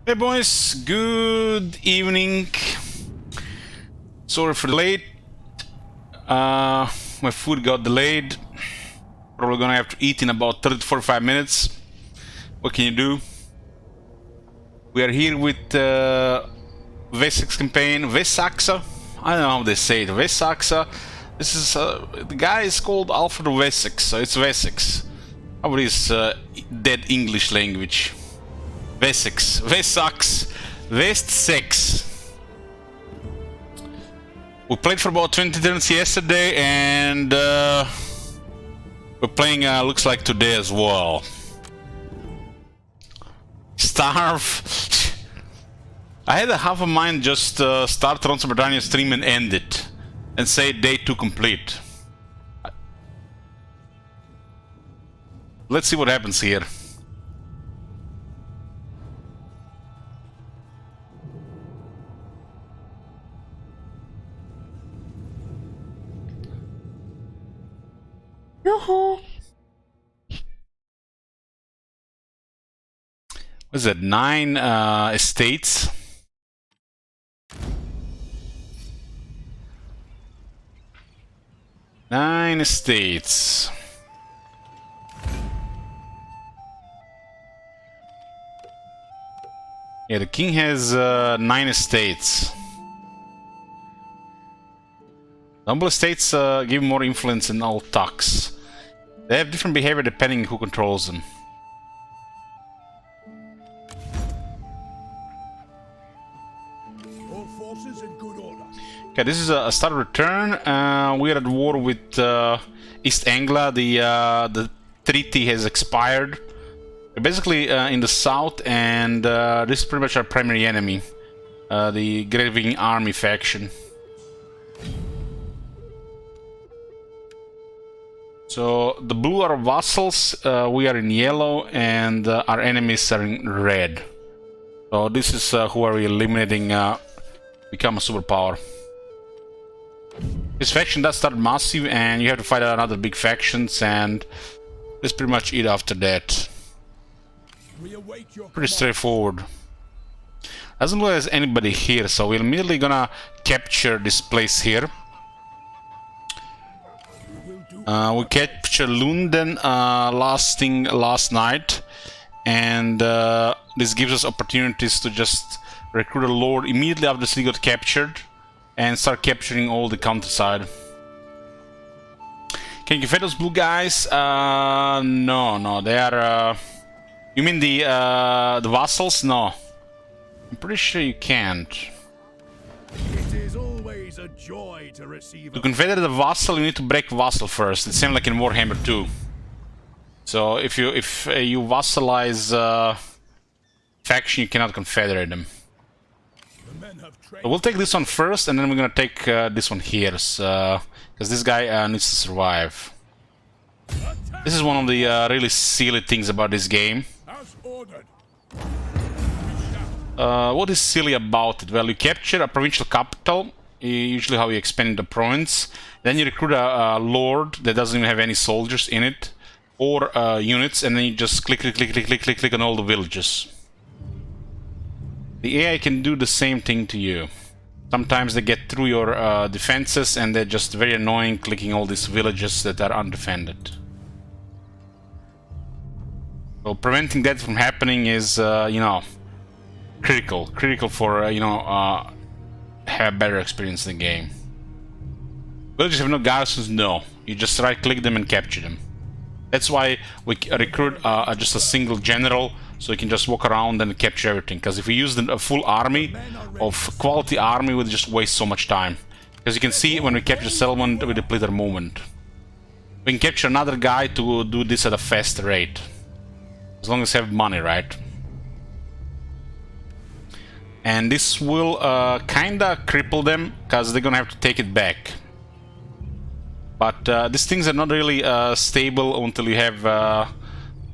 Hey boys, good evening. Sorry for the late. My food got delayed. Probably gonna have to eat in about 30 to 45 minutes. What can you do? We are here with Seaxe campaign, Seaxe. I don't know how they say it, Seaxe. This is the guy is called Alfred Wessex, so it's Wessex. How about his dead English language? Wessex, Wessex. We played for about 20 turns yesterday, and we're playing, looks like today as well. Starve. I had a half a mind just start Ronson Britannia stream and end it, and say day 2 complete. Let's see what happens here. Yoo-hoo. What's that? 9 estates. Nine estates. Yeah, the king has 9 estates. Noble estates give more influence in all talks. They have different behavior depending who controls them. All forces in good order. Okay, this is a start return. We are at war with East Anglia. The treaty has expired. We're basically in the south, and this is pretty much our primary enemy, the Graving Army faction. So the blue are vassals, we are in yellow, and our enemies are in red. So this is who are we eliminating, become a superpower. This faction does start massive, and you have to fight another big factions, and that's pretty much it after that. Pretty straightforward. Doesn't look like there's anybody here, so we're immediately gonna capture this place here. We captured Lunden last night, and this gives us opportunities to just recruit a lord immediately after the city got captured and start capturing all the countryside. Can you fight those blue guys? No, they are. You mean the vassals? No, I'm pretty sure you can't. It is always a joy to receive. To confederate the vassal, you need to break vassal first. It's same like in Warhammer 2. So if you vassalize faction, you cannot confederate them. So we'll take this one first, and then we're gonna take this one here, because this guy needs to survive. This is one of the really silly things about this game. What is silly about it? Well, you capture a provincial capital, usually how you expand the province. Then you recruit a lord that doesn't even have any soldiers in it, or units, and then you just click on all the villages. The AI can do the same thing to you. Sometimes they get through your defenses, and they're just very annoying clicking all these villages that are undefended. So preventing that from happening is, you know, critical for, you know, have better experience in the game. Villages have no garrisons? No. You just right-click them and capture them. That's why we recruit just a single general, so you can just walk around and capture everything. Because if we use a full army of quality army, we'll just waste so much time. Because you can see when we capture settlement, we deplete our movement. We can capture another guy to do this at a faster rate. As long as you have money, right? And this will kinda cripple them, because they're gonna have to take it back. But these things are not really stable until you have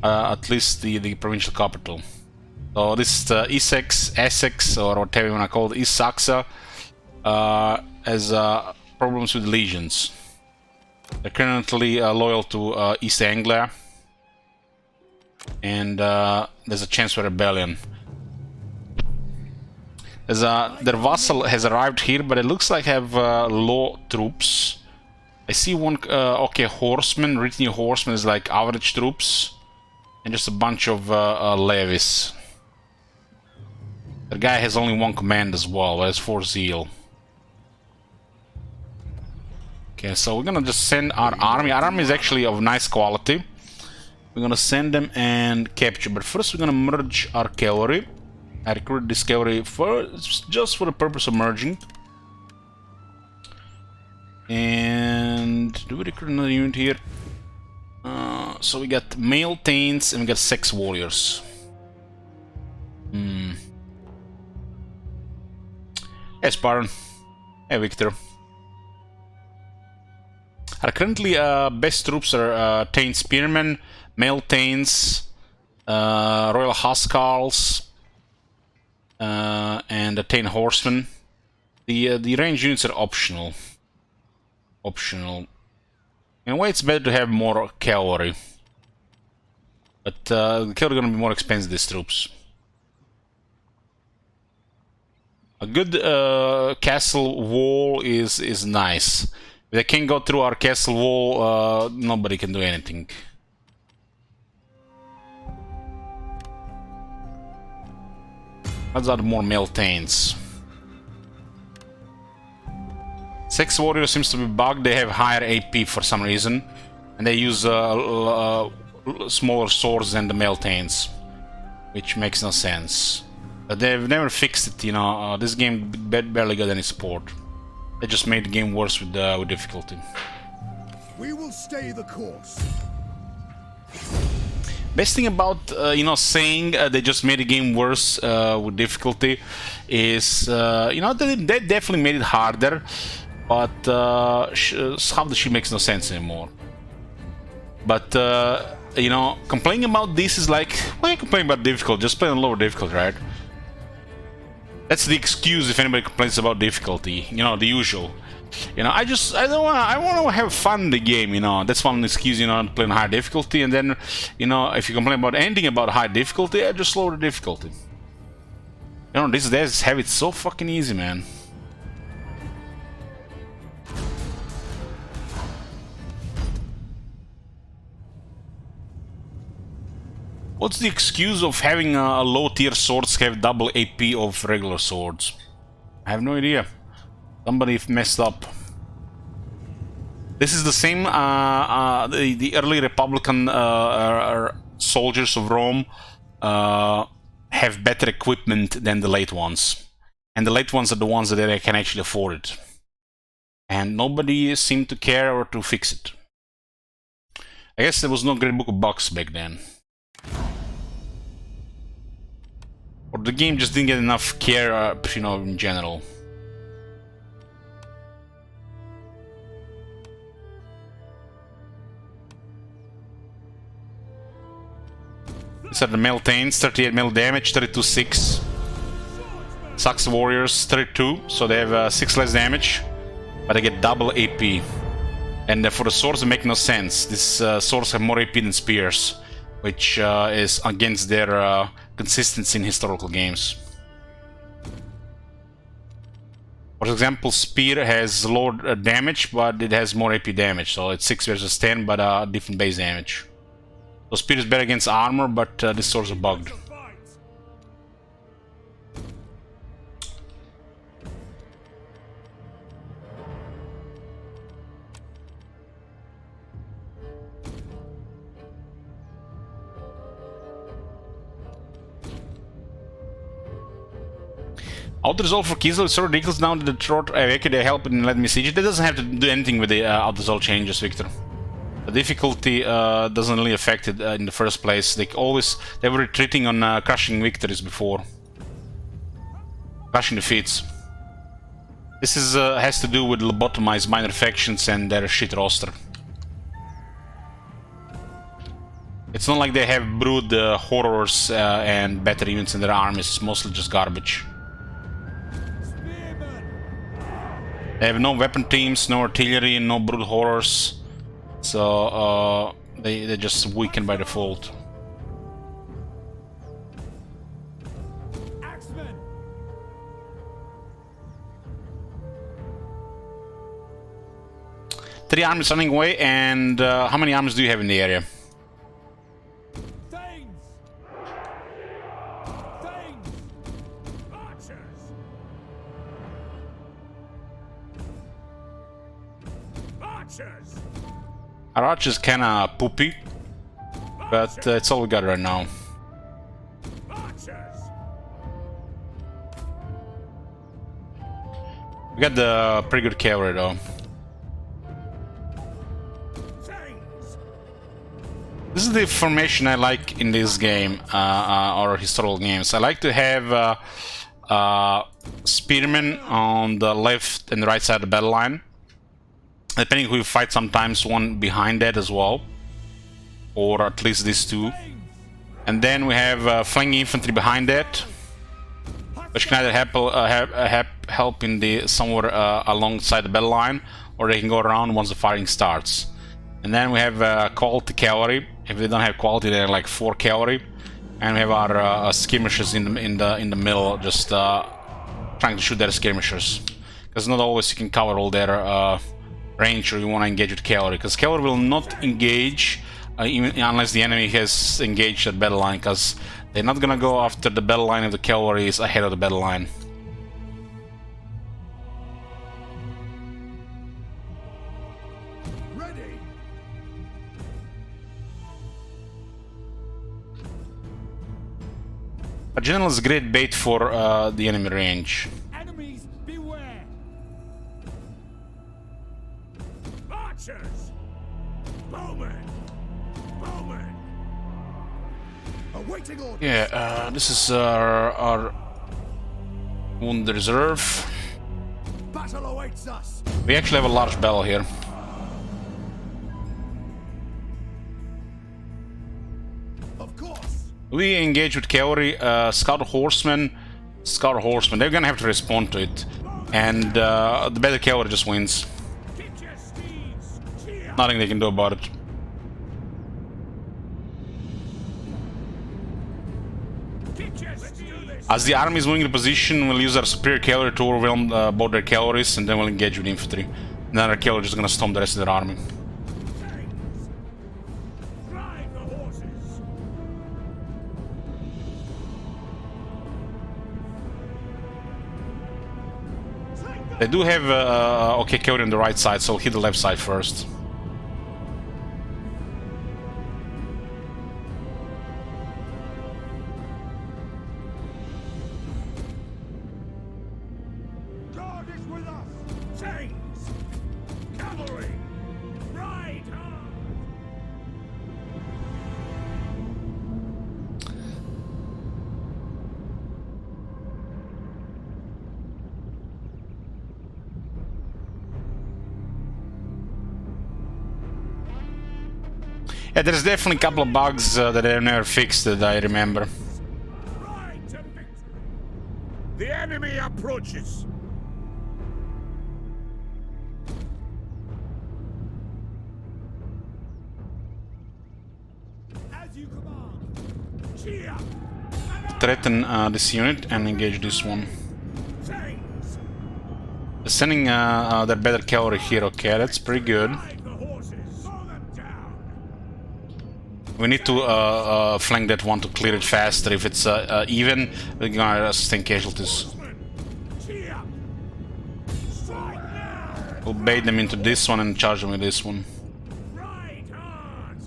at least the provincial capital. So this Essex, or whatever you wanna call it, Seaxe, has problems with legions. They're currently loyal to East Anglia, and there's a chance for rebellion. As their vassal has arrived here, but it looks like have low troops. I see one, okay, horsemen, retinue horsemen is like average troops. And just a bunch of levies. The guy has only one command as well, that's 4 zeal. Okay, so we're gonna just send our army. Our army is actually of nice quality. We're gonna send them and capture, but first we're gonna merge our cavalry. I recruited this cavalry just for the purpose of merging. And do we recruit another unit here? So we got male Thanes and we got Seaxe warriors. Hey Spartan. Hey Victor. Our currently best troops are Thane Spearmen, male Thanes, Royal Huskarls, and the Thane Horsemen. The range units are optional. In a way, it's better to have more cavalry. But the cavalry are gonna be more expensive, these troops. A good castle wall is nice. If they can't go through our castle wall, nobody can do anything. Let's add more male Thanes. Seaxe warrior seems to be bugged. They have higher AP for some reason, and they use smaller swords than the male Thanes, which makes no sense. But they've never fixed it, you know. This game barely got any support. They just made the game worse with difficulty. We will stay the course. Best thing about you know, saying they just made the game worse with difficulty is you know, they definitely made it harder, but half the shit makes no sense anymore. But you know, complaining about this is like, why are you complaining about difficulty? Just play on lower difficulty, right? That's the excuse if anybody complains about difficulty, you know, the usual. You know, I want to have fun in the game, you know. That's one excuse, you know, to play on high difficulty. And then, you know, if you complain about anything about high difficulty, I just lower the difficulty. You know, these days have it so fucking easy, man. What's the excuse of having low tier swords have double AP of regular swords? I have no idea. Somebody messed up. This is the same, the early Republican soldiers of Rome have better equipment than the late ones. And the late ones are the ones that can actually afford it. And nobody seemed to care or to fix it. I guess there was no great book of bugs back then. Or the game just didn't get enough care, you know, in general. These are the male Thanes, 38 mil damage, 32-6. Seaxe warriors, 32, so they have 6 less damage, but they get double AP. And for the swords, it makes no sense. These swords have more AP than spears, which is against their consistency in historical games. For example, spear has lower damage, but it has more AP damage, so it's 6 versus 10, but different base damage. So spear is better against armor, but these swords are bugged. Auto-resolve for Kiesel is so ridiculous now that the short they help in let me siege. That doesn't have to do anything with the auto-resolve changes, Victor. The difficulty doesn't really affect it in the first place. They were retreating on crushing victories before. Crushing defeats. This is has to do with lobotomized minor factions and their shit roster. It's not like they have brewed horrors and better units in their armies. It's mostly just garbage. They have no weapon teams, no artillery, no brood horrors, so they're just weakened by default. 3 armies running away, and how many armies do you have in the area? Thanes! Thanes! Archers! Archers! Our archer's kinda poopy, but it's all we got right now. Archers! We got the pretty good cavalry though. Thanes! This is the formation I like in this game, or historical games. I like to have spearmen on the left and the right side of the battle line. Depending who you fight, sometimes one behind that as well. Or at least these two. And then we have flanking infantry behind that, which can either help in the somewhere alongside the battle line, or they can go around once the fighting starts. And then we have quality cavalry. If they don't have quality, they're like 4 cavalry. And we have our skirmishers in the middle, just trying to shoot their skirmishers. Because not always you can cover all their range, or you want to engage with cavalry. Because cavalry will not engage even unless the enemy has engaged at battle line, because they're not gonna go after the battle line if the cavalry is ahead of the battle line. Ready! A general is great bait for the enemy range. Enemies, beware! Archers! Bowmen! Bowmen! Awaiting orders! Yeah, this is our wounded reserve. Battle awaits us! We actually have a large battle here. Of course! We engage with cavalry, scout horsemen. They're gonna have to respond to it, and the better cavalry just wins. Get your steeds! Cheer! Nothing they can do about it. Get your steeds! As the army is moving into position, we'll use our superior cavalry to overwhelm both their cavalries, and then we'll engage with infantry. And then our cavalry is just gonna storm the rest of their army. Thanes! Drive the horses! They do have okay cavalry on the right side, so we'll hit the left side first. God is with us! Thanes! Cavalry! Ride hard! Yeah, there's definitely a couple of bugs that I've never fixed that I remember. Ride to victory! The enemy approaches! As you command! Cheer! Threaten this unit and engage this one. Thanes! Sending their better cavalry here, okay, that's pretty good. Drive the horses! Mow them down! We need to flank that one to clear it faster. If it's even, we're gonna sustain casualties. Cheer! Strike now! We'll bait them into this one and charge them with this one. Ride hard!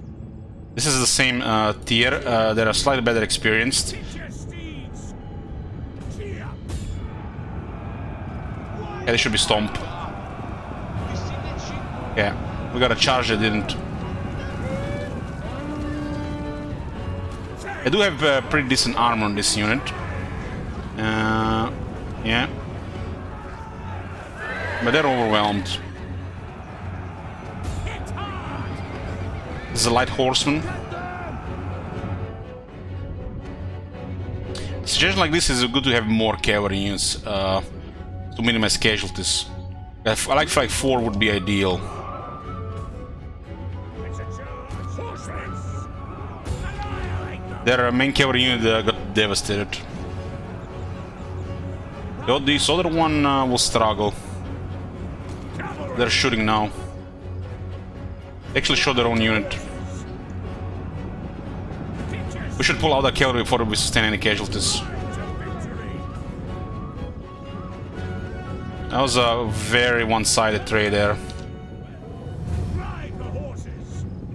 This is the same tier. They're slightly better experienced. Get your steeds! Cheer! Yeah, they should be stomp. Yeah, we got a charge that didn't. I do have pretty decent armor on this unit. Yeah. But they're overwhelmed. Hit hard! This is a light horseman. Situation like this is good to have more cavalry units to minimize casualties. I like 4 would be ideal. It's a charge! Horsemen! Annihilate them! Their main cavalry unit got devastated. Though this other one will struggle. Cavalry! They're shooting now. They actually show their own unit. We should pull out the cavalry before we sustain any casualties. That was a very one-sided trade there.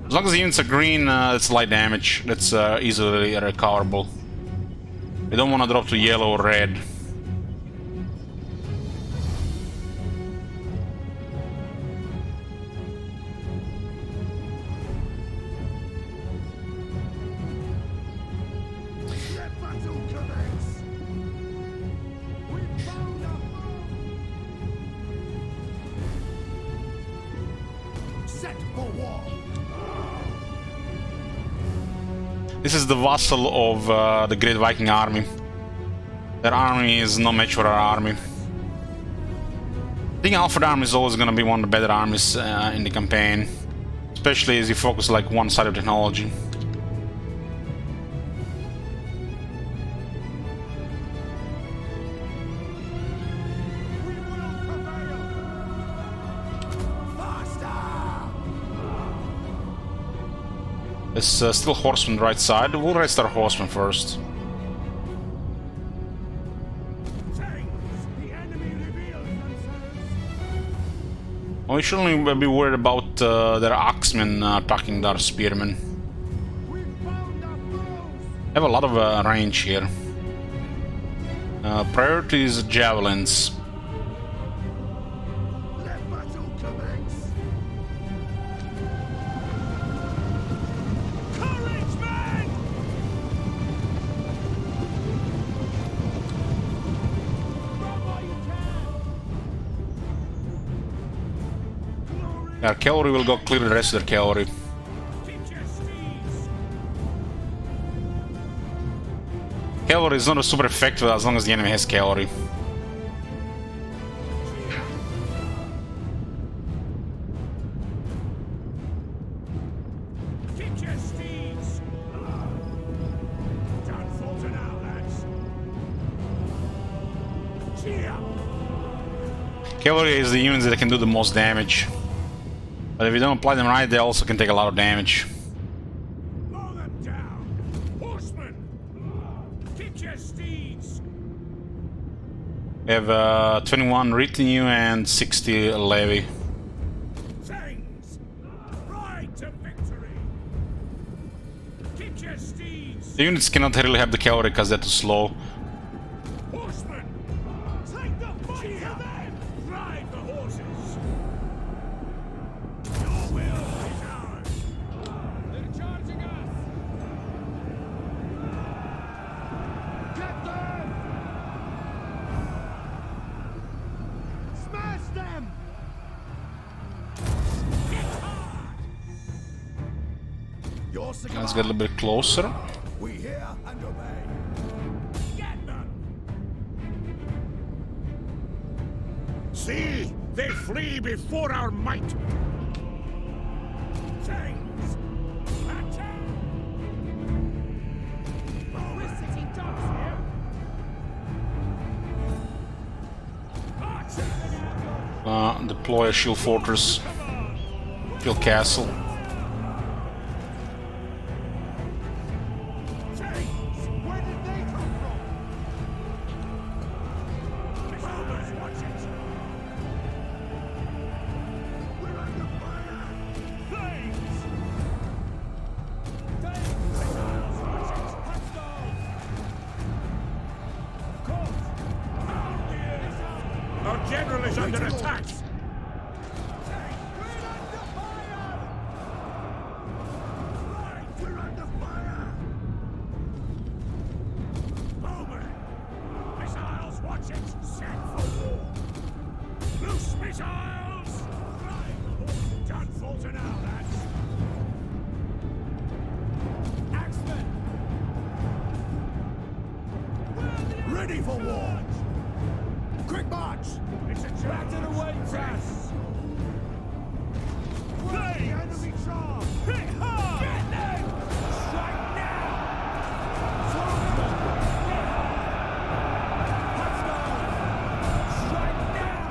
As long as the units are green, it's light damage. That's easily recoverable. We don't want to drop to yellow or red. This is the vassal of the Great Viking Army. Their army is no match for our army. I think Alfred Army is always going to be one of the better armies in the campaign, especially as you focus like one side of technology. There's still horsemen right side. We'll rest our horsemen first. We shouldn't be worried about their axemen attacking their spearmen. Have a lot of range here. Priority is javelins. Our cavalry will go clear the rest of their cavalry. Cavalry is not super effective as long as the enemy has cavalry. Cavalry is the units that can do the most damage. But if you don't apply them right, they also can take a lot of damage. Mow them down! Horsemen! Get your steeds! We have 21 retinue and 60 levy. Things! Ride to victory! Get your steeds! The units cannot really have the cavalry because they're too slow. Horsemen! Take the fight to them! Ride the horses! Your will is ours! They're charging us! Get them! Smash them! Get hard! Yours to Let's get a little bit closer. We hear and obey. Get them! See, they flee before our might. Things! Attack! We're sitting ducks here. Deploy a shield fortress. Shield castle. Where did they come from? Bombers, watch it! We're under fire! Flames! Missiles, watch it! Hostiles! Caught! Our general is under attack! We're under fire! Bowman! Missiles, watch it! Set for war! Loose missiles! Right! John Fulton now, lads! Axemen! Ready for war! Quick march! It's a back to the way, press! Flames! Enemy charge! Hit hard! Get them! Strike now! Strike now!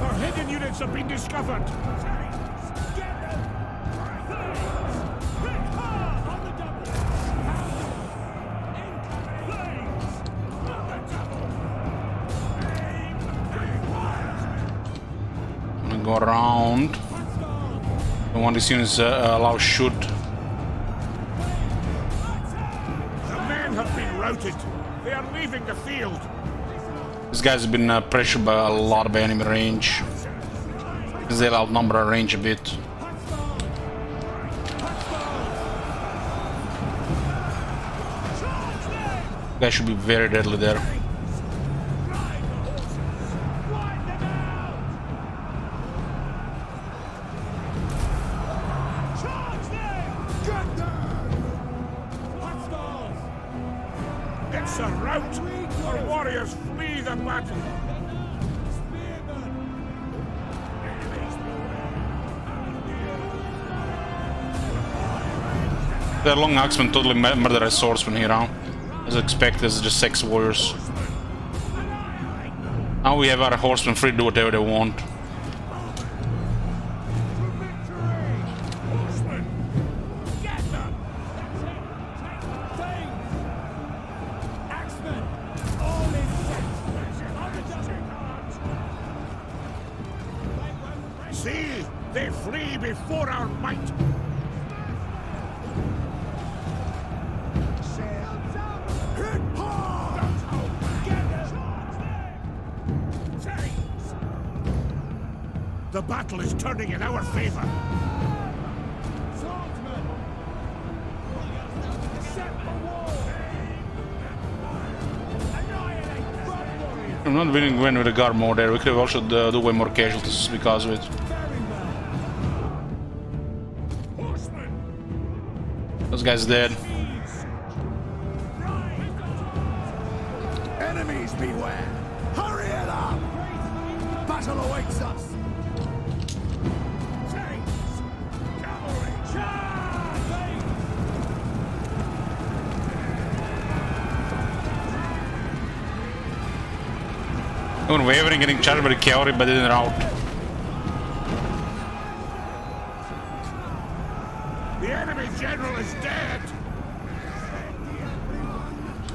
Our hidden units have been discovered! Get them! go around. Don't want these units allow shoot. The men have been routed. They are leaving the field. These guys have been pressured by a lot of enemy range. Because they'll outnumber our range a bit. Guys should be very deadly there. It's a rout. Our warriors flee the battle. The long axemen totally murder a swordsman here now. As expected, it's just Seaxe warriors. Now we have our horsemen free to do whatever they want. See, they flee before our might. The battle is turning in our favor. I'm not winning when with the guard more there. We could have also do way more casualties because of it. Those guys dead. Enemies beware! Hurry it up! Battle awaits us! Going wavering, getting charged by the cavalry, but in rout. The enemy general is dead!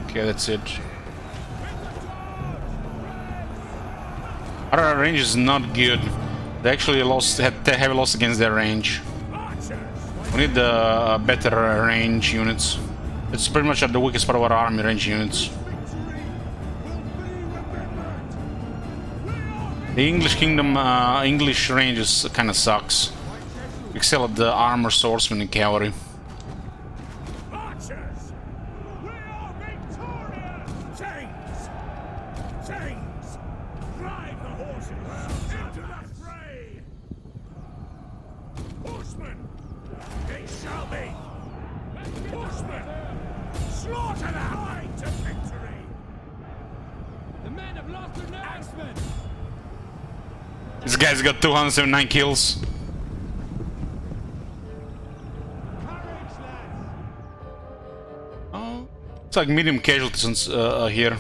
Okay, that's it. Our range is not good. They actually had heavy loss against their range. We need better range units. It's pretty much at the weakest part of our army, range units. The English Kingdom, English ranges kind of sucks. Excel at the armor, swordsmen, and cavalry. Archers! We are victorious! Chains! Chains! Drive the horses into the fray! Horsemen! It shall be! Horsemen! Slaughter them! Ride to victory! The men have lost their axemen! This guy's got 279 kills. Oh, it's like medium casualties here.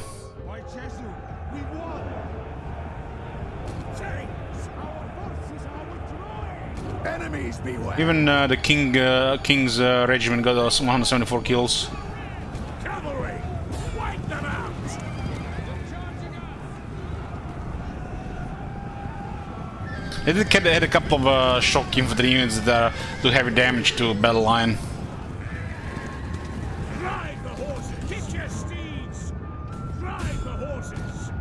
Enemies beware! Even the king's regiment got 174 kills. Cavalry! Wipe them out! They did hit a couple of shock infantry units that do heavy damage to battle line. Drive the horses! Kick your steeds! Drive the horses!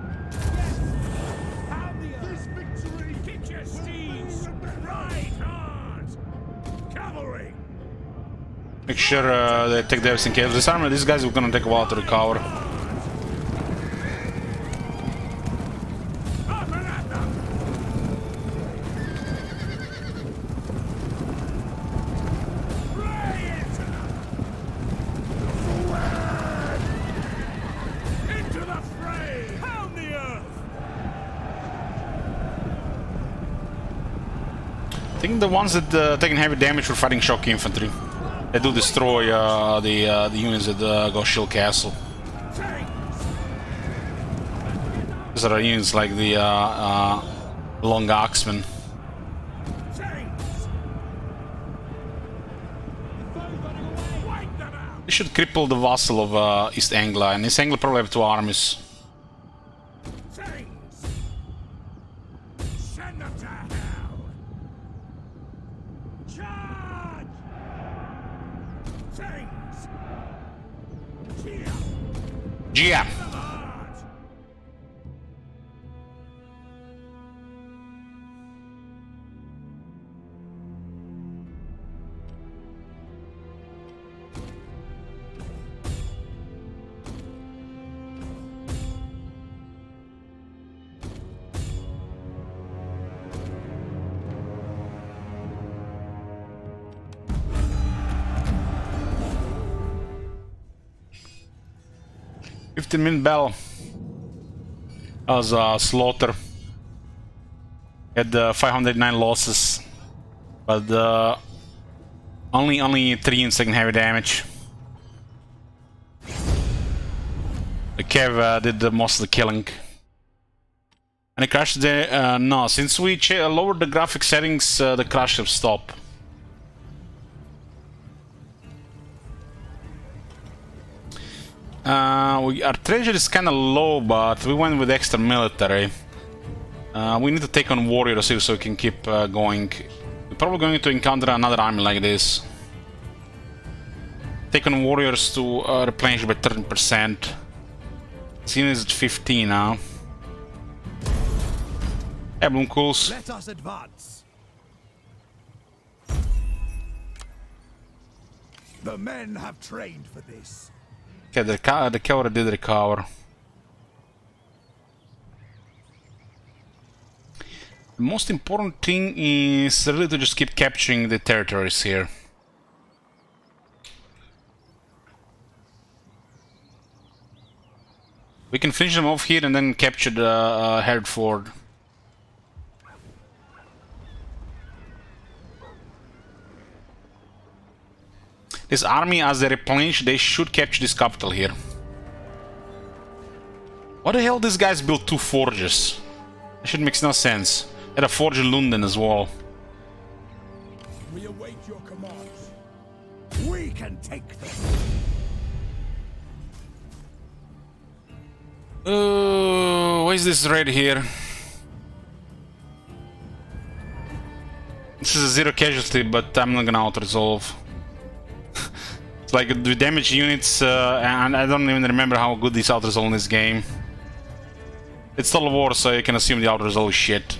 Have this victory! Kick your steeds! Ride hard! Cavalry! Make sure they take everything care. This army, these guys are gonna take a while to recover. Up and at them! Fly into them! Forward! Into the fray! Pound the earth! I think the ones that taking heavy damage were fighting shock infantry. They do destroy the units that go Shield Castle. These are units like the Long Axemen. They should cripple the vassal of East Anglia, and East Anglia probably have 2 armies. Send them to hell! Gia. 15-minute battle. That was a slaughter. Had 509 losses, but only 3 in second heavy damage. The Kev did most of the killing. And the crash there, no, since we lowered the graphic settings, the crash have stopped. Our treasure is kinda low, but we went with extra military. We need to take on warriors here so we can keep going. We're probably going to encounter another army like this. Take on warriors to replenish by 30%. Scene is at 15 now. Yeah, Bloom cools. Let us advance. The men have trained for this. Okay, the cavalry did recover. The most important thing is really to just keep capturing the territories here. We can finish them off here and then capture the Hereford. This army, as they replenish, they should capture this capital here. What the hell these guys built 2 forges? That should make no sense. They had a forge in London as well. We await your commands. We can take them. Why is this red here? This is a 0 casualty, but I'm not gonna auto-resolve. It's like the damage units, and I don't even remember how good these auto-resolve in this game. It's Total War, so you can assume the auto-resolve is shit.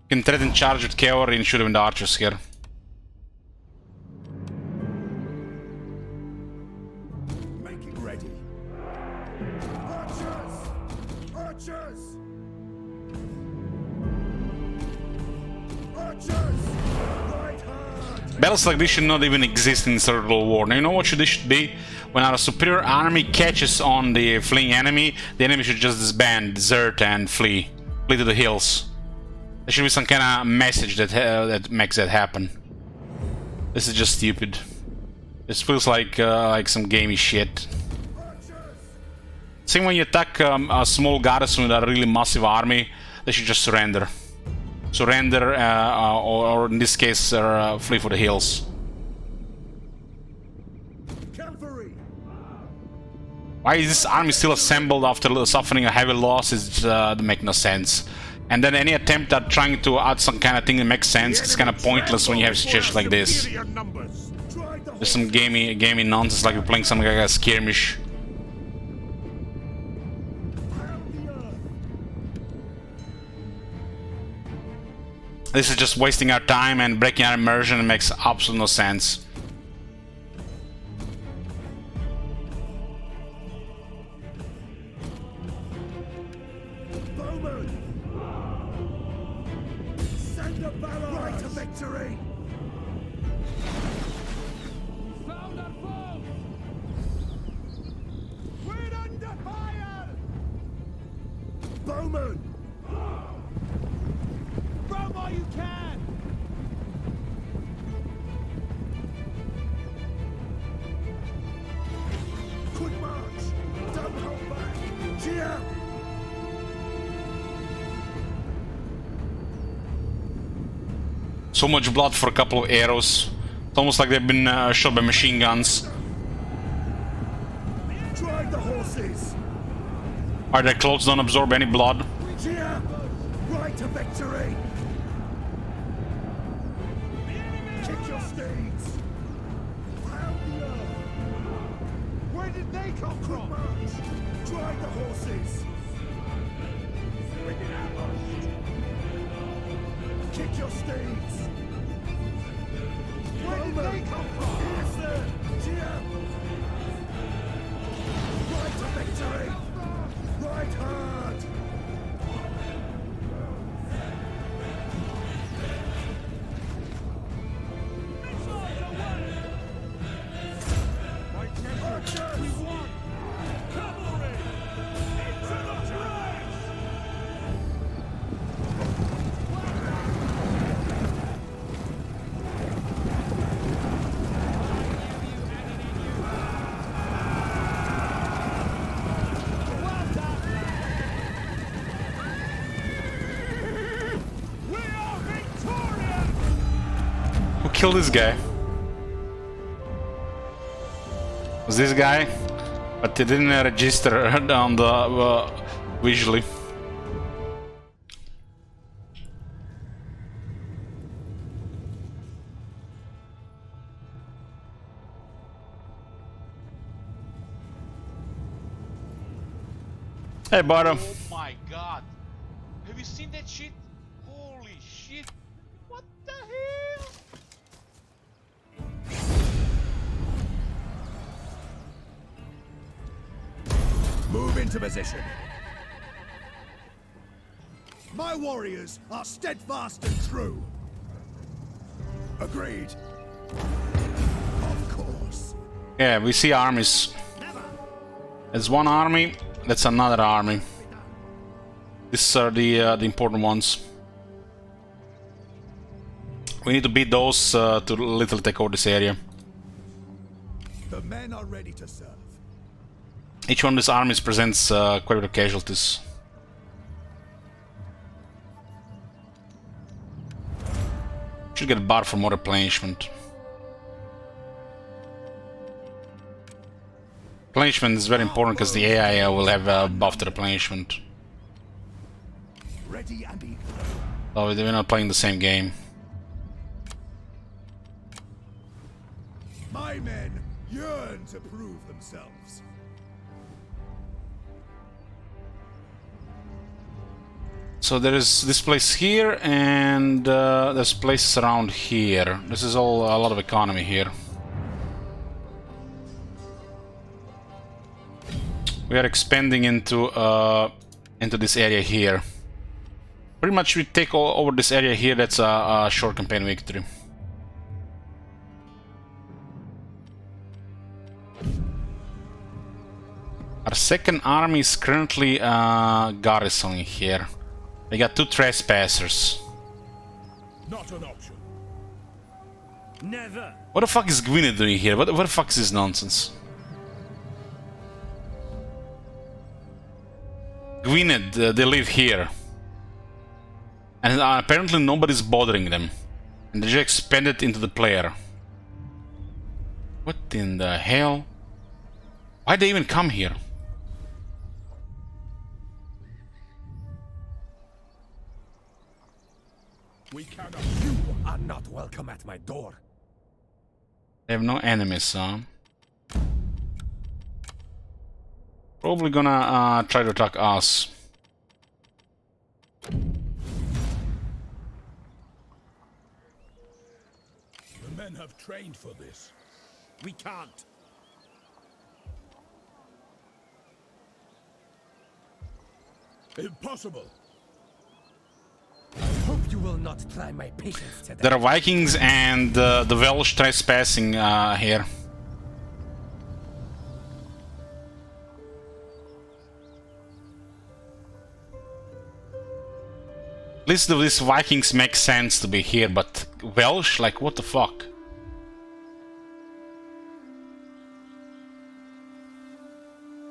You can threaten charge with cavalry and shoot them with the archers here. Making ready. Archers! Archers! Archers! Right hand! Battles like this should not even exist in Third World War. Now you know what this should be? When our superior army catches on the fleeing enemy, the enemy should just disband, desert, and flee. Flee to the hills. There should be some kind of message that that makes that happen. This is just stupid. This feels like some gamey shit. Same when you attack a small garrison with a really massive army, they should just surrender. Surrender, or in this case, flee for the hills. Cavalry! Why is this army still assembled after suffering a heavy loss? It make no sense. And then any attempt at trying to add some kind of thing that makes sense is kind of pointless when you have situations like this. There's some gamey nonsense, like you're playing something like a skirmish. This is just wasting our time and breaking our immersion. It makes absolutely no sense. Right to victory! Found our foe! We're under fire! Bowman! Throw all you can! Quick march! Don't hold back! Cheer! So much blood for a couple of arrows. It's almost like they've been shot by machine guns. Drive the horses! Are their clothes don't absorb any blood? Cheer! Ride to victory! Kick your steeds! Pound the earth! Where did they come from? March! Drive the horses! We've been ambushed! Kick your steeds! Where did they come from? Yes, sir! Cheer! Ride to victory! Ride hard! Archers! We won! Cavalry! Into the trash! We are victorious! Who killed this guy? Was this guy? But it didn't register on the visually. Hey, bottom. Oh my god! Have you seen that shit? Holy shit! What the hell? Move into position. My warriors are steadfast and true. Agreed. Of course. Yeah, we see armies. There's one army. That's another army. These are the important ones. We need to beat those to literally take over this area. The men are ready to serve. Each one of these armies presents quite a bit of casualties. Should get a bar for more replenishment. Replenishment is very important because the AI will have a buff to replenishment. Ready and eager. So we're not playing the same game. My men yearn to prove themselves. So there is this place here, and there's places around here. This is all a lot of economy here. We are expanding into this area here. Pretty much we take all over this area here. That's a short campaign victory. Our second army is currently garrisoning here. We got 2 trespassers. Not an option. Never. What the fuck is Gwynedd doing here? What the fuck is this nonsense? Gwynedd, they live here. And apparently nobody's bothering them. And they just expanded into the player. What in the hell? Why'd they even come here? We cannot. You are not welcome at my door. They have no enemies, huh? Probably gonna try to attack us. The men have trained for this. We can't. Impossible. I hope you will not try my patience today. There are Vikings and the Welsh trespassing here. At least these Vikings make sense to be here, but Welsh? Like, what the fuck?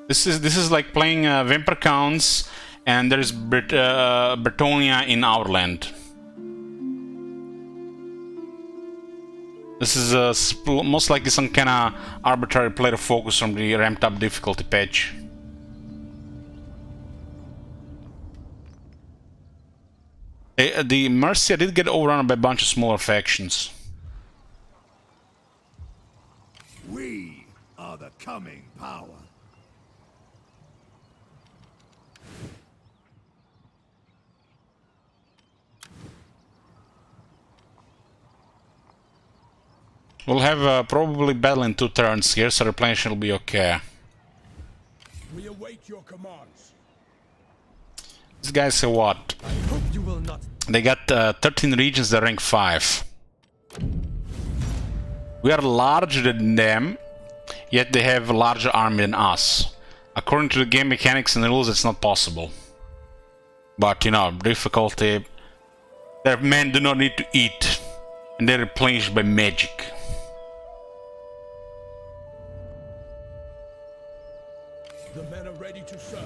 This is like playing Vampire Counts, and there is Bretonia in our land. This is most likely some kind of arbitrary player focus from the ramped up difficulty patch. The Mercia did get overrun by a bunch of smaller factions. We are the coming power. We'll have probably battle in 2 turns here, so replenishment will be okay. We await your commands. These guys say what? I hope you will not. They got 13 regions that rank 5. We are larger than them, yet they have a larger army than us. According to the game mechanics and the rules, it's not possible. But, you know, difficulty... Their men do not need to eat, and they're replenished by magic. The men are ready to serve.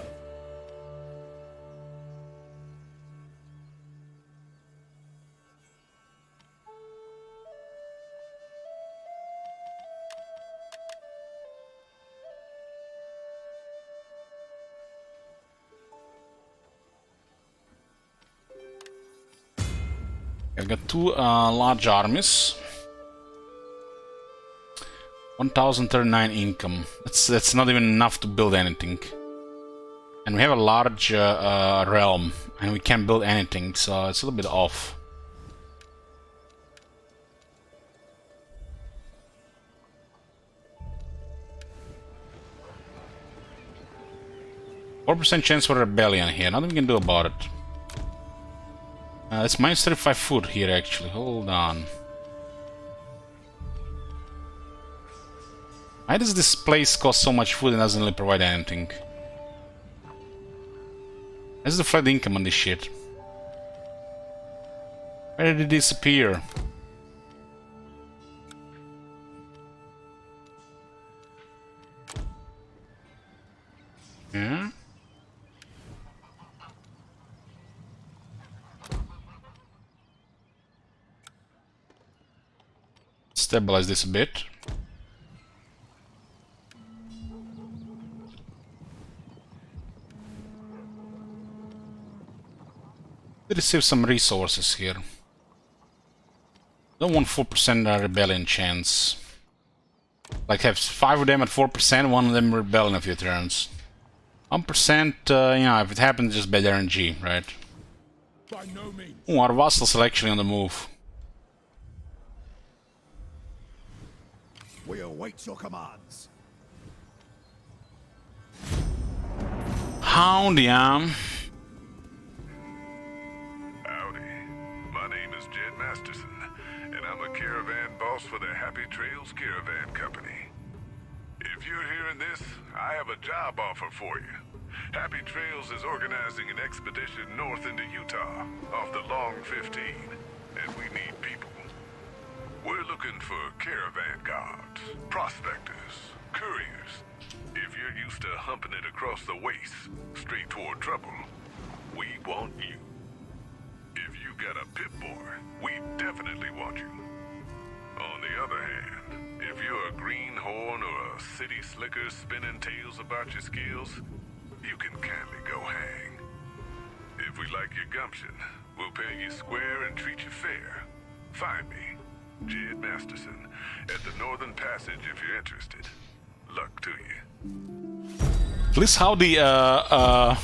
I've got 2 large armies. 1039 income. That's not even enough to build anything. And we have a large realm, and we can't build anything, so it's a little bit off. %4 chance for rebellion here. Nothing we can do about it. It's minus 35 food here, actually. Hold on. Why does this place cost so much food and doesn't really provide anything? Where's the flat income on this shit? Where did it disappear? Yeah? Stabilize this a bit. Receive some resources here. Don't want 4% rebellion chance. Like have 5 of them at 4%, 1 of them rebel in a few turns. 1%, you know, if it happens, just bad RNG, right? By no means. Oh, our vassals are actually on the move. We await your commands. Howdy, Howdy. My name is Jed Masterson, and I'm a caravan boss for the Happy Trails Caravan Company. If you're hearing this, I have a job offer for you. Happy Trails is organizing an expedition north into Utah, off the Long 15, and we need people. We're looking for caravan guards, prospectors, couriers. If you're used to humping it across the waste, straight toward trouble, we want you. If you got a pip-boy, we definitely want you. On the other hand, if you're a greenhorn or a city slicker spinning tales about your skills, you can kindly go hang. If we like your gumption, we'll pay you square and treat you fair. Find me, Jed Masterson, at the Northern Passage if you're interested. Luck to you. At least how the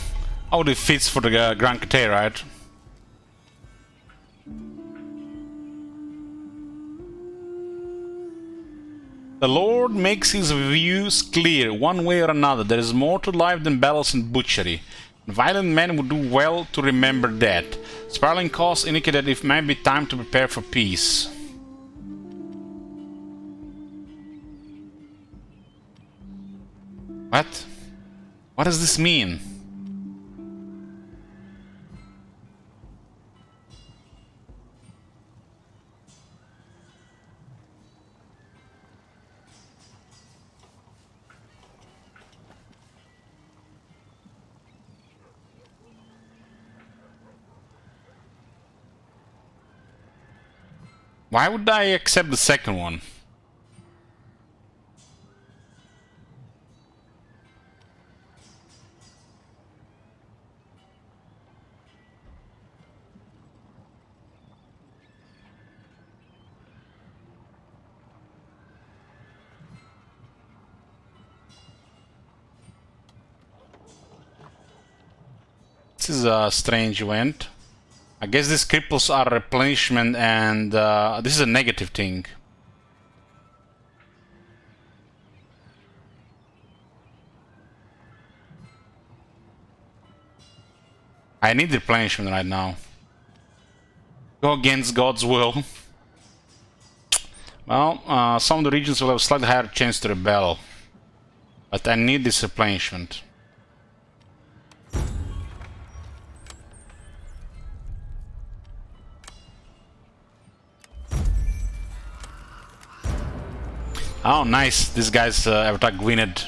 fits for the Grand Cate, right? The Lord makes his views clear, one way or another. There is more to life than battles and butchery. Violent men would do well to remember that. Spiraling costs indicate that it may be time to prepare for peace. What? What does this mean? Why would I accept the second one? This is a strange event. I guess these cripples are replenishment and this is a negative thing. I need replenishment right now. Go against God's will. Well, some of the regions will have a slightly higher chance to rebel. But I need this replenishment. Oh, nice. These guys have attacked Gwynedd.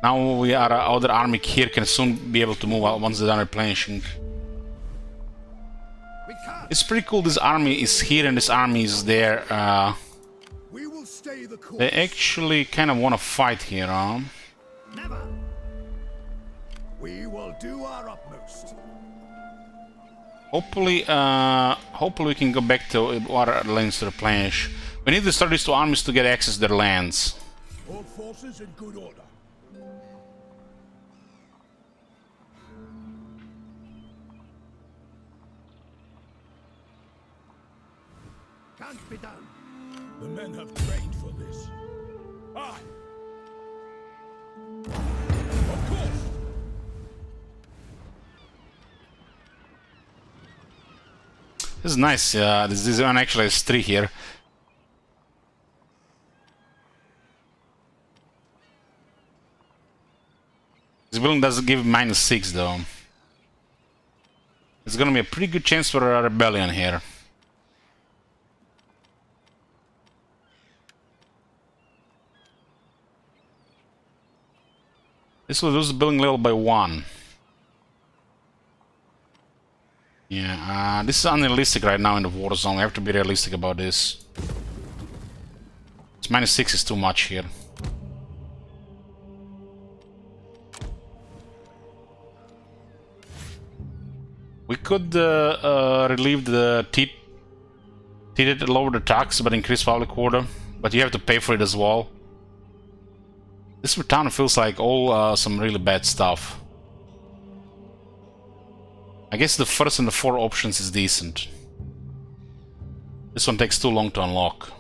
Now we are other army here can soon be able to move out once they're done replenishing. It's pretty cool. This army is here and this army is there. We will stay the course. They actually kind of want to fight here, huh? Never. We will do our utmost. Hopefully, hopefully we can go back to water lanes to replenish. We need to start these two armies to get access to their lands. All forces in good order. Can't be done. The men have trained for this. Aye. Of course. This is nice. This one actually has 3 here. This building doesn't give -6 though. It's gonna be a pretty good chance for a rebellion here. This will lose the building level by 1. Yeah, this is unrealistic right now in the war zone. We have to be realistic about this. It's -6 is too much here. We could relieve the T lower the tax but increase public order, but you have to pay for it as well. This town feels like all some really bad stuff. I guess the first and the 4 options is decent. This one takes too long to unlock.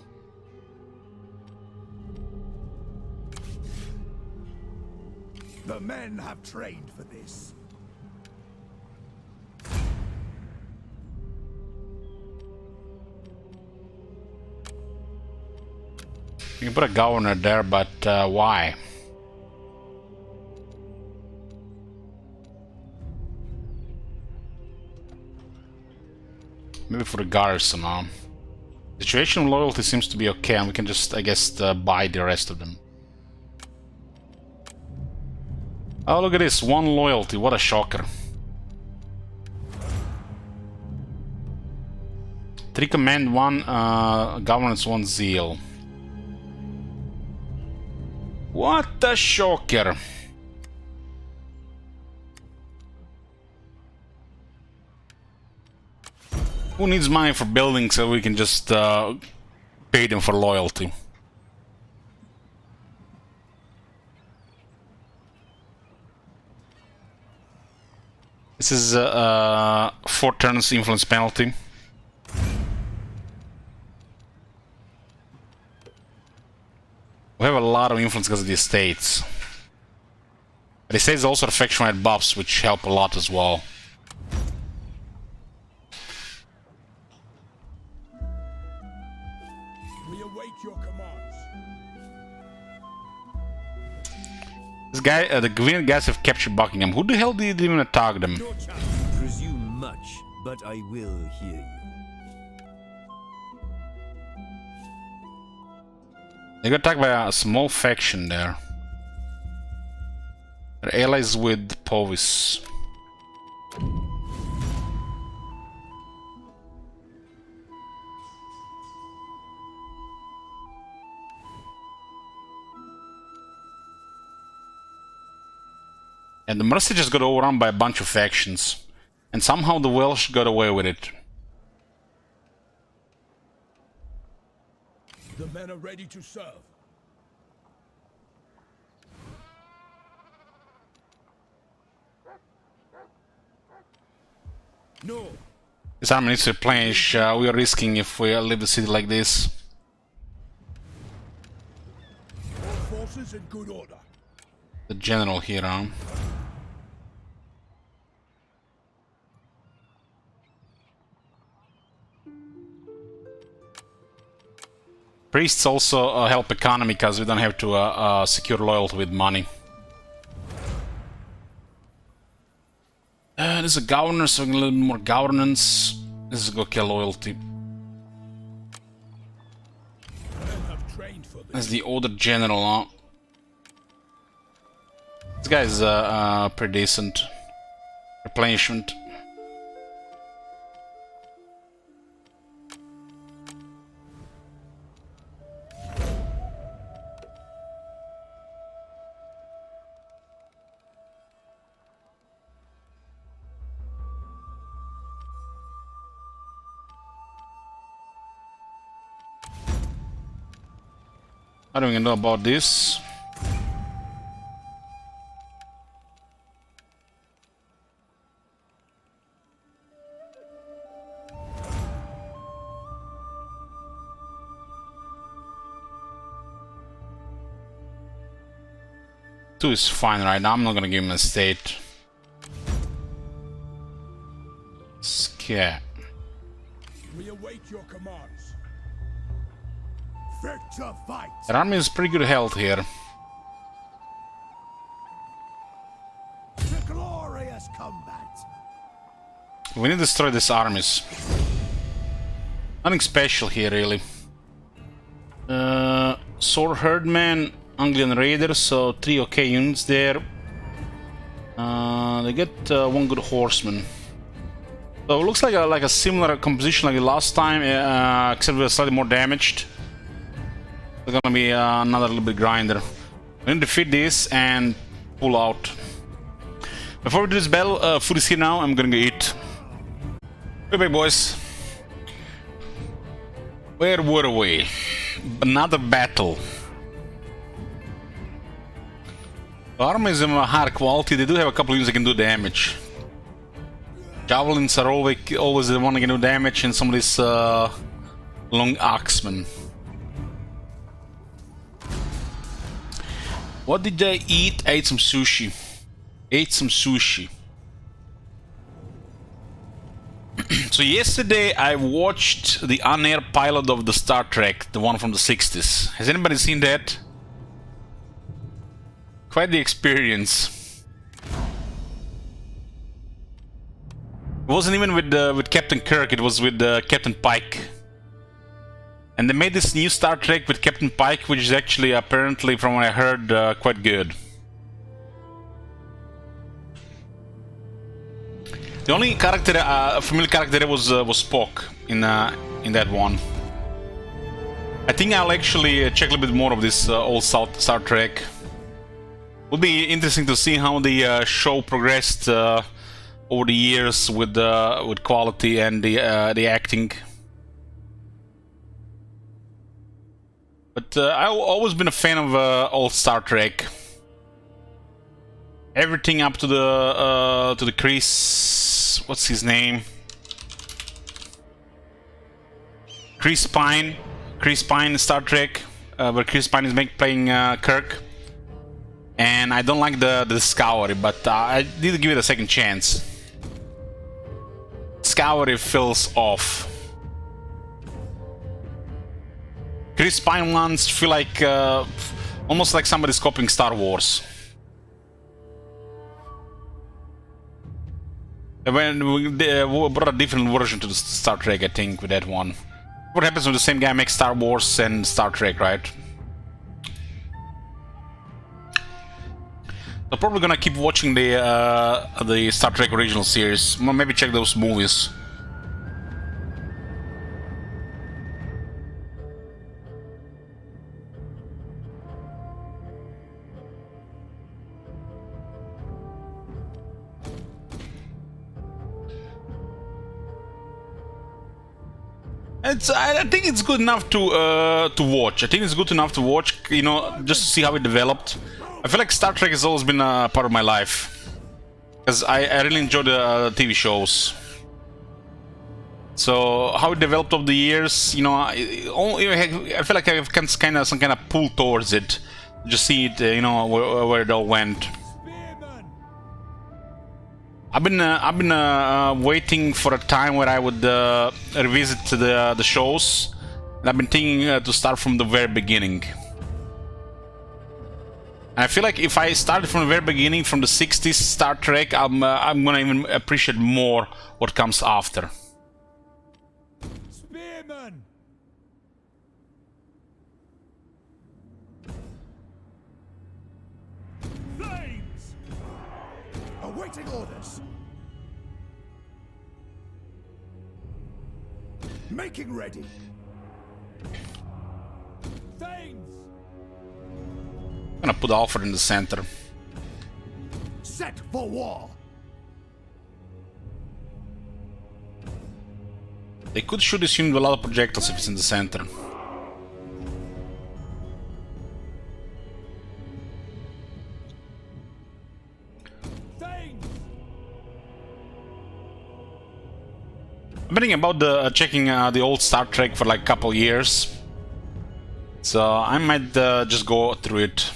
The men have trained for this. You can put a governor there, but why? Maybe for the garrison, huh? Situational loyalty seems to be okay, and we can just, I guess, buy the rest of them. Oh, look at this. 1 loyalty. What a shocker. 3 command, 1 governance, 1 zeal. What a shocker. Who needs money for building so we can just pay them for loyalty? This is 4 turns influence penalty. We have a lot of influence because of the estates. But the estates also have faction right buffs, which help a lot as well. We await your commands. This guy, the Gwynedd guys have captured Buckingham. Who the hell did even attack them? Your chance. Presume much, but I will hear you. They got attacked by a small faction there. They're allies with Povis. And the Mercy just got overrun by a bunch of factions. And somehow the Welsh got away with it. The men are ready to serve. No. This army needs to replenish. We are risking if we leave the city like this. All forces in good order. The general here, huh? Priests also help economy because we don't have to secure loyalty with money. This is a governor, so we get a little more governance. This is okay loyalty. Men have trained for this. That's the older general, huh? This guy is pretty decent. Replenishment. I don't even know about this. Two is fine right now. I'm not gonna give him a state. Scare. We await your commands. Fit to fight. That army is pretty good health here. To glorious combat. We need to destroy these armies. Nothing special here, really. Sword Herdman, Anglian Raider, so 3 okay units there. They get 1 good horseman. So it looks like a similar composition like last time, except we're slightly more damaged. There's gonna be another little bit grinder. We need to defeat this and pull out. Before we do this battle, food is here now. I'm gonna go eat. Hey, back, boys. Where were we? Another battle. The armies of higher quality. They do have a couple of units that can do damage. Javelins are always the one that can do damage, and some of these long axemen. What did I eat? I ate some sushi. So yesterday I watched the on-air pilot of the Star Trek, the one from the 60s. Has anybody seen that? Quite the experience. It wasn't even with Captain Kirk, it was with Captain Pike. And they made this new Star Trek with Captain Pike, which is actually, apparently, from what I heard, quite good. The only character, familiar character, was Spock in that one. I think I'll actually check a little bit more of this old Star Trek. Would be interesting to see how the show progressed over the years with quality and the acting. But I've always been a fan of old Star Trek. Everything up to the Chris, what's his name? Chris Pine Star Trek, where Chris Pine is playing Kirk. And I don't like the Discovery, but I did give it a second chance. Discovery feels off. Chris Pine ones feel like almost like somebody's copying Star Wars. When they brought a different version to the Star Trek, I think, with that one. What happens when the same guy makes Star Wars and Star Trek, right? I'm probably gonna keep watching the Star Trek original series. Maybe check those movies. I think it's good enough to watch. I think it's good enough to watch, you know, just to see how it developed. I feel like Star Trek has always been a part of my life, because I really enjoy the TV shows. So how it developed over the years, you know, I feel like I have some kind of pull towards it. Just see it, you know, where it all went. I've been waiting for a time where I would revisit the shows, and I've been thinking to start from the very beginning. And I feel like if I started from the very beginning, from the 60s Star Trek, I'm gonna even appreciate more what comes after. Spearman! Flames! Awaiting orders. Making ready. Thames! I'm gonna put Alfred in the center. Set for war. They could shoot this unit with a lot of projectiles if it's in the center. Thames! I've been thinking about checking the old Star Trek for like a couple years, so I might just go through it.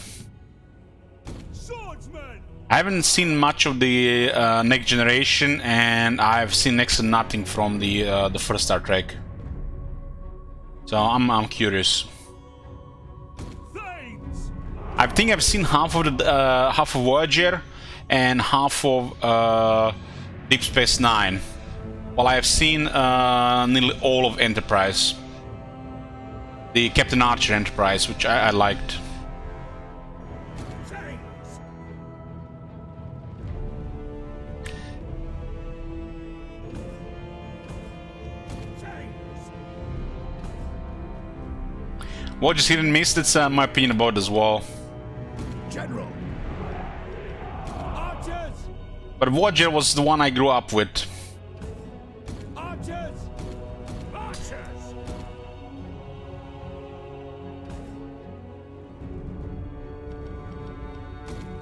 Swordsman! I haven't seen much of the Next Generation, and I've seen next to nothing from the first Star Trek. So I'm curious. Thames! I think I've seen half of Voyager and half of Deep Space Nine. While I have seen nearly all of Enterprise, the Captain Archer Enterprise, which I liked. Thames! Thames! Voyager's Hit and Miss, that's my opinion about it as well. General! Archers! But Voyager was the one I grew up with. Archers! Archers!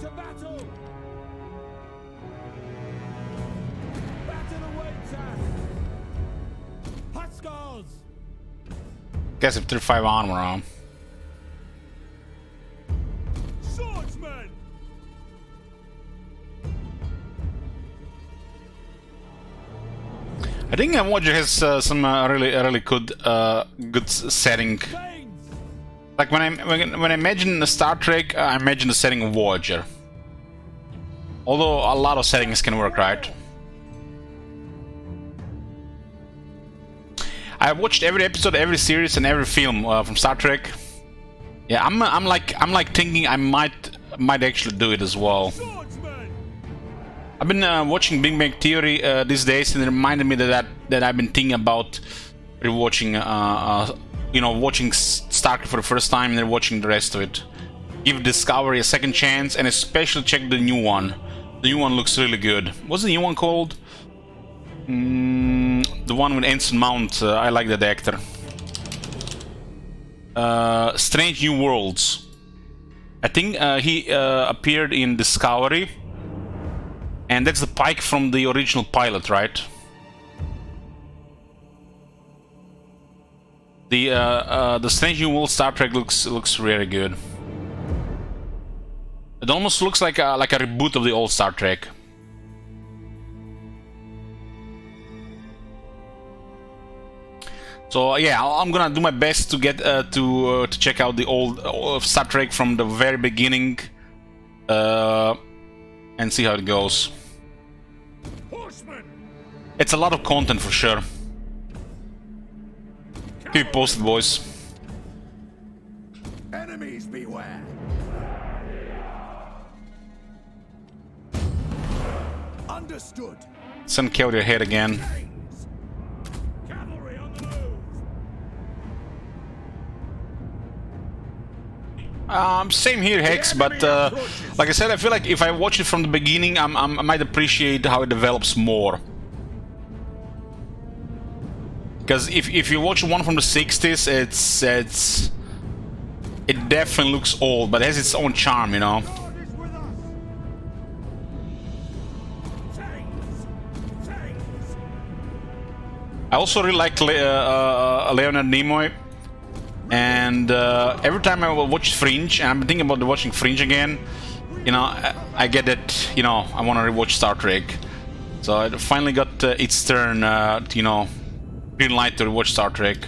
To battle! Battle awaits us! Huskars! Guess if 35 armor on. Swordsman! I think Voyager has some really good setting. Thames! Like when I imagine Star Trek, I imagine the setting of Voyager. Although a lot of settings can work, right? I've watched every episode, every series, and every film from Star Trek. Yeah, I'm like thinking I might actually do it as well. Swordsman! I've been watching Big Bang Theory these days, and it reminded me that I've been thinking about rewatching, you know, watching Star Trek for the first time and then watching the rest of it. Give Discovery a second chance, and especially check the new one. The new one looks really good. What's the new one called? The one with Anson Mount. I like that actor. Strange New Worlds. I think he appeared in Discovery, and that's the Pike from the original pilot, right? The Strange New Worlds Star Trek looks really good. It almost looks like a reboot of the old Star Trek. So yeah, I'm gonna do my best to get to check out the old Star Trek from the very beginning, and see how it goes. Horseman! It's a lot of content for sure. Keep it posted, boys. Enemies beware! Understood! Send Kelly ahead again. Thames! Cavalry on the move! Same here, Hex, but like I said, I feel like if I watch it from the beginning, I might appreciate how it develops more. Because if you watch one from the 60s, it definitely looks old, but it has its own charm, you know. God is with us. Tanks. I also really like Leonard Nimoy, and every time I watch Fringe, and I'm thinking about watching Fringe again, you know, I get that, you know, I want to rewatch Star Trek. So it finally got its turn, you know, green light to rewatch Star Trek.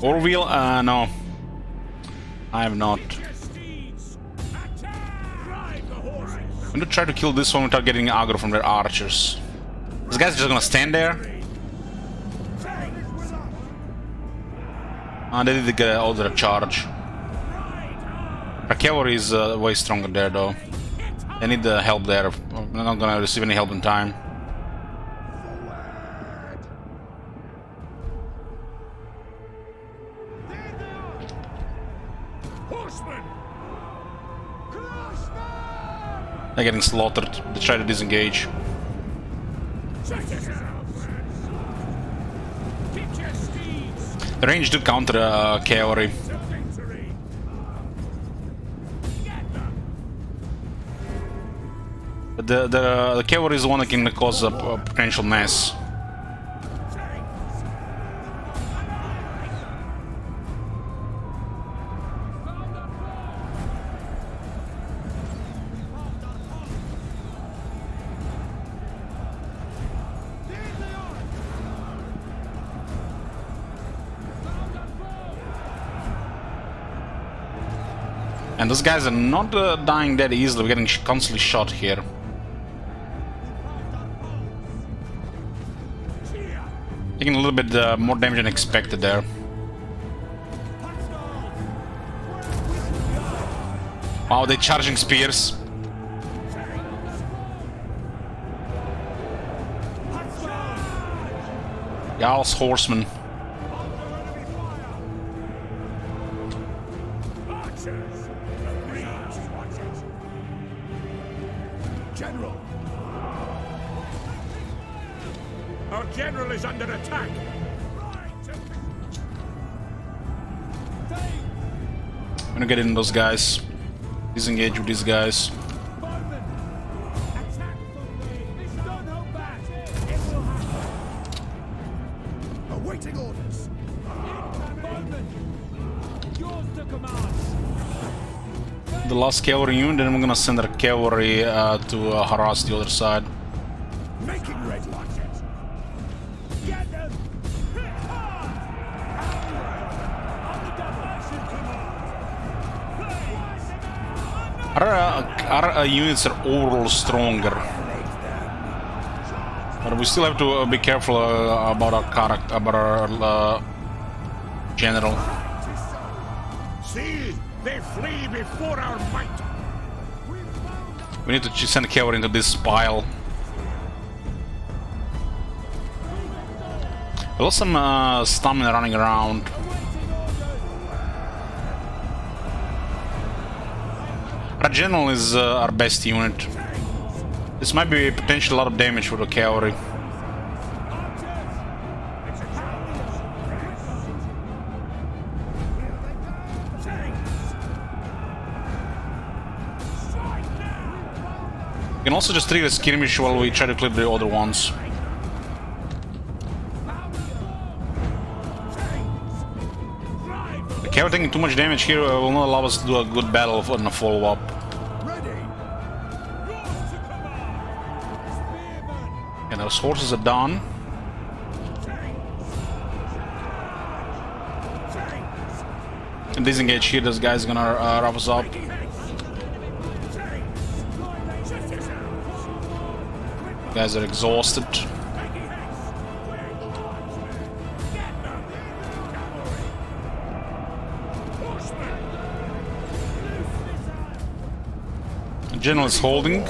Orville? No. I have not. I'm gonna try to kill this one without getting aggro from their archers. This guy's just gonna stand there. They did get an older charge. Our cavalry is way stronger there, though. They need the help there. I'm not gonna receive any help in time. They're getting slaughtered. They try to disengage. The range do counter cavalry. But the cavalry is the one that can cause a potential mess. And those guys are not dying that easily. We're getting constantly shot here. Taking a little bit more damage than expected there. Wow, they're charging spears. Jarl's horsemen. General. Our general is under attack. I'm gonna get in those guys. Disengage with these guys. Awaiting orders. The last cavalry unit, then we're gonna send our cavalry to harass the other side. Making ready. Get them. Our units are overall stronger, but we still have to be careful about our character, about our general. See, they flee before our might. We need to send cavalry into this pile. We lost some stamina running around. Our general is our best unit. This might be potentially a lot of damage for the cavalry. We can also just trigger a skirmish while we try to clip the other ones. The cavalry taking too much damage here will not allow us to do a good battle on a follow-up. And those horses are done. And disengage here, this guy's gonna wrap us up. Guys are exhausted. The general is holding.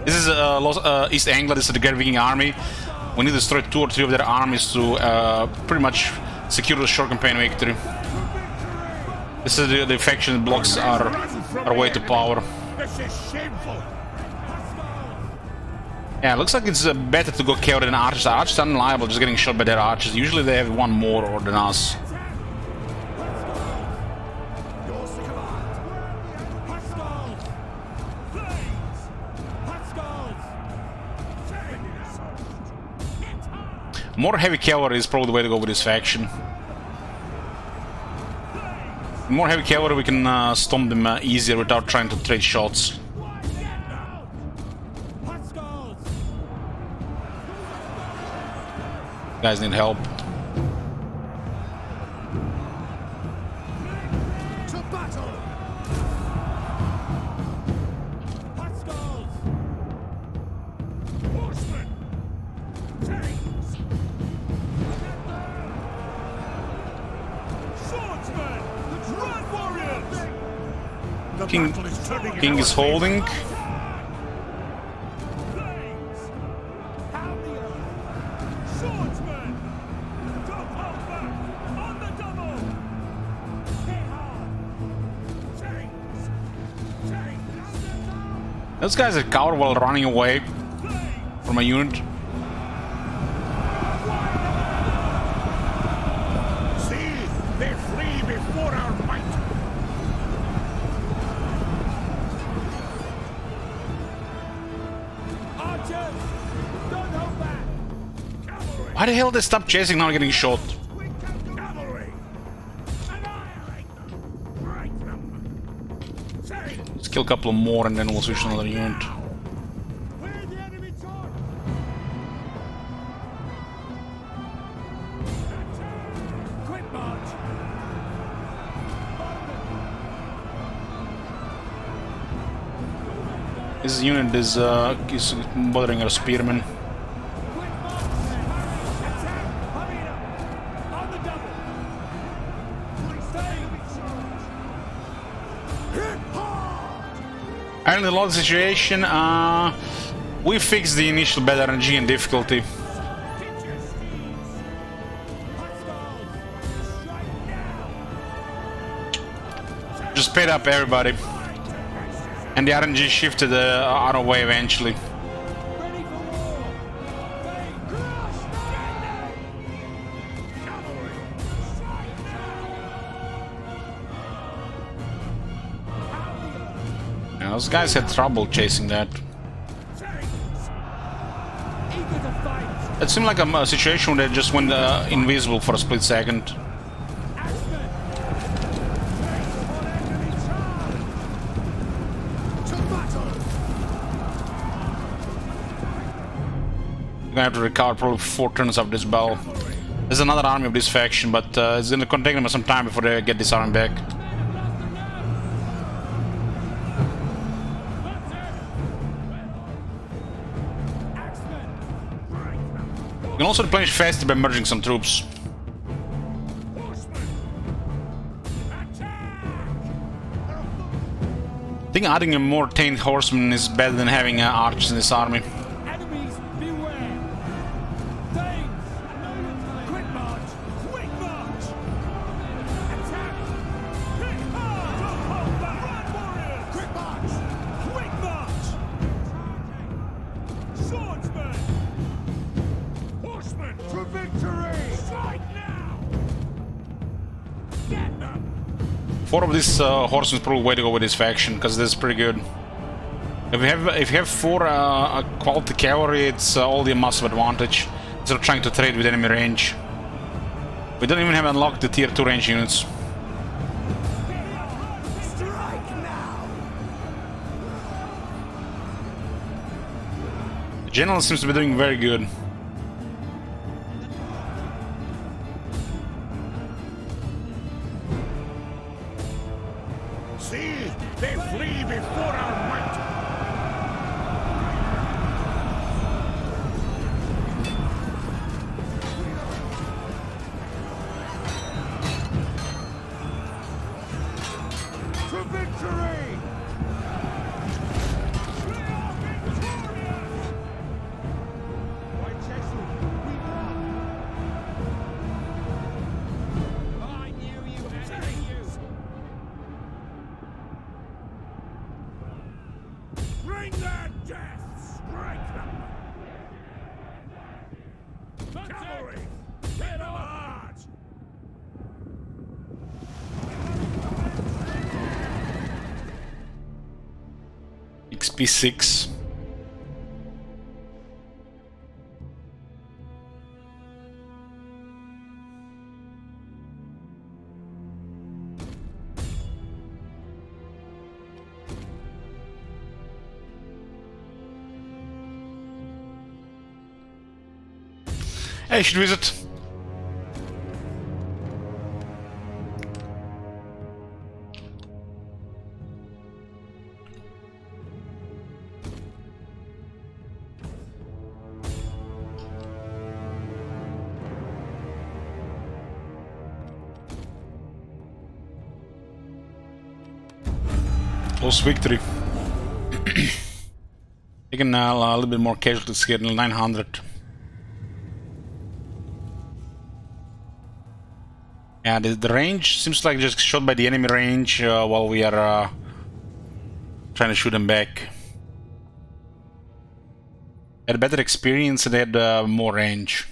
This is East Anglia. This is the Great Viking Army. We need to destroy 2 or 3 of their armies to pretty much secure the short campaign victory. This is the faction that blocks our way to power. This is shameful! Yeah, looks like it's better to go KO than archers. Archers are unreliable, just getting shot by their archers. Usually they have one more or than us. More heavy cavalry is probably the way to go with this faction. More heavy cavalry, we can stomp them easier without trying to trade shots. Guys need help. To battle! Horsemen! Tanks! Swordsmen! Run, warriors! The battle is turning in King our is holding. flames! Pound the earth! Swordsmen! Don't hold back! On the double! Hit hard! Tanks! Tanks! Those guys are coward while running away from a unit. See, they flee before our might. Archers, don't hold back. Cavalry, Why the hell they stop chasing now getting shot? cavalry. Annihilate them. Right them. Say, Let's kill a couple more and then we'll switch to another unit. where the enemy charge? Quick march. This unit is bothering our spearmen. Quick march. Attack. Hamina. On the double. Stay. Hit hard. And in the log situation, we fixed the initial bad RNG and difficulty. Get your steeds. Hostiles. Strike now. Just sped up everybody. And the RNG shifted our way eventually. Ready for war. They crush. Cavalry. Strike now. Yeah, those guys had trouble chasing that. Tanks. Eager to fight. It seemed like a situation where they just went invisible for a split second. Axemen. Tanks on enemy charge. To battle. We're gonna have to recover probably 4 turns of this battle. There's another army of this faction, but it's gonna take them some time before they get this army back. Axemen. You can also replenish faster by merging some troops. Horsemen. Attack. I think adding a more tamed horseman is better than having archers in this army. Enemies, beware! Thanes! Quick march! Quick march! Attack! Hit hard! Don't hold back! Run, warriors! Quick march! Quick march! Swordsmen! Horsemen! To victory! Strike now! Get them! 4 of these horsemen is probably the way to go with this faction, because this is pretty good. If you have 4 quality cavalry, it's all the massive advantage. Instead of trying to trade with enemy range. We don't even have unlocked the tier 2 range units. Strike now! The general seems to be doing very good. See, they flee before our might. To victory! We are victorious! White Seaxe, we won! I knew you, and I knew you! P6. Hey, should visit. Close victory. Taking a little bit more casualties here, 900. Yeah, the range seems like just shot by the enemy range while we are trying to shoot them back. Had a better experience and they had more range.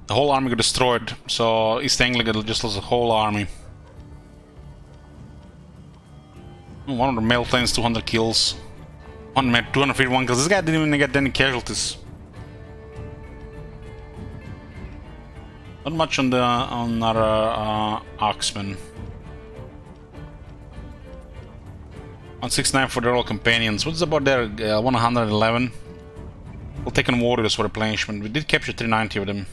The whole army got destroyed, so East Anglia just lost the whole army. One of the male planes, 200 kills. One made 251 kills. This guy didn't even get any casualties. Not much on our Axemen. 169 for the Royal Companions. What's about there? 111. We'll take on Warriors for replenishment. We did capture 390 of them.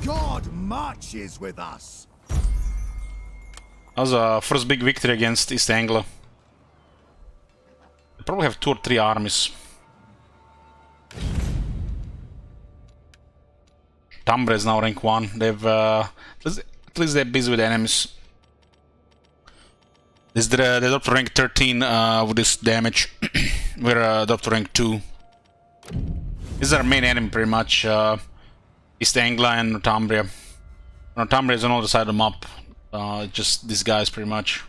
God marches with us. That was our first big victory against East Anglia. They probably have 2 or 3 armies. Tambra is now rank 1. They've at least they're busy with enemies. They're up to rank 13 with this damage. We're up to rank 2. This is our main enemy pretty much. East Anglia and Northumbria. Northumbria is on the other side of the map. Just these guys pretty much.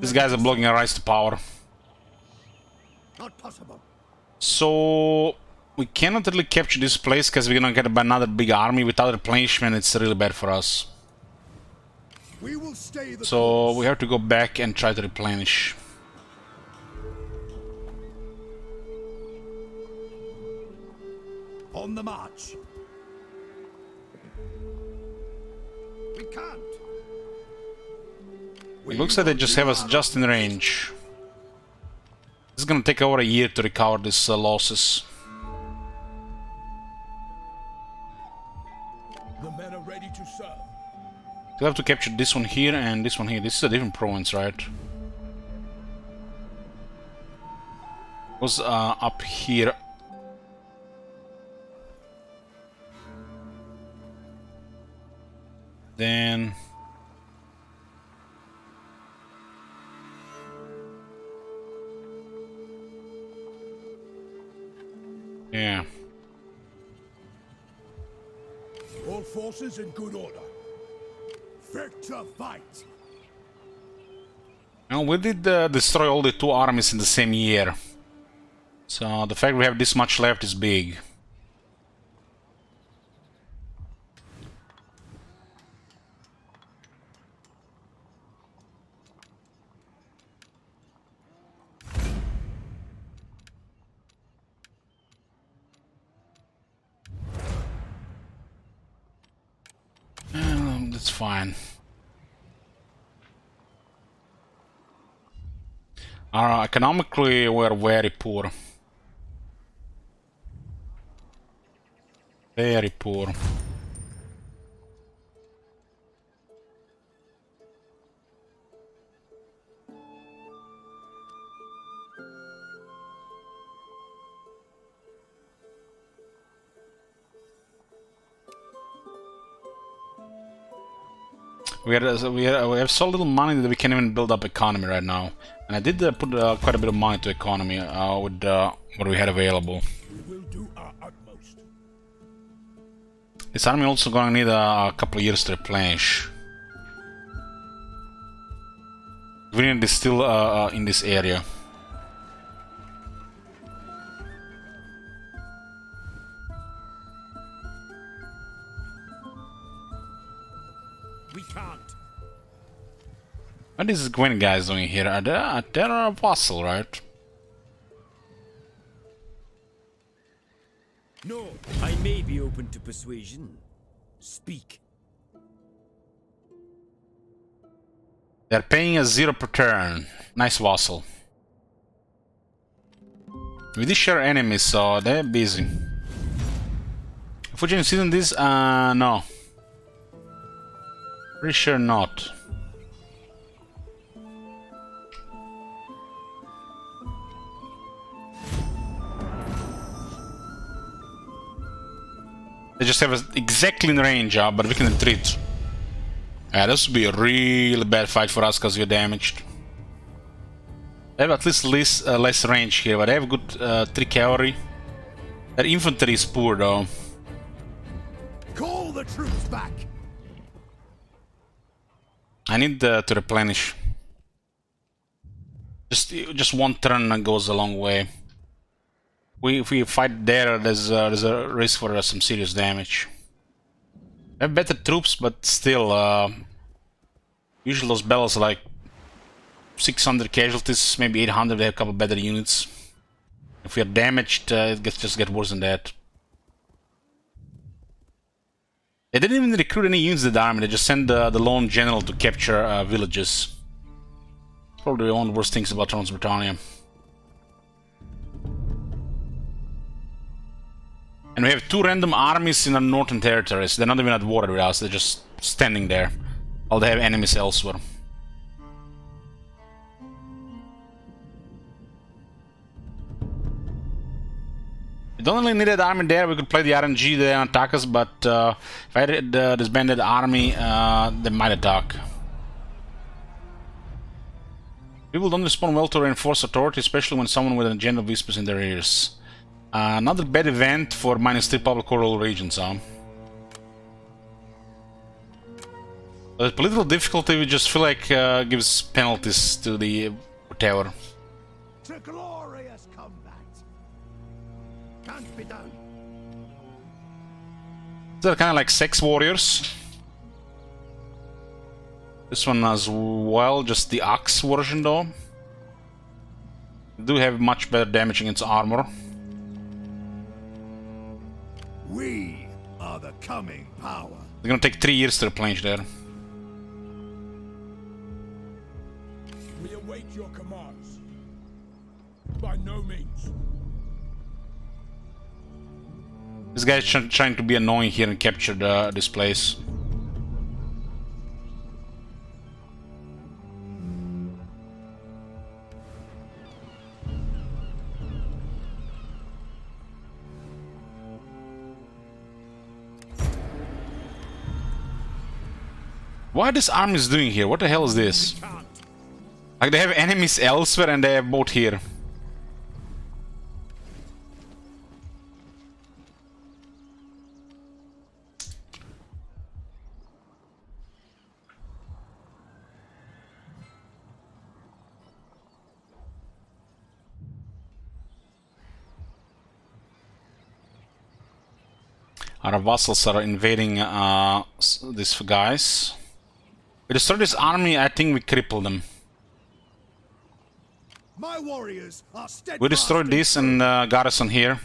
These guys are blocking our rise to power. Not possible. So we cannot really capture this place because we're gonna get another big army. Without replenishment, it's really bad for us. We will stay the So course. we have to go back and try to replenish. On the march. We can't. It looks like they just have us just in range. It's gonna take over a year to recover these losses. The men are ready to serve. We have to capture this one here and this one here. This is a different province, right? It was up here. Then yeah. All forces in good order. Fit to fight. Now we did destroy all the 2 armies in the same year. So the fact we have this much left is big. That's fine. Economically, we're very poor. Very poor. We have so little money that we can't even build up economy right now. And I did put quite a bit of money to economy with what we had available. We will do our utmost. This army also gonna need a couple of years to replenish. Greenland is still in this area. we can't. What is Gwen guys doing here? They're a vassal, right? No, I may be open to persuasion. Speak. They're paying us 0 per turn. Nice vassal. We did share enemies, so they're busy. Fujian season this? No. Pretty sure not. They just have us exactly in range, but we can retreat. Yeah, this would be a really bad fight for us because we're damaged. They have at least less range here, but they have good 3 cavalry. Their infantry is poor though. Call the troops back. I need to replenish. Just one turn goes a long way. If we fight there, there's a risk for some serious damage. We have better troops, but still, usually those battles are like 600 casualties, maybe 800. They have a couple better units. If we are damaged, it just get worse than that. They didn't even recruit any units to the army. They just sent the lone general to capture villages. Probably one of the worst things about Trans-Britannia. And we have 2 random armies in our northern territories. They're not even at war with us, they're just standing there. While they have enemies elsewhere. We don't really need that army there, we could play the RNG there and attack us, but if I had disbanded army, they might attack. People don't respond well to reinforced authority, especially when someone with an agenda whispers in their ears. Another bad event for -3 public oral regions, huh? The political difficulty, we just feel like gives penalties to the whatever. To glorious combat. Can't be done. They're kind of like sex warriors. This one as well, just the axe version though. They do have much better damage against armor. We are the coming power. It's gonna take 3 years to replenish there. We await your commands. By no means. This guy's trying to be annoying here and capture this place. What are these armies doing here? What the hell is this? Like they have enemies elsewhere and they have both here. Our vassals are invading these guys. We destroyed this army, I think we crippled them. My warriors are steadfast. We destroyed this and garrison here.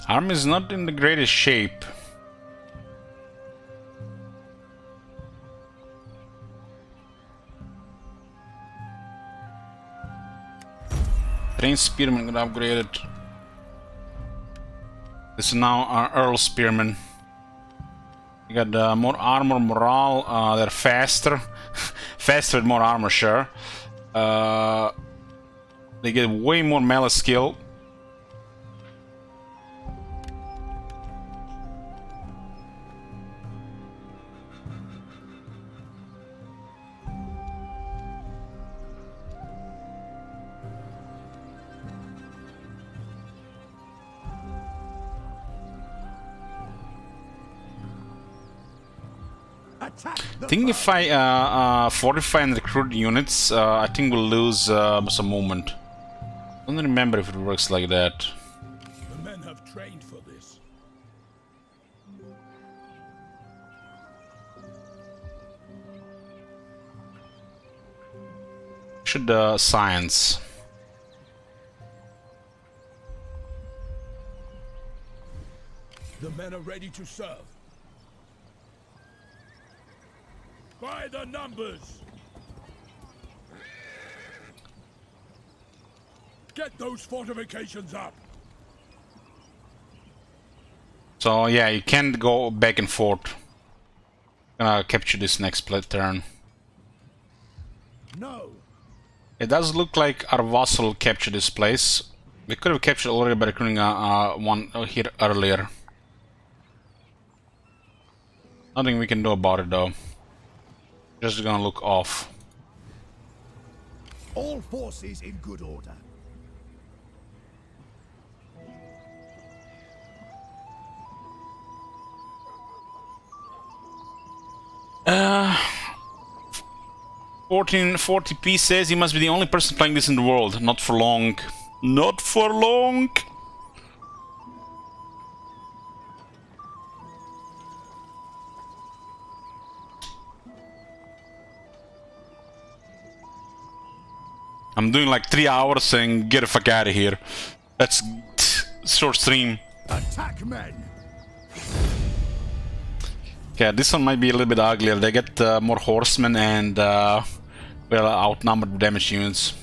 Army is not in the greatest shape. Trained Spearman got upgraded. This is now our Earl Spearman. You got more armor, morale, they're faster. Faster with more armor, sure. They get way more melee skill. I think if I fortify and recruit units, I think we'll lose some movement. I don't remember if it works like that. The men have trained for this. Should science. The men are ready to serve. By the numbers! Get those fortifications up! So yeah, you can't go back and forth. Gonna capture this next turn. No! It does look like our vassal captured this place. We could have captured already by recruiting one here earlier. Nothing we can do about it though. Just gonna look off. All forces in good order. 1440p says he must be the only person playing this in the world. Not for long. Not for long! I'm doing like 3 hours saying get the fuck out of here. That's short stream. Attack men! Yeah, this one might be a little bit uglier. They get more horsemen and well outnumbered damage units.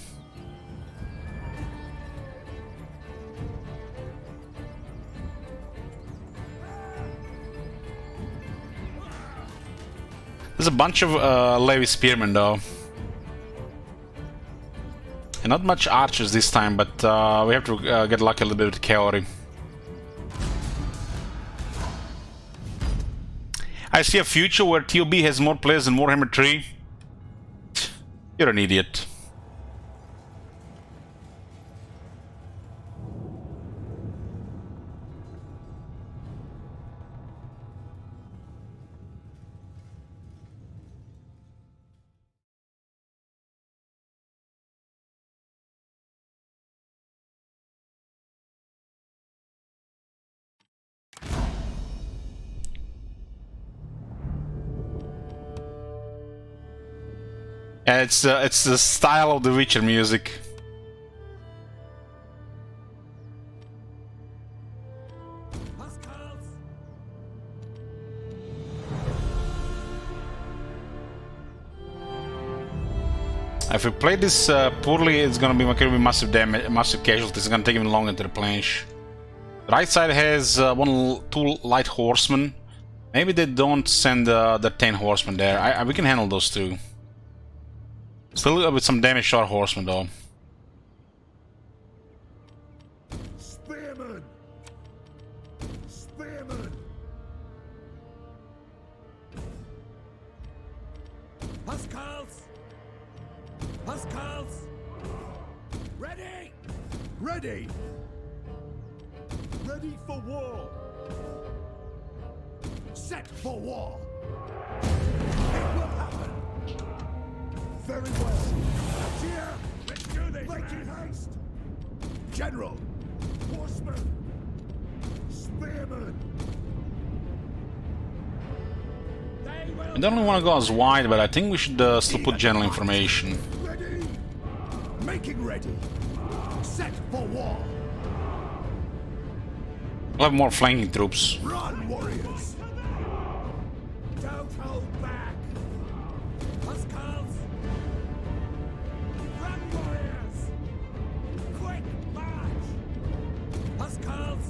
There's a bunch of Levi spearmen though. And not much archers this time, but we have to get lucky a little bit with cavalry. I see a future where TOB has more players than Warhammer 3. You're an idiot. Yeah, it's the style of the Witcher music. If we play this poorly, it's gonna be massive damage, massive casualties. It's gonna take even longer to replenish. The right side has two light horsemen. Maybe they don't send the 10 horsemen there. We can handle those two. Still with some damage to our horsemen though. Spearmen! Spearmen! Huskals! Huskals! Ready! Ready! Ready for war! Set for war! It will happen! Very well. Here! Let's do this! Making haste! General! Horsemen! Spearmen! I don't want to go as wide, but I think we should still put general information. Ready! Making ready! Set for war! We'll have more flanking troops. Run, warriors! Don't hold back! Huskals! Run, warriors! Quick march! Huskals!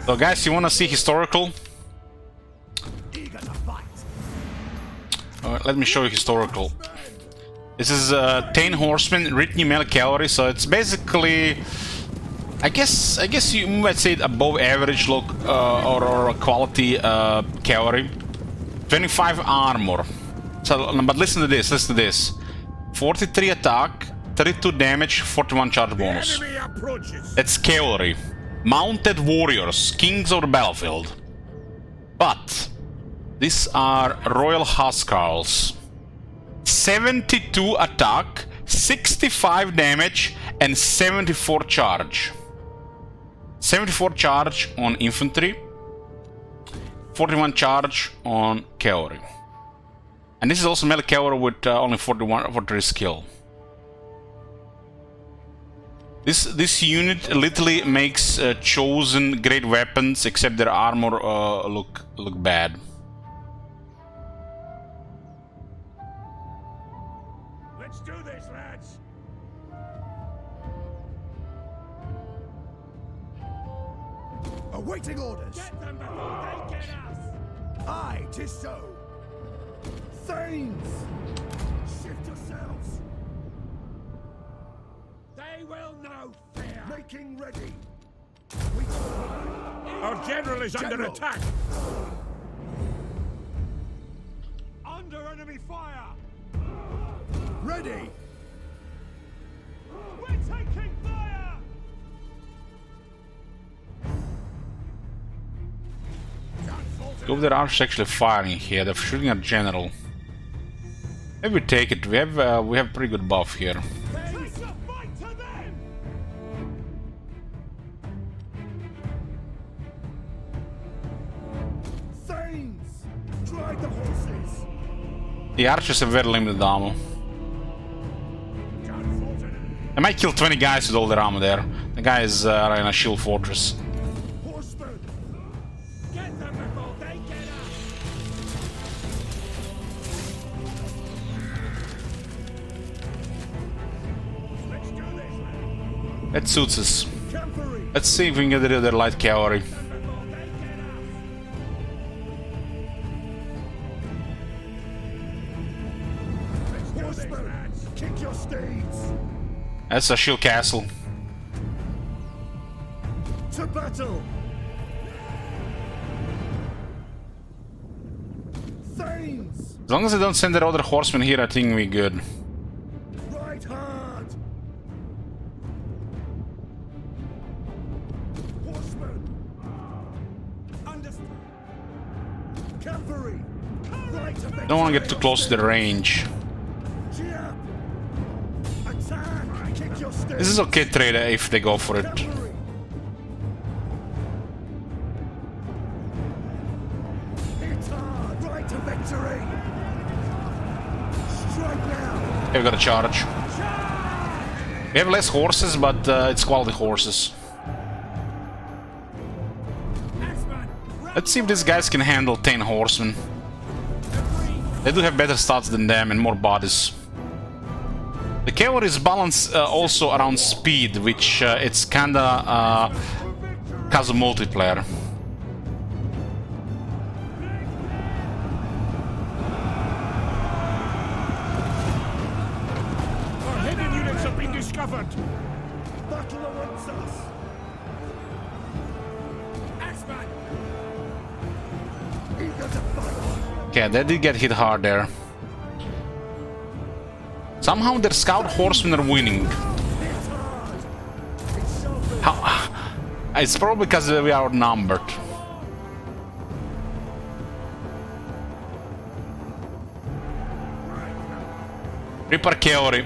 So guys, you want to see historical? Eager to fight! Let me show you historical. This is 10 horsemen, Ritney male cavalry, so it's basically, I guess you might say above average look or quality cavalry. 25 armor. So, but listen to this. 43 attack, 32 damage, 41 charge bonus. Enemy approaches! It's cavalry. Mounted warriors, kings of the battlefield. But these are Royal Huskarls. 72 attack, 65 damage, and 74 charge. 74 charge on infantry, 41 charge on cavalry. And this is also melee cavalry with only 43 skill. This unit literally makes chosen great weapons, except their armor look bad. Let's do this, lads. Awaiting orders. Get them before they get us. Aye, 'tis so. Thanes, shift yourselves. They will know fear. Making ready. Our general is under attack. Under enemy fire. Ready. We're taking fire. Two of their archers actually firing here. They're shooting at general. Maybe we take it. We have pretty good buff here. The archers have very limited ammo. They might kill 20 guys with all their ammo there. The guys are in a shield fortress. That suits us. Let's see if we can get rid of their light cavalry. That's a shield castle. To battle. Thanes. As long as they don't send their other horsemen here, I think we're good. Right hard. Horsemen. Understand. Cavalry. Right of Don't want to get too close to the range. This is okay trade if they go for it. We've got a charge. We have less horses, but it's quality horses. Let's see if these guys can handle 10 horsemen. They do have better stats than them and more bodies. The cavalry is balanced also around speed, which it's kinda has a multiplayer. Our hidden units have been discovered. Battle awaits us. Axeman. Eager to fight. Okay, they did get hit hard there. Somehow their scout horsemen are winning. How? It's probably because we are outnumbered. Reaper cavalry.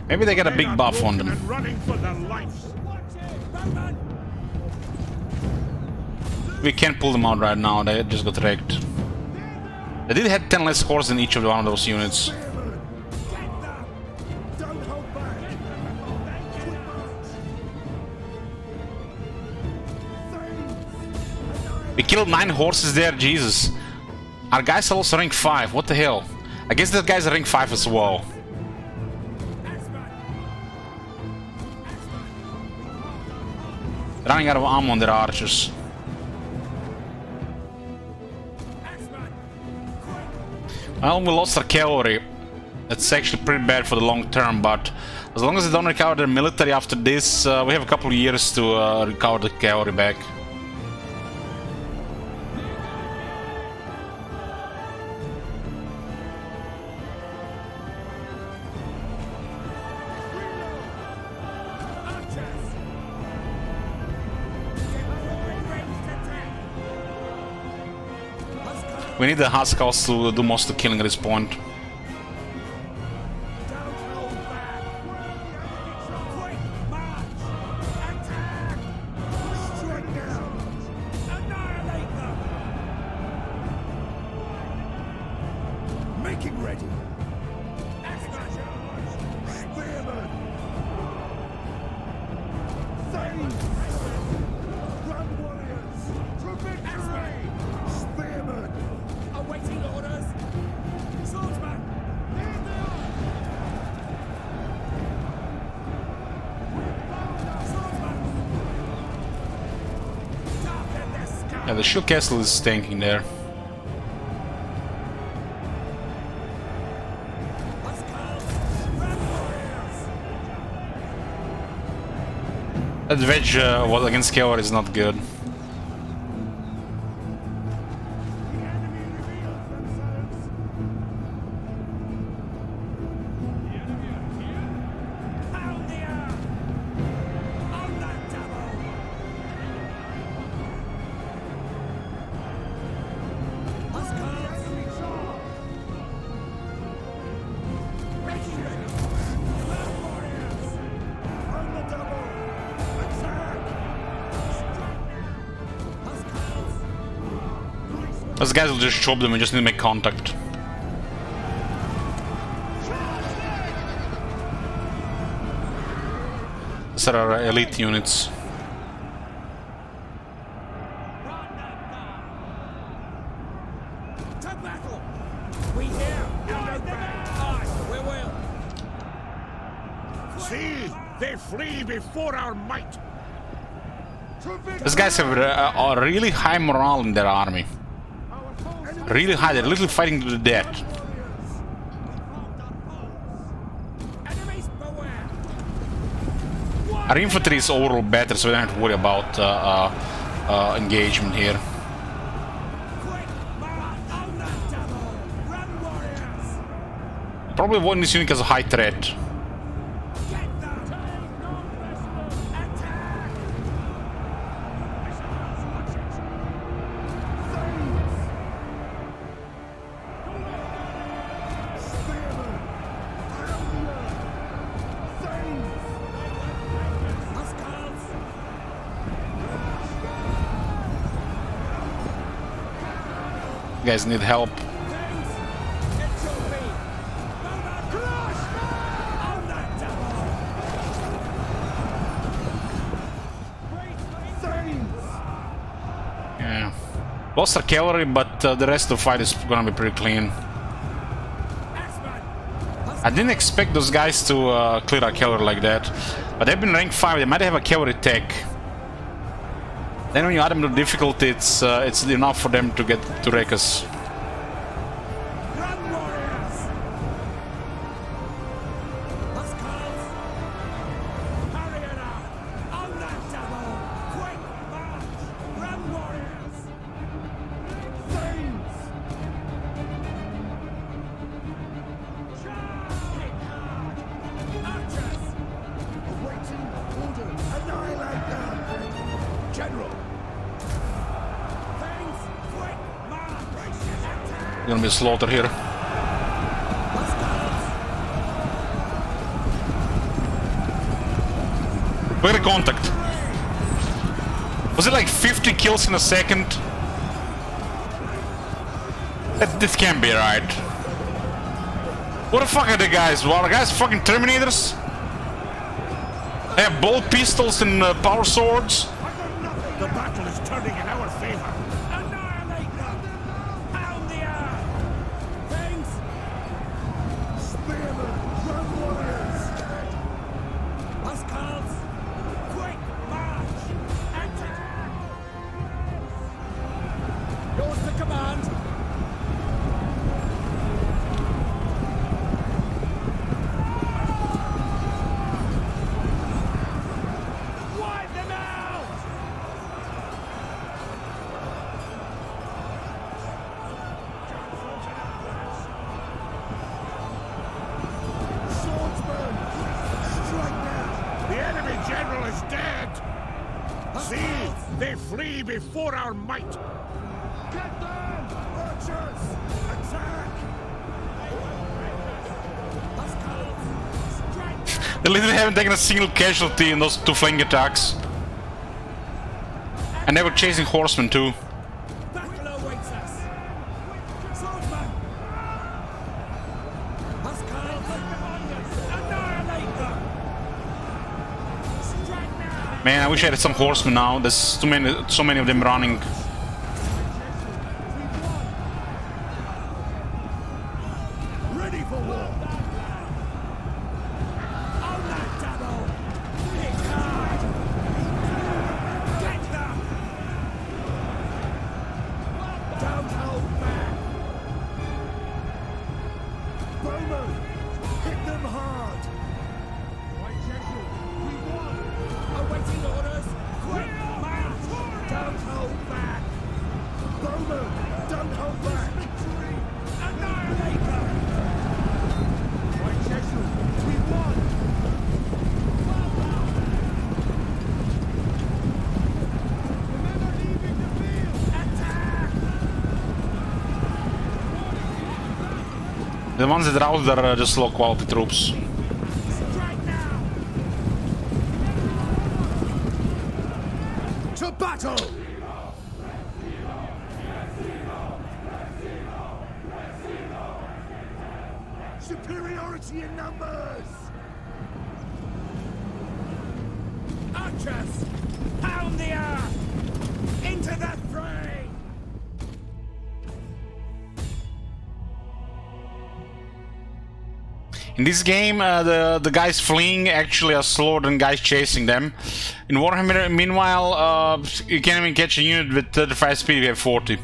Maybe they get a big buff on them. We can't pull them out right now, they just got wrecked. They did have 10 less horses in each of one of those units. We killed 9 horses there, Jesus. Our guys are also rank 5, what the hell? I guess that guy's rank 5 as well. Running out of ammo on their archers. Well, we lost our cavalry. That's actually pretty bad for the long term, but as long as they don't recover their military after this, we have a couple of years to recover the cavalry back. We need the Huskals to do most of the killing at this point. Don't hold back. Quick march. Attack. Strike down. Annihilate them. Making ready. Spearman. Save. Run, warriors. To victory. Spearman. Awaiting orders. Swordsman. Here they are. Swordsman. Darken their sky. Yeah, the shield castle is stinking there. That wedge was against cavalry is not good. The enemy reveals themselves. Pound the earth. On that double. Huskars. Making ready. Land warriors. On the double. Attack. Huskars. Those guys will just chop them, we just need to make contact. These are our elite units. To battle. We hear. And aye, we will. See, they flee before our might. These guys have a really high morale in their army. Really high, they're literally fighting to the death. Enemies beware. Our infantry is overall better, so we don't have to worry about engagement here. Quick march. On that double. Run, warriors. Probably avoiding this unit as a high threat. Get them. Attack. Huskars. You guys need help. Things. It shall be. Crush. On that double. Yeah. Lost our cavalry, but the rest of the fight is gonna be pretty clean. Axeman. I didn't expect those guys to clear our cavalry like that. But they've been rank 5, they might have a cavalry tech. Then when you add them to difficulty, it's enough for them to get to wreck us. Run, warriors. Huskars. Hurry it up. On that double. Quick march. Run, warriors. Things. Hit hard. Archers. Awaiting order. Annihilate them. General. Things. Quick march. Attack. Gonna be a slaughter here. Huskars. Clear contact. Was it like 50 kills in a second? This can't be right. What the fuck are the guys? Are the guys fucking Terminators? They have bolt pistols and power swords? The battle is turning in our favor. Annihilate them! Pound the earth! Things! Spearmen! Run, warriors! Huskars! Quick march! Attack! Yours to command! Wipe them out! Swordsman! Strike now! The enemy general is dead. See, they flee before our might. Get them! Archers! Attack! They literally haven't taken a single casualty in those two flank attacks. And they were chasing horsemen too. Battle awaits us. Swordsman. Huskarls. Annihilate them. Strike now. Man, I wish I had some horsemen now. There's so many of them running. Ready for war! On that double. Hit hard. Get them. Don't hold back! Bowman! Hit them hard! Awaiting orders. Quick march. Don't hold back! Bowman! Don't hold back! Annihilate them. We won! Attack. The ones that are out there are just low quality troops. Strike now. To battle! Superiority in numbers! Archers. Pound the earth. Into the fray. In this game, the guys fleeing actually are slower than guys chasing them. In Warhammer, meanwhile, you can't even catch a unit with 35 speed, we have 40.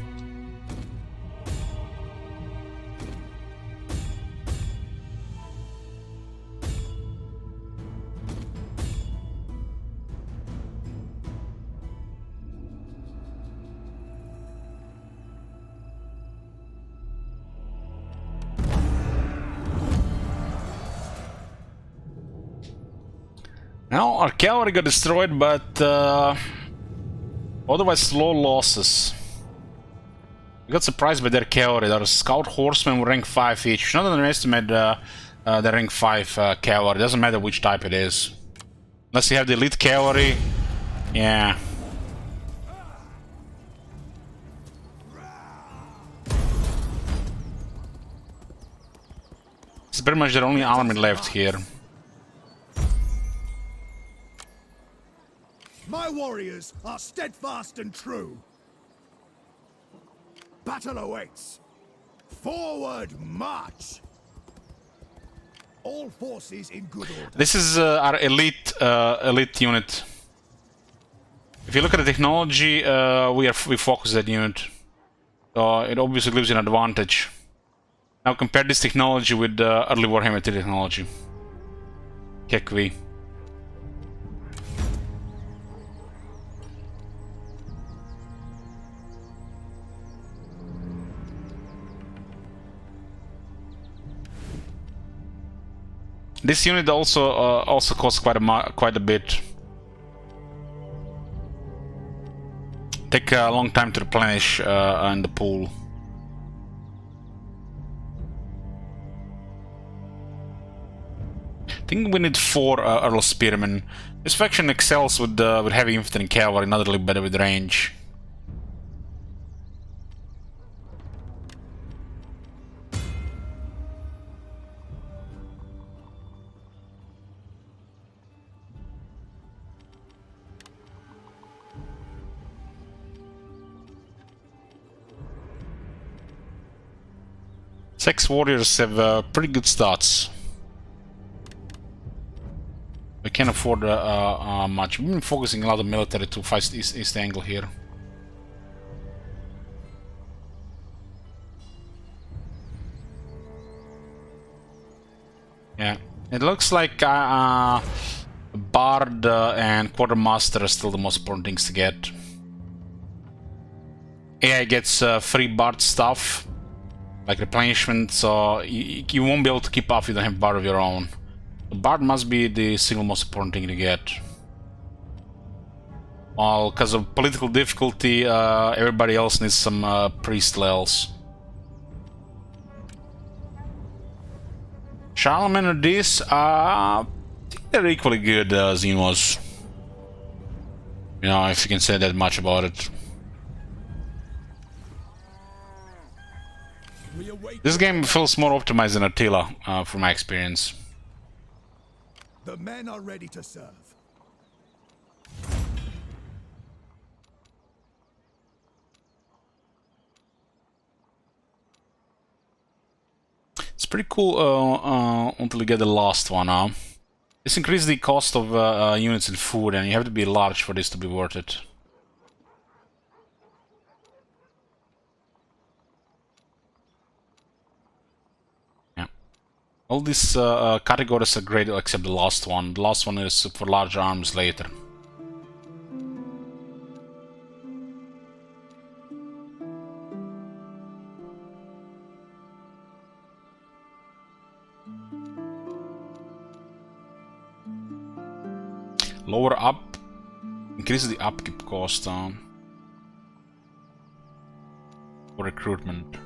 Now, our cavalry got destroyed, but otherwise low losses. We got surprised by their cavalry. Their scout horsemen were rank 5 each. You should not underestimate the rank 5 cavalry. Doesn't matter which type it is. Unless you have the elite cavalry. Yeah. It's pretty much their only army left here. My warriors are steadfast and true. Battle awaits. Forward march. All forces in good order. This is our elite unit. If you look at the technology, we focus that unit. So it obviously gives you an advantage. Now compare this technology with early Warhammer 3 technology. Kekvi. This unit also costs quite a bit. Take a long time to replenish in the pool. I think we need 4 Earl Spearmen. This faction excels with heavy infantry and cavalry, not really better with range. Seaxe warriors have pretty good stats. We can't afford much. We've been focusing a lot of military to fight East Angle here. Yeah, it looks like Bard and Quartermaster are still the most important things to get. AI gets free Bard stuff, like replenishment, so you won't be able to keep up if you don't have Bard of your own. The Bard must be the single most important thing to get. Well, because of political difficulty, everybody else needs some priest levels. Charlemagne or this, I think they're equally good as Xenos. You know, if you can say that much about it. This game feels more optimized than Attila, from my experience. The men are ready to serve. It's pretty cool until you get the last one. This increases the cost of units and food, and you have to be large for this to be worth it. Yeah. All these categories are great except the last one. The last one is for large arms later. Lower up, increases the upkeep cost for recruitment.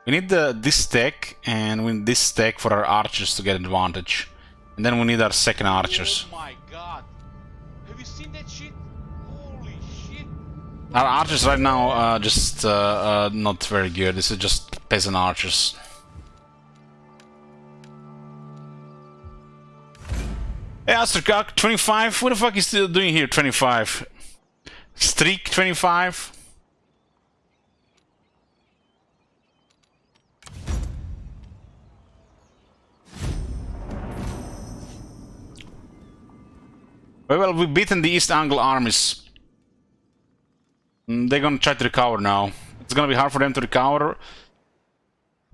We need this tech, and we need this tech for our archers to get advantage. And then we need our second archers. Oh my god. Have you seen that shit? Holy shit. Our archers right now just not very good. This is just peasant archers. Hey, Astercock, 25? What the fuck is still doing here, 25? Streak, 25? Well, we've beaten the East Anglo armies. They're gonna try to recover now. It's gonna be hard for them to recover.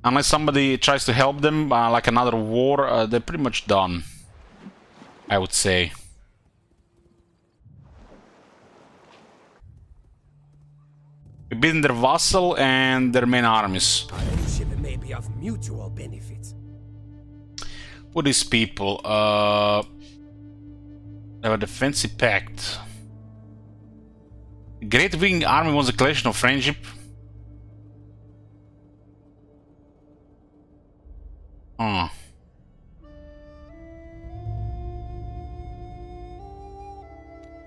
Unless somebody tries to help them, like another war, they're pretty much done, I would say. We've beaten their vassal and their main armies. Our friendship may be of mutual benefit. What is people? They have a defensive pact. Great Viking army was a collection of friendship. Oh.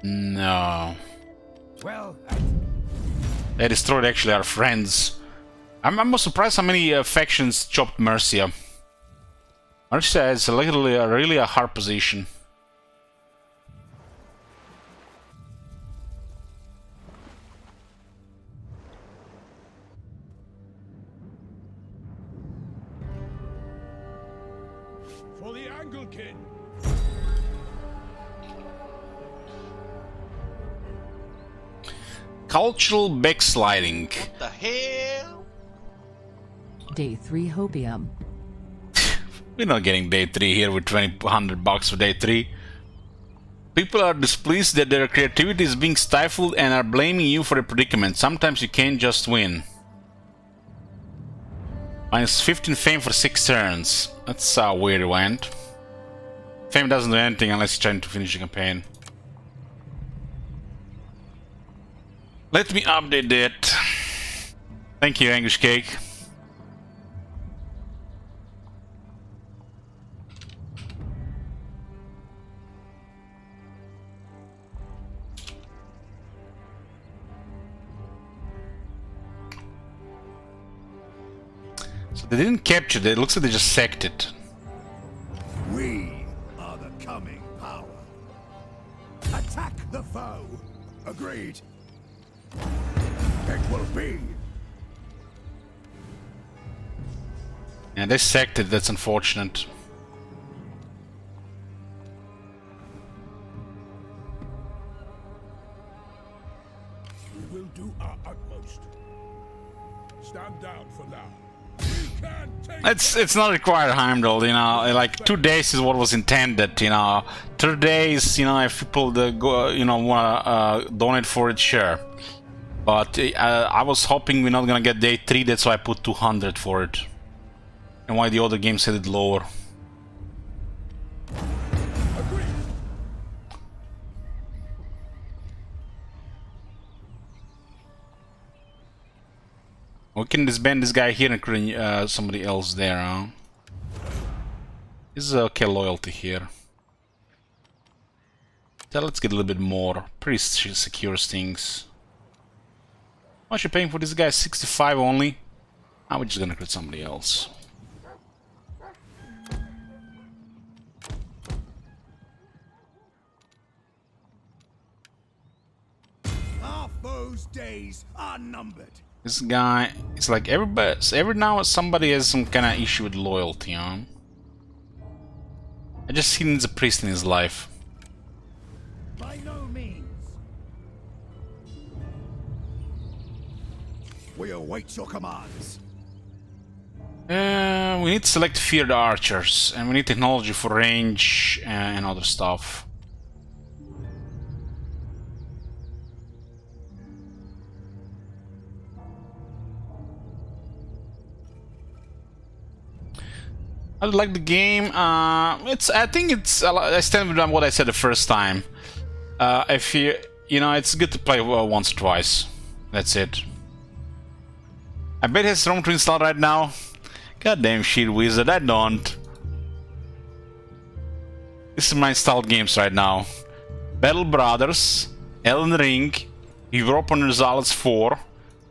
No. Well, They destroyed actually our friends. I'm surprised how many factions chopped Mercia. Mercia is literally really a hard position. For the Anglican. Cultural backsliding. What the hell? Day 3 Hopium. We're not getting day 3 here with $200 for day 3. People are displeased that their creativity is being stifled and are blaming you for the predicament. Sometimes you can't just win. Minus 15 fame for 6 turns. That's how weird it went. Fame doesn't do anything unless you're trying to finish the campaign. Let me update it. Thank you, English Cake. So they didn't capture it, it looks like they just sacked it. We are the coming power. Attack the foe. Agreed. It will be. Yeah, they sacked it, that's unfortunate. We will do our utmost. Stand down for now. We can take It's not required, Heimdall, you know, like 2 days is what was intended, you know. 3 days, you know, if people go, you know, wanna donate for it, sure. But I was hoping we're not gonna get day 3, that's why I put 200 for it. And why the other games had it lower. We can disband this guy here and create somebody else there, huh? This is okay loyalty here. So let's get a little bit more. Pretty secure things. How much are you paying for this guy? 65 only? We're just gonna create somebody else. Our foes' days are numbered. This guy, it's like every now somebody has some kind of issue with loyalty, huh? I just see he needs a priest in his life. By no means. We await your commands. We need to select feared archers, and we need technology for range and other stuff. I like the game. I think it's. I stand with what I said the first time. If you know, it's good to play once or twice. That's it. I bet it has ROM to install right now. Goddamn shit, wizard! I don't. This is my installed games right now: Battle Brothers, Elden Ring, Europa Universalis 4,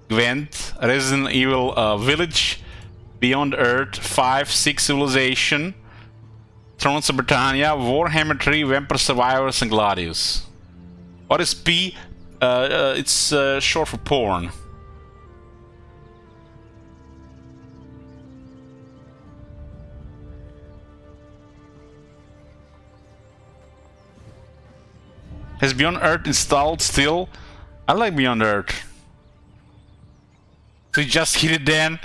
Gwent, Resident Evil Village, Beyond Earth, 5, 6 Civilization, Thrones of Britannia, Warhammer 3, Vampire Survivors, and Gladius. What is P? It's short for porn. Has Beyond Earth installed still? I like Beyond Earth. So you just hit it then?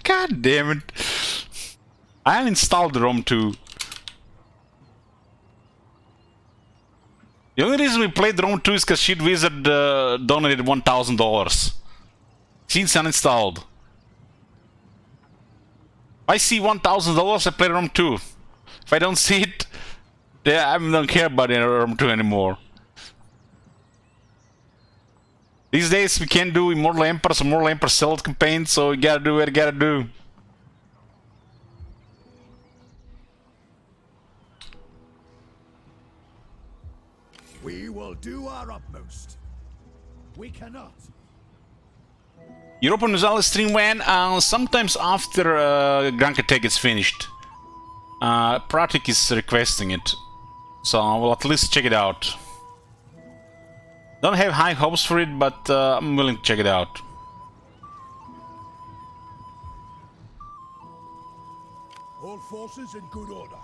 God damn it. I uninstalled the ROM too. The only reason we played ROM 2 is because Shit Wizard donated $1,000. Since uninstalled. If I see $1,000, I play ROM 2. If I don't see it, I don't care about ROM 2 anymore. These days we can't do Immortal Emperors or Immortal Emperor Select campaign, so we gotta do what we gotta do. We will do our utmost. We cannot. Europa Universalis stream when? Sometimes after Grand Attack is finished. Pratik is requesting it, so I will at least check it out. Don't have high hopes for it, but I'm willing to check it out. All forces in good order.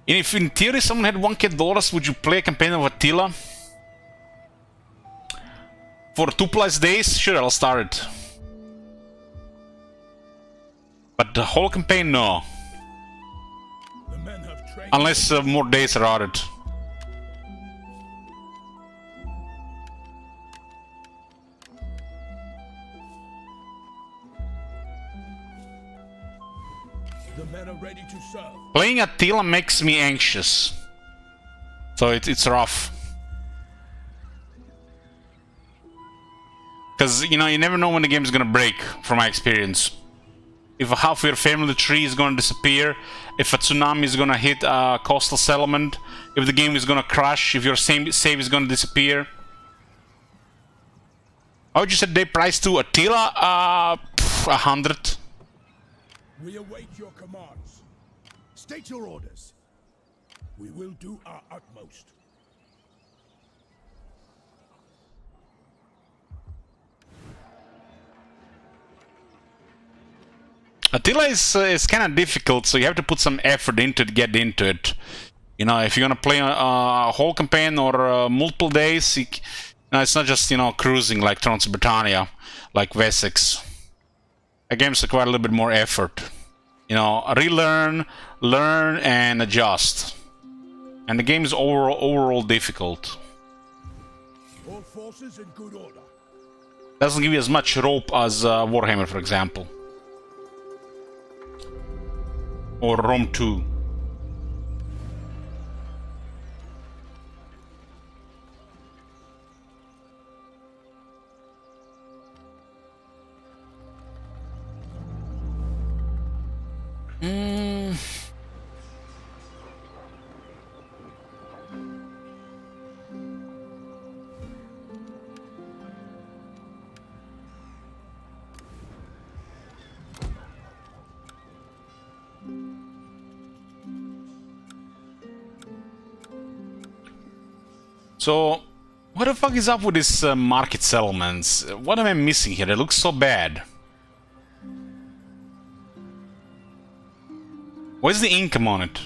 And if in theory someone had $1,000, would you play a campaign of Attila? For 2+ days? Sure, I'll start it. But the whole campaign, no. The men have trained. Unless more days are added. The men are ready to serve. Playing Attila makes me anxious. So it's rough. Because, you know, you never know when the game is gonna break, from my experience. If half of your family tree is gonna disappear, if a tsunami is gonna hit a coastal settlement, if the game is gonna crash, if your save is gonna disappear. How would you set day price to Attila? 100. We await your commands. State your orders. We will do our utmost. Attila is kind of difficult, so you have to put some effort into it to get into it. You know, if you're gonna play a whole campaign or multiple days, it's not just, you know, cruising like Thrones of Britannia, like Seaxe. A games require a little bit more effort. You know, relearn, learn, and adjust. And the game is overall difficult. All forces in good order. Doesn't give you as much rope as Warhammer, for example. Or ROM 2. So, what the fuck is up with these market settlements? What am I missing here? It looks so bad. Where's the income on it?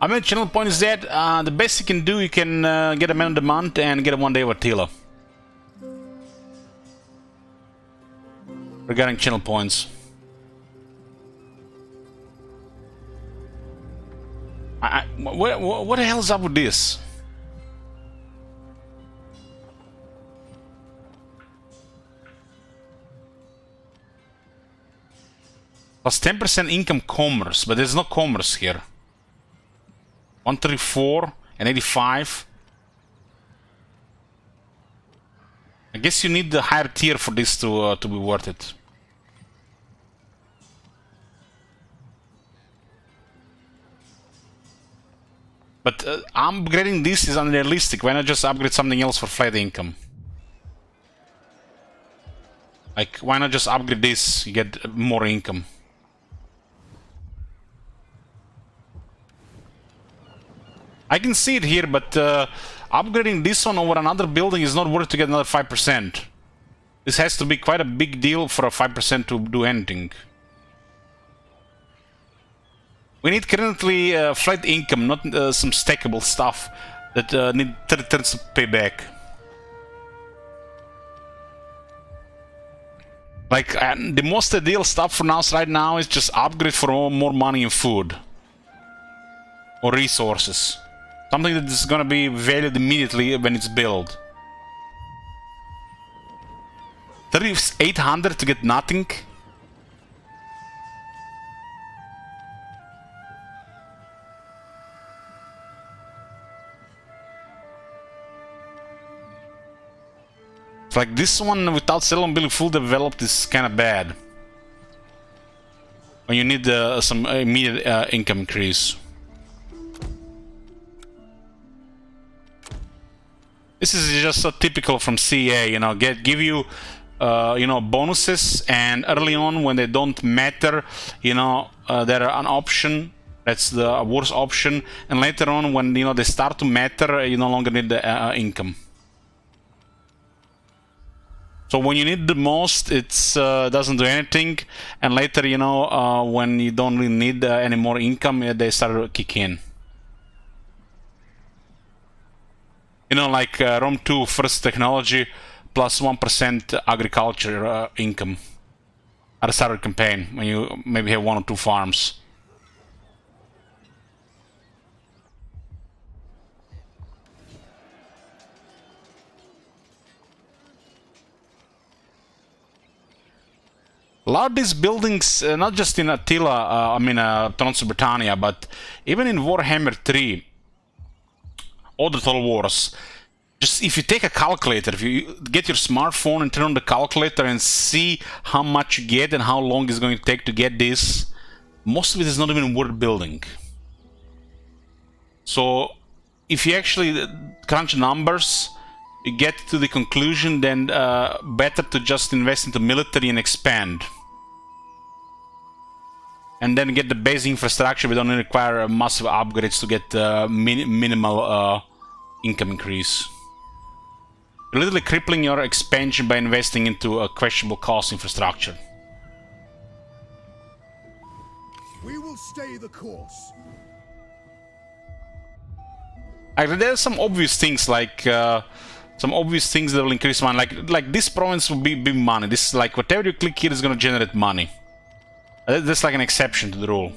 I mean, channel point is that the best you can do, you can get a man of the month and get a 1 day of Attila. Regarding channel points. What the hell is up with this? Plus 10% income commerce, but there's no commerce here. 134 and 85. I guess you need the higher tier for this to be worth it. But upgrading this is unrealistic. Why not just upgrade something else for flat income? Like, why not just upgrade this? You get more income. I can see it here, but upgrading this one over another building is not worth to get another 5%. This has to be quite a big deal for a 5% to do anything. We need currently flat income, not some stackable stuff that need 30 turns to pay back. Like, the most ideal stuff for us right now is just upgrade for more money and food. Or resources. Something that is gonna be valued immediately when it's built. 3,800 to get nothing? It's like this one without settlement being full developed is kinda bad. When you need some immediate income increase. This is just so typical from CA, you know, give you, you know, bonuses, and early on when they don't matter, you know, they're an option. That's the worst option, and later on when, you know, they start to matter, you no longer need the income. So when you need the most, it's doesn't do anything, and later, you know, when you don't really need any more income, they start to kick in. You know, like Rome 2 first technology plus 1% agriculture income at the start of the campaign, when you maybe have 1 or 2 farms. A lot of these buildings, not just in Attila, I mean Thrones of Britannia, but even in Warhammer 3, all the Total Wars, just if you take a calculator, if you get your smartphone and turn on the calculator and see how much you get and how long it's going to take to get this, most of it is not even worth building. So if you actually crunch numbers, you get to the conclusion then better to just invest into military and expand. And then get the base infrastructure. We don't require massive upgrades to get minimal income increase. You're literally crippling your expansion by investing into a questionable cost infrastructure. We will stay the course. There's some obvious things like some obvious things that will increase money. Like this province will be big money. This is like whatever you click here is going to generate money. That's like an exception to the rule.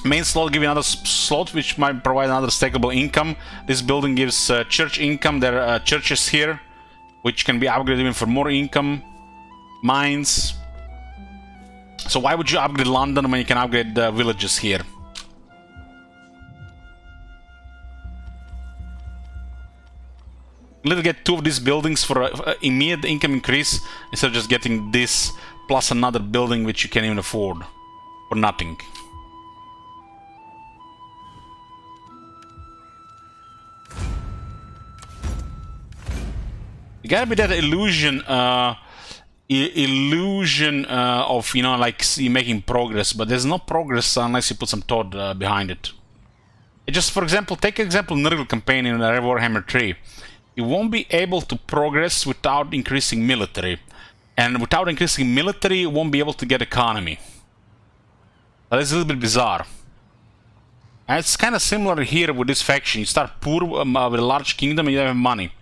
Main slot give you another slot which might provide another stackable income. This building gives church income. There are churches here which can be upgraded even for more income. Mines. So why would you upgrade London when you can upgrade villages here? Let's get 2 of these buildings for immediate income increase instead of just getting this plus another building which you can't even afford for nothing. You gotta be that illusion, of, you know, like you're making progress, but there's no progress unless you put some thought behind it. Just for example, take example Nurgle campaign in Warhammer 3. You won't be able to progress without increasing military. And without increasing military, you won't be able to get economy. That is a little bit bizarre. And it's kind of similar here with this faction. You start poor with a large kingdom and you don't have money.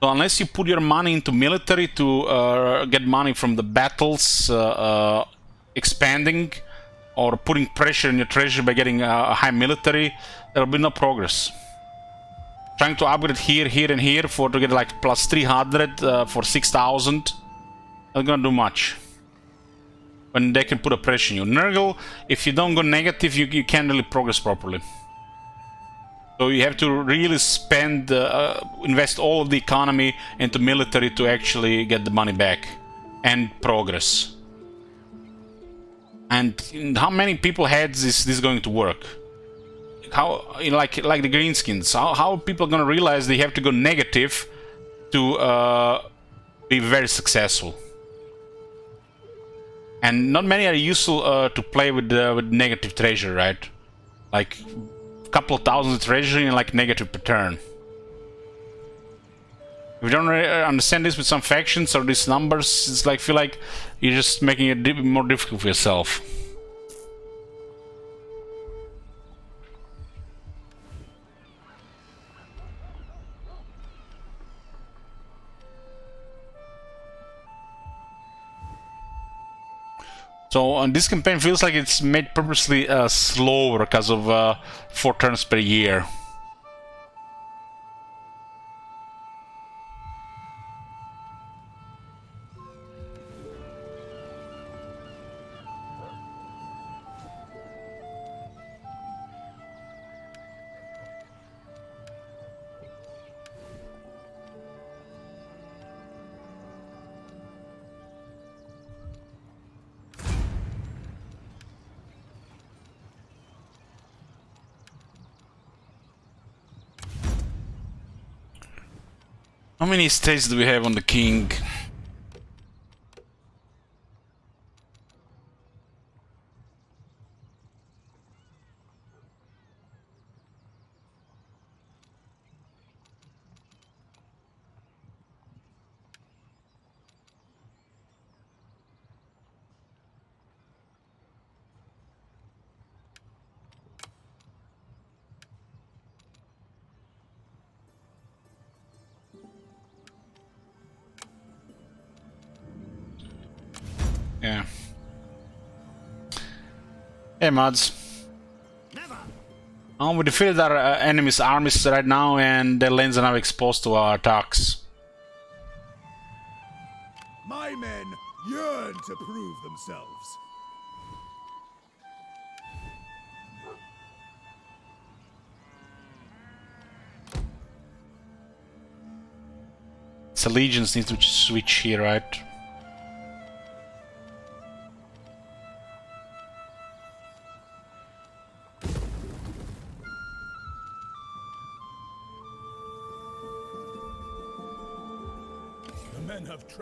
So unless you put your money into military to get money from the battles expanding, or putting pressure in your treasury by getting a high military, there will be no progress. Trying to upgrade here, here, and here to get like plus 300 for 6,000. Not gonna do much. When they can put a pressure on you. Nurgle, if you don't go negative, you can't really progress properly. So you have to really spend, invest all of the economy into military to actually get the money back. And progress. And how many people heads is this going to work? How, like the greenskins, how are people gonna realize they have to go negative to be very successful? And not many are useful to play with negative treasure, right? Like a couple of thousand treasury and like negative per turn. If you don't understand this with some factions or these numbers, it's like feel like you're just making it more difficult for yourself. So this campaign feels like it's made purposely slower because of 4 turns per year. How many states do we have on the king? Yeah. Hey, mods. We defeated our enemy's armies right now, and their lanes are now exposed to our attacks. My men yearn to prove themselves. So legions need to switch here, right?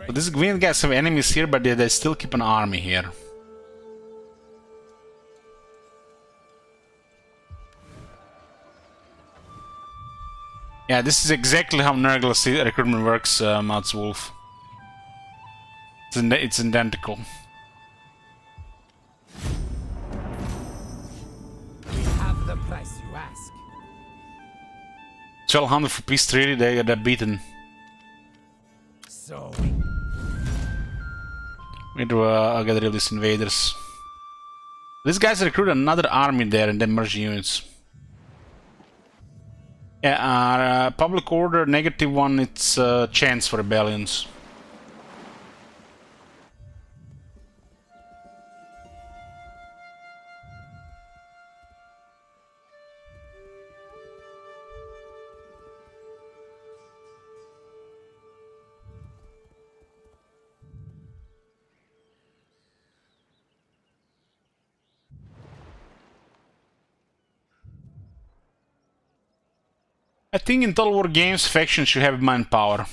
So these green guys have enemies here, but they still keep an army here. Yeah, this is exactly how Nurgle recruitment works, Mods Wolf. It's identical. We have the price you ask. 1200 for peace treaty, they're beaten. So We need to get rid of these invaders. These guys recruit another army there and then merge units. Yeah, public order -1, it's chance for rebellions. I think in Total War games, factions should have manpower.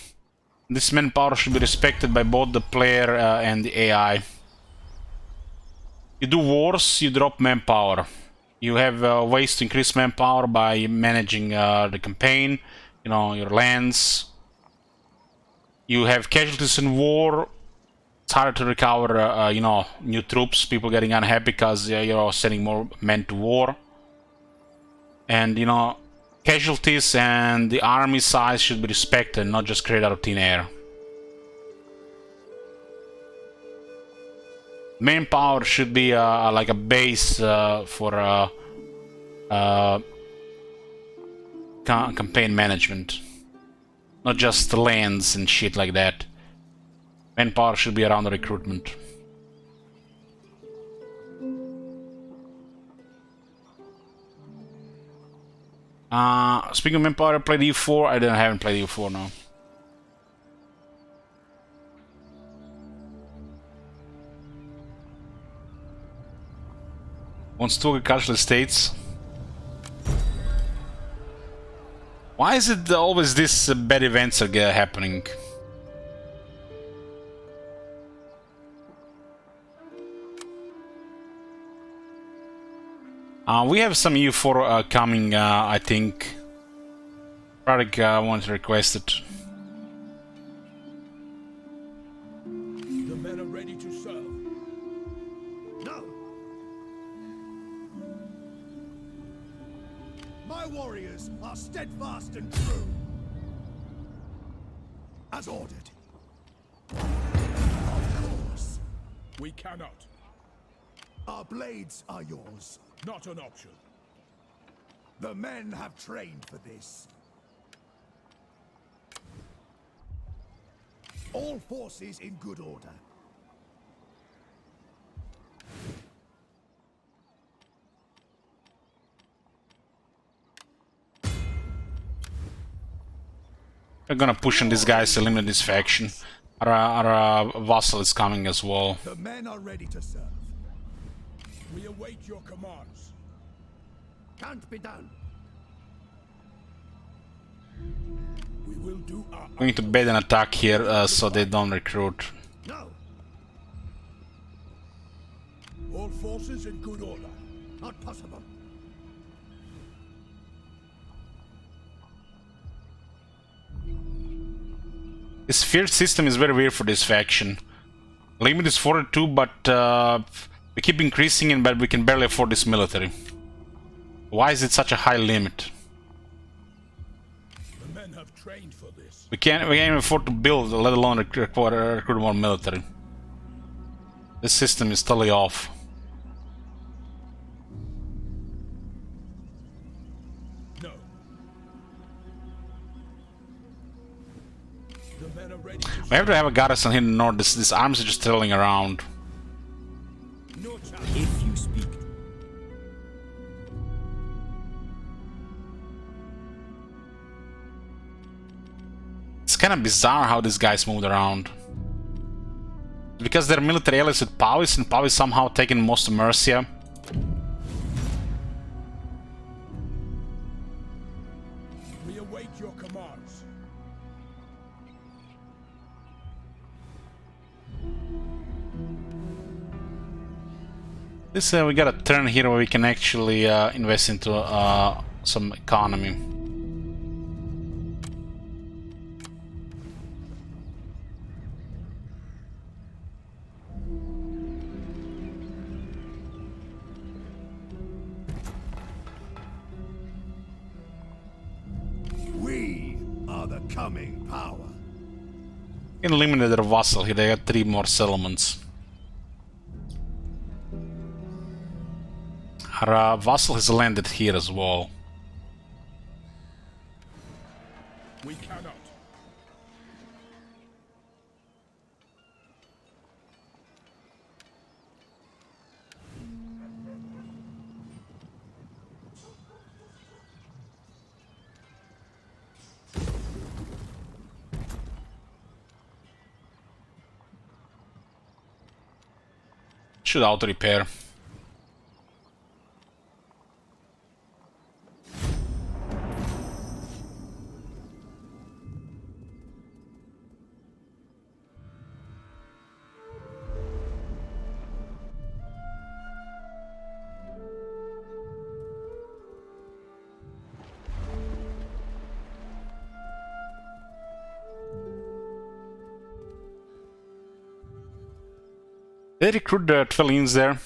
This manpower should be respected by both the player and the AI. You do wars, you drop manpower. You have ways to increase manpower by managing the campaign, you know, your lands. You have casualties in war. It's harder to recover, you know, new troops. People getting unhappy because you're sending more men to war. And, you know, casualties and the army size should be respected, not just created out of thin air. Manpower should be like a base for campaign management, not just lands and shit like that. Manpower should be around the recruitment. Speaking of manpower, I played EU4. I haven't played EU4 now. Wants two agricultural estates. Why is it always this bad events are happening? We have some EU4 coming, I think. Radek wanted to request it. The men are ready to serve. No! My warriors are steadfast and true. As ordered. Of course. We cannot. Our blades are yours. Not an option. The men have trained for this. All forces in good order. We're gonna push on these guys to eliminate this faction. Our vassal is coming as well. The men are ready to serve. We await your commands. Can't be done. We will do our Going to bait an attack here so they don't recruit. No, all forces in good order. not possible. This fear system is very weird for this faction. Limit is 42, but we keep increasing it, but we can barely afford this military. Why is it such a high limit? The men have trained for this. We can't even afford to build, let alone recruit more military. This system is totally off. No. The men are ready to We have to have a garrison here in the north. This arms are just trailing around. no chance. If you speak. It's kind of bizarre how these guys moved around. Because they're military allies with Powys, and Powys somehow taken most of Mercia. We await your commands. This we got a turn here where we can actually invest into some economy. We are the coming power. Can eliminate their vassal here. They got 3 more settlements. Our vassal has landed here as well. We cannot. Should auto repair. They recruit the Twelins there.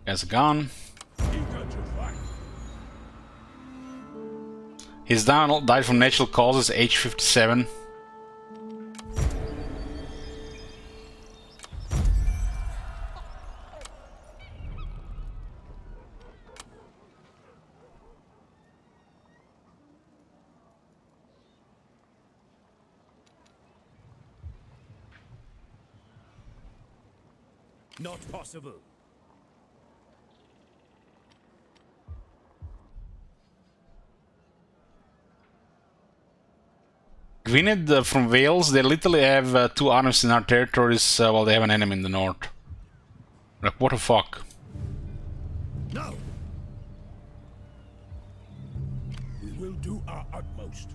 Guys are gone. Eager to fight. His Donald died from natural causes, age 57. Not possible. Gwynedd from Wales, they literally have 2 armies in our territories while they have an enemy in the north. Like, what the fuck? No! We will do our utmost.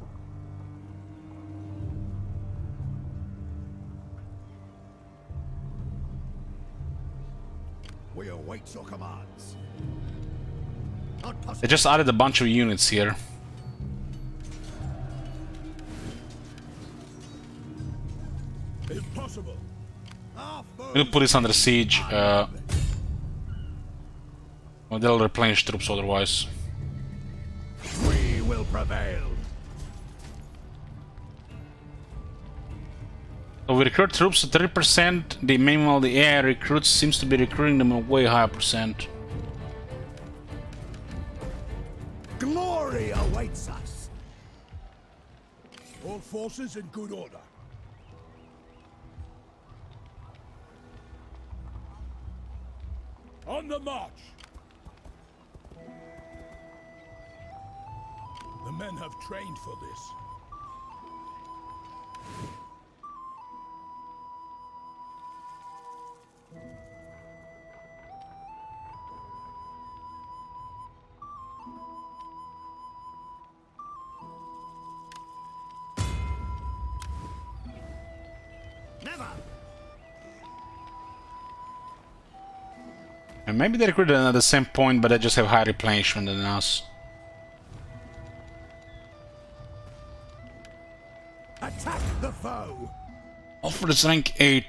We await your commands. Not They possible. just added a bunch of units here. Impossible. Our foes We'll put this under siege. Well, they'll replenish troops otherwise. We will prevail. So we recruit troops at 30%. Meanwhile, the air recruits seems to be recruiting them a way higher percent. Glory awaits us. All forces in good order. On the march! The men have trained for this. Never. And maybe they recruited at the same point, but they just have higher replenishment than us. Attack the foe. Alfred is rank 8.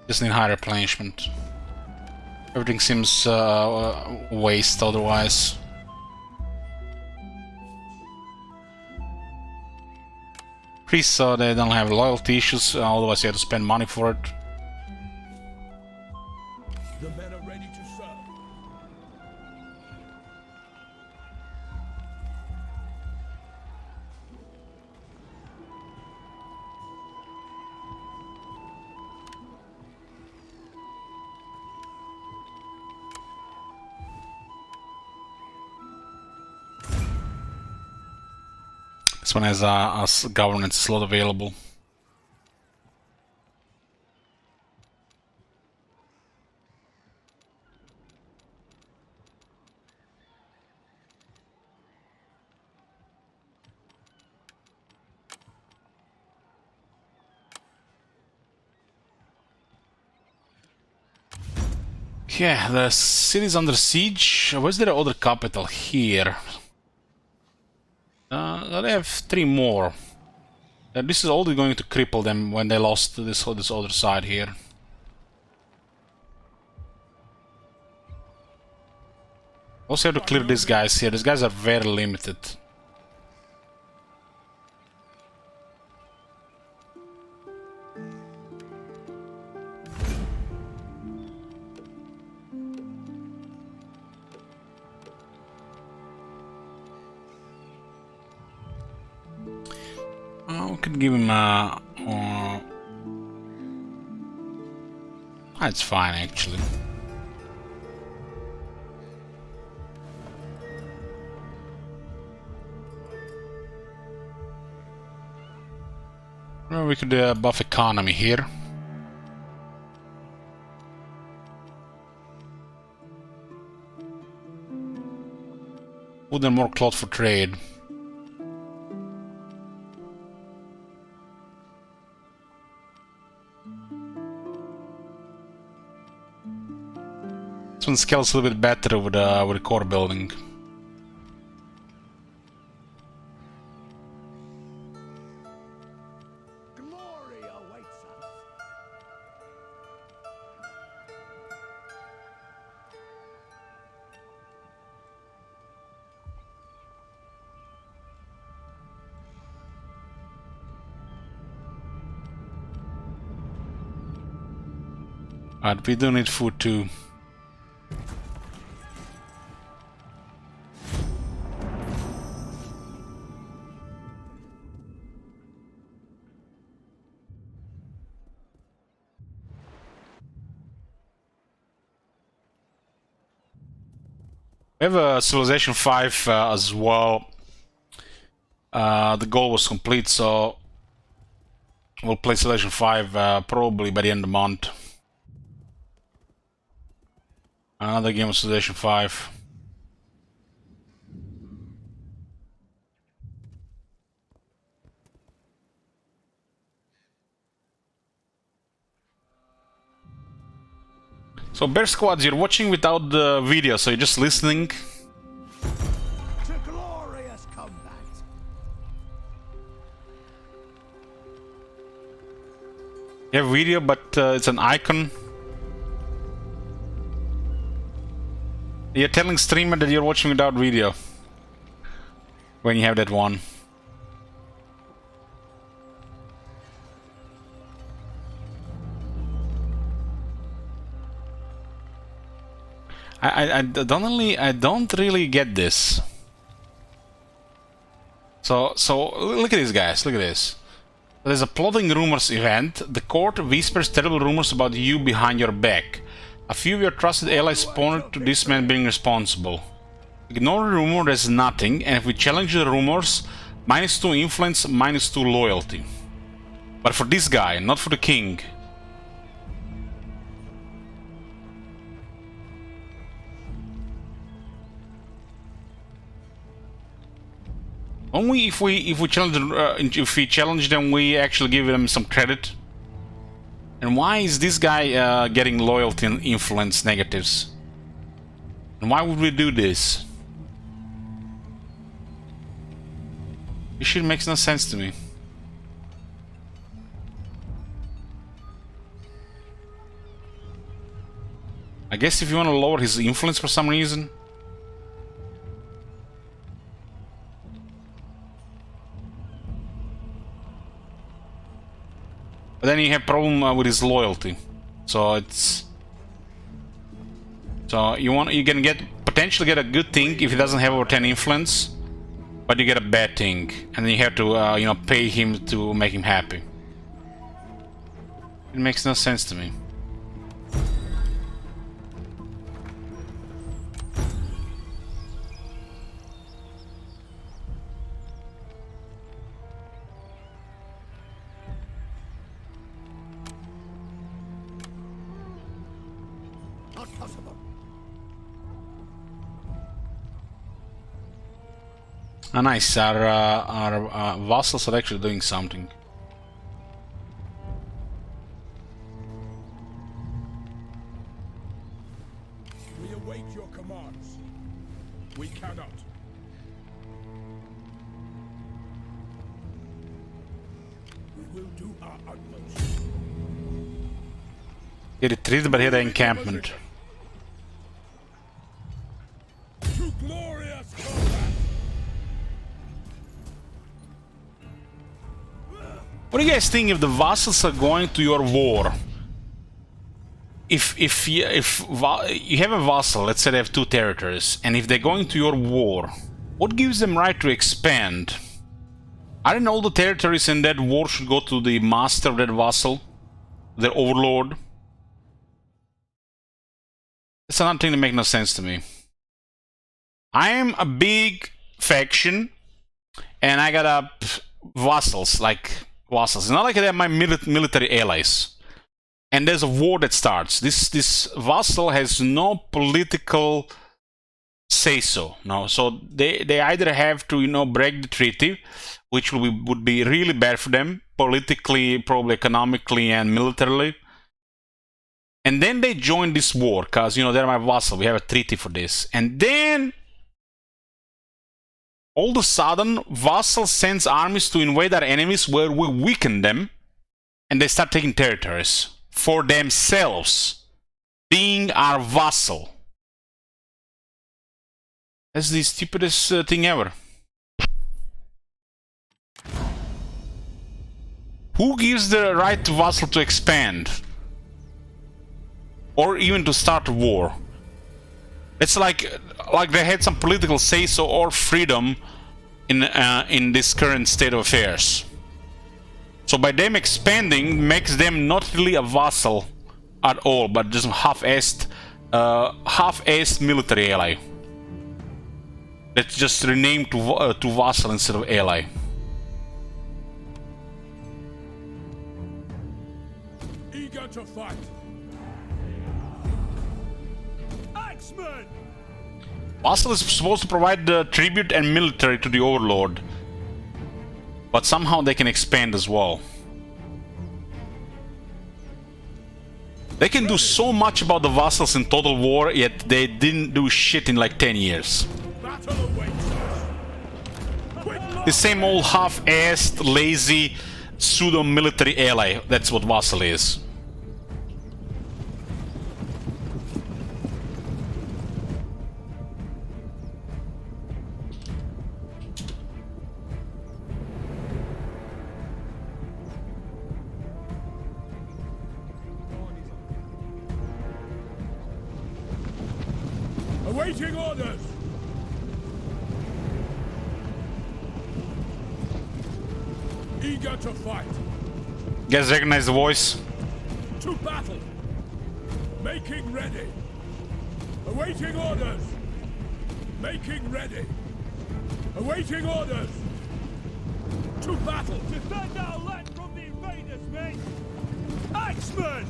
Just need higher replenishment. Everything seems waste otherwise. Priests, they don't have loyalty issues, otherwise you have to spend money for it. The men are ready to serve. This one has a governance slot available. Yeah, the city's under siege. Where's their other capital? Here. They have 3 more. This is only going to cripple them when they lost this other side here. Also have to clear these guys here. These guys are very limited. We could give him a... That's fine, actually. Well, we could buff economy here. Put them more cloth for trade. This one scales a little bit better with the core building. Glory awaits us. But we do need food too. We have a Civilization 5 as well. The goal was complete, so we'll play Civilization 5 probably by the end of the month. Another game of Civilization 5. So Bear Squads, you're watching without the video, so you're just listening. To glorious combat. You have video, but it's an icon. You're telling streamer that you're watching without video when you have that one. I don't really get this. So look at these guys. Look at this. There's a plotting rumors event. The court whispers terrible rumors about you behind your back. A few of your trusted allies pointed to this man being responsible. Ignore the rumor, there's nothing, and if we challenge the rumors, -2 influence, -2 loyalty. But for this guy, not for the king. Only if we challenge them, we actually give them some credit. And why is this guy getting loyalty and influence negatives? And why would we do this? This shit makes no sense to me. I guess if you want to lower his influence for some reason. But then you have problem with his loyalty, so it's you can potentially get a good thing if he doesn't have over 10 influence, but you get a bad thing, and then you have to you know, pay him to make him happy. It makes no sense to me. Not possible. Ah, nice. Our vassals are actually doing something. We await your commands. We cannot. We will do our utmost. He retreated, but he had an encampment. To glorious combat! What do you guys think if the vassals are going to your war? If you have a vassal, let's say they have 2 territories, and if they're going to your war, what gives them right to expand? Aren't all the territories in that war should go to the master of that vassal, their overlord? It's another thing that makes no sense to me. I am a big faction, and I got vassals, like vassals. It's not like they're my military allies. And there's a war that starts. This vassal has no political say-so. No, so they either have to, you know, break the treaty, which would be really bad for them politically, probably economically, and militarily. And then they join this war because, you know, they're my vassal. We have a treaty for this. And then all of a sudden, vassal sends armies to invade our enemies where we weaken them, and they start taking territories for themselves, being our vassal. That's the stupidest thing ever. Who gives the right to vassal to expand? Or even to start a war? It's like they had some political say-so or freedom in this current state of affairs. So by them expanding makes them not really a vassal at all, but just half-assed military ally. That's just renamed to vassal instead of ally. Eager to fight. Axeman! Vassal is supposed to provide the tribute and military to the overlord, but somehow they can expand as well. They can do so much about the vassals in Total War, yet they didn't do shit in like 10 years. Battle awaits us. The same old half-assed, lazy, pseudo-military ally. That's what vassal is. Awaiting orders. Eager to fight. You guys recognize the voice? To battle. Making ready. Awaiting orders. Making ready. Awaiting orders. To battle. Defend our land from the invaders, mate. Axemen!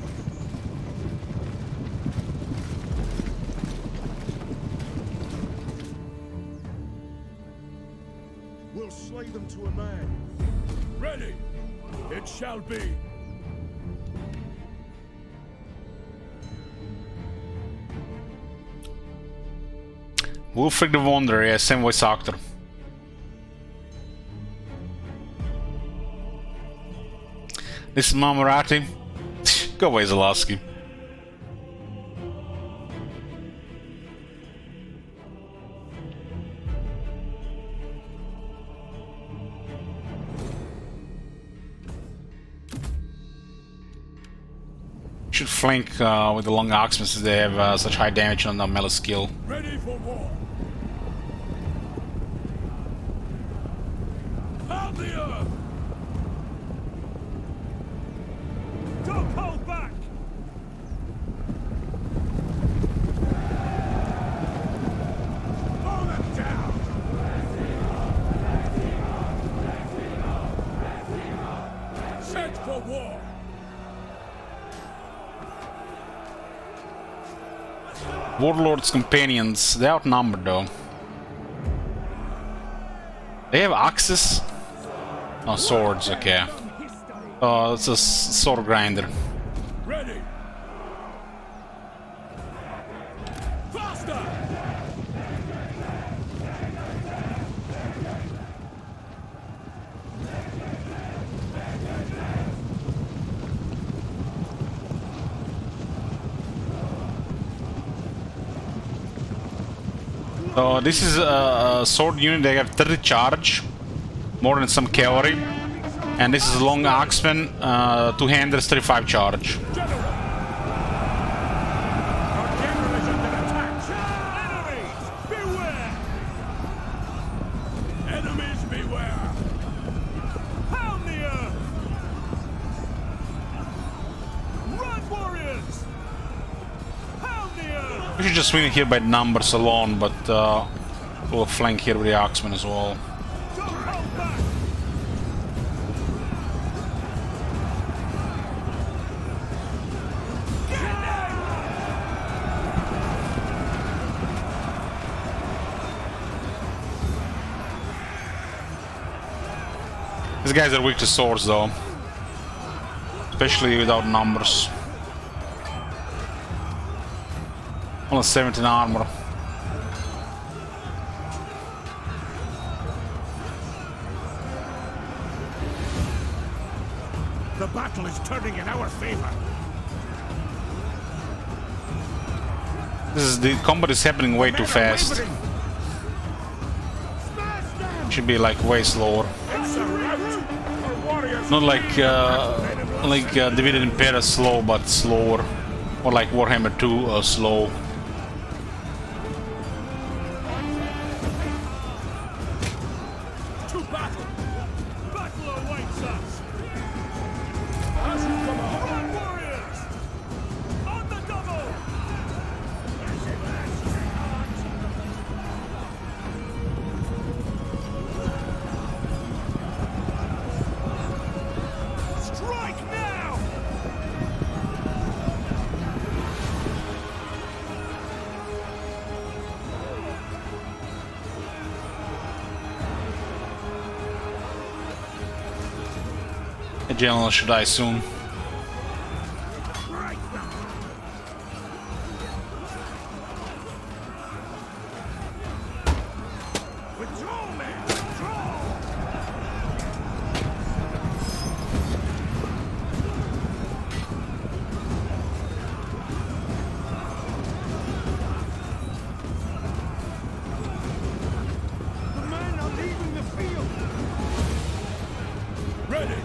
We'll slay them to a man. Ready. It shall be. Wolfric the Wanderer, yeah, same voice actor. This is Mamarati. Go away, Zalowski. Should flank with the long axemen since they have such high damage on the melee skill. Ready for war. Pound the earth. Don't hold back. Pull them down. Set for war. Warlord's companions, they're outnumbered though. They have axes? Oh, swords, okay. Oh, it's a sword grinder. Ready. Faster. So this is a sword unit. They have 30 charge, more than some cavalry. And this is long axeman, two-handers, 35 charge. General! Our general is under attack! Enemies, beware! Enemies, beware! Pound the earth! Run, warriors! Pound the earth! We should just win here by numbers alone, but we'll flank here with the axeman as well. Don't hold back! These guys are weak to swords though, especially without numbers. Only 17 armor. The battle is turning in our favor. The combat is happening way too fast. Should be like way slower. It's a rout. Our warriors Not like Divided Empire slow, but slower. Or like Warhammer 2 slow. to battle. Battle awaits us. As you come on, run, warriors! On the double! Strike now! The general should die soon. Withdraw, men! Withdraw! The men are leaving the field. Ready!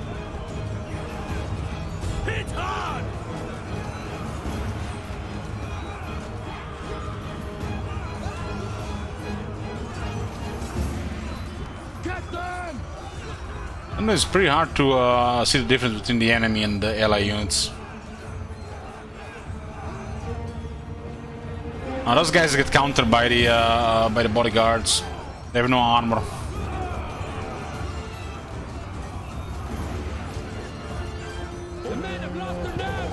Hit hard! Get them! And it's pretty hard to see the difference between the enemy and the ally units. Now those guys get countered by the bodyguards. They have no armor. The men have lost their nerve!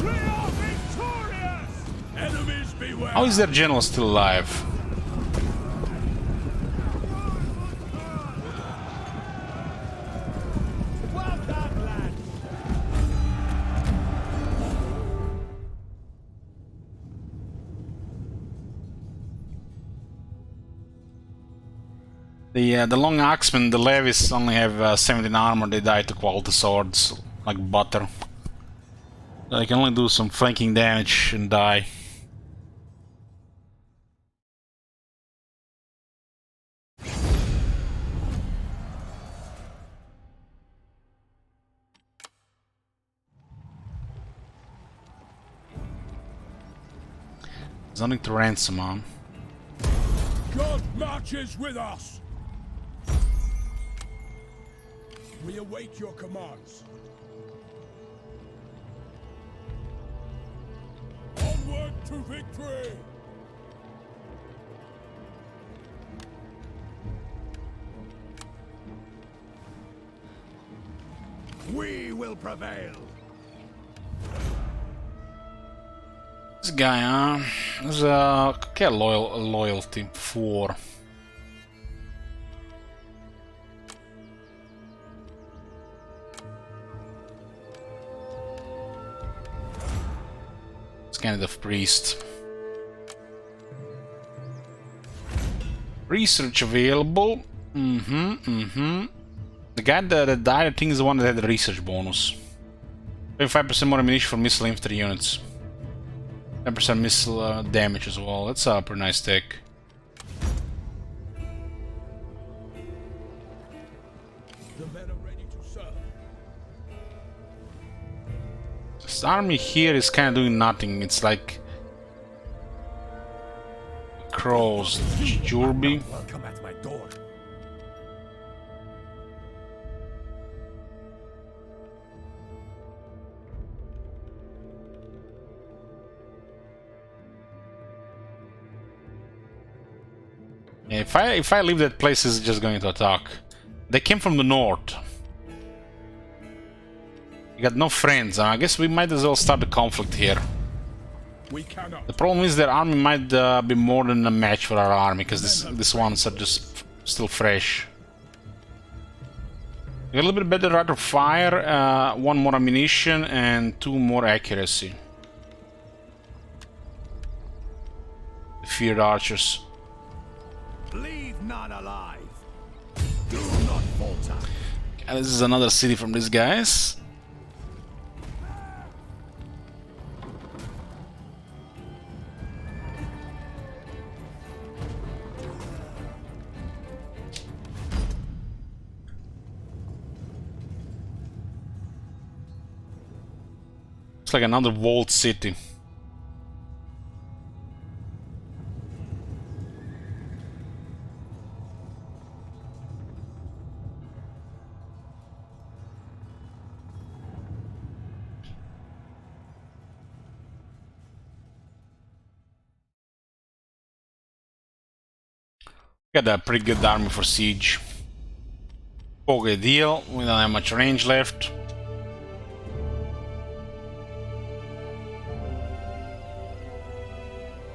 We are victorious! Enemies beware! How is their general still alive? Well done, lads! The long axemen, the levies only have 17 armor. They die to quality swords like butter. They can only do some flanking damage and die. There's nothing to ransom on. God marches with us! We await your commands. Onward to victory! We will prevail! This guy, there's che è loyalty 4. It's kind of priest. Research available. The guy that died, I think, is the one that had the research bonus. 25% more ammunition for missile infantry units. 10% missile damage as well. That's a pretty nice tech. The men are ready to serve. This army here is kind of doing nothing. It's like crows. Jurby. Welcome at my door. If I leave that place, it's just going to attack. They came from the north. We got no friends. I guess we might as well start the conflict here. We cannot. The problem is their army might be more than a match for our army, because these ones are just still fresh. We got a little bit better rate of fire, 1 more ammunition, and 2 more accuracy. The feared archers. Leave none alive. Do not falter. Okay, this is another city from these guys. It's like another walled city. Got a pretty good army for siege. Okay, deal. We don't have much range left.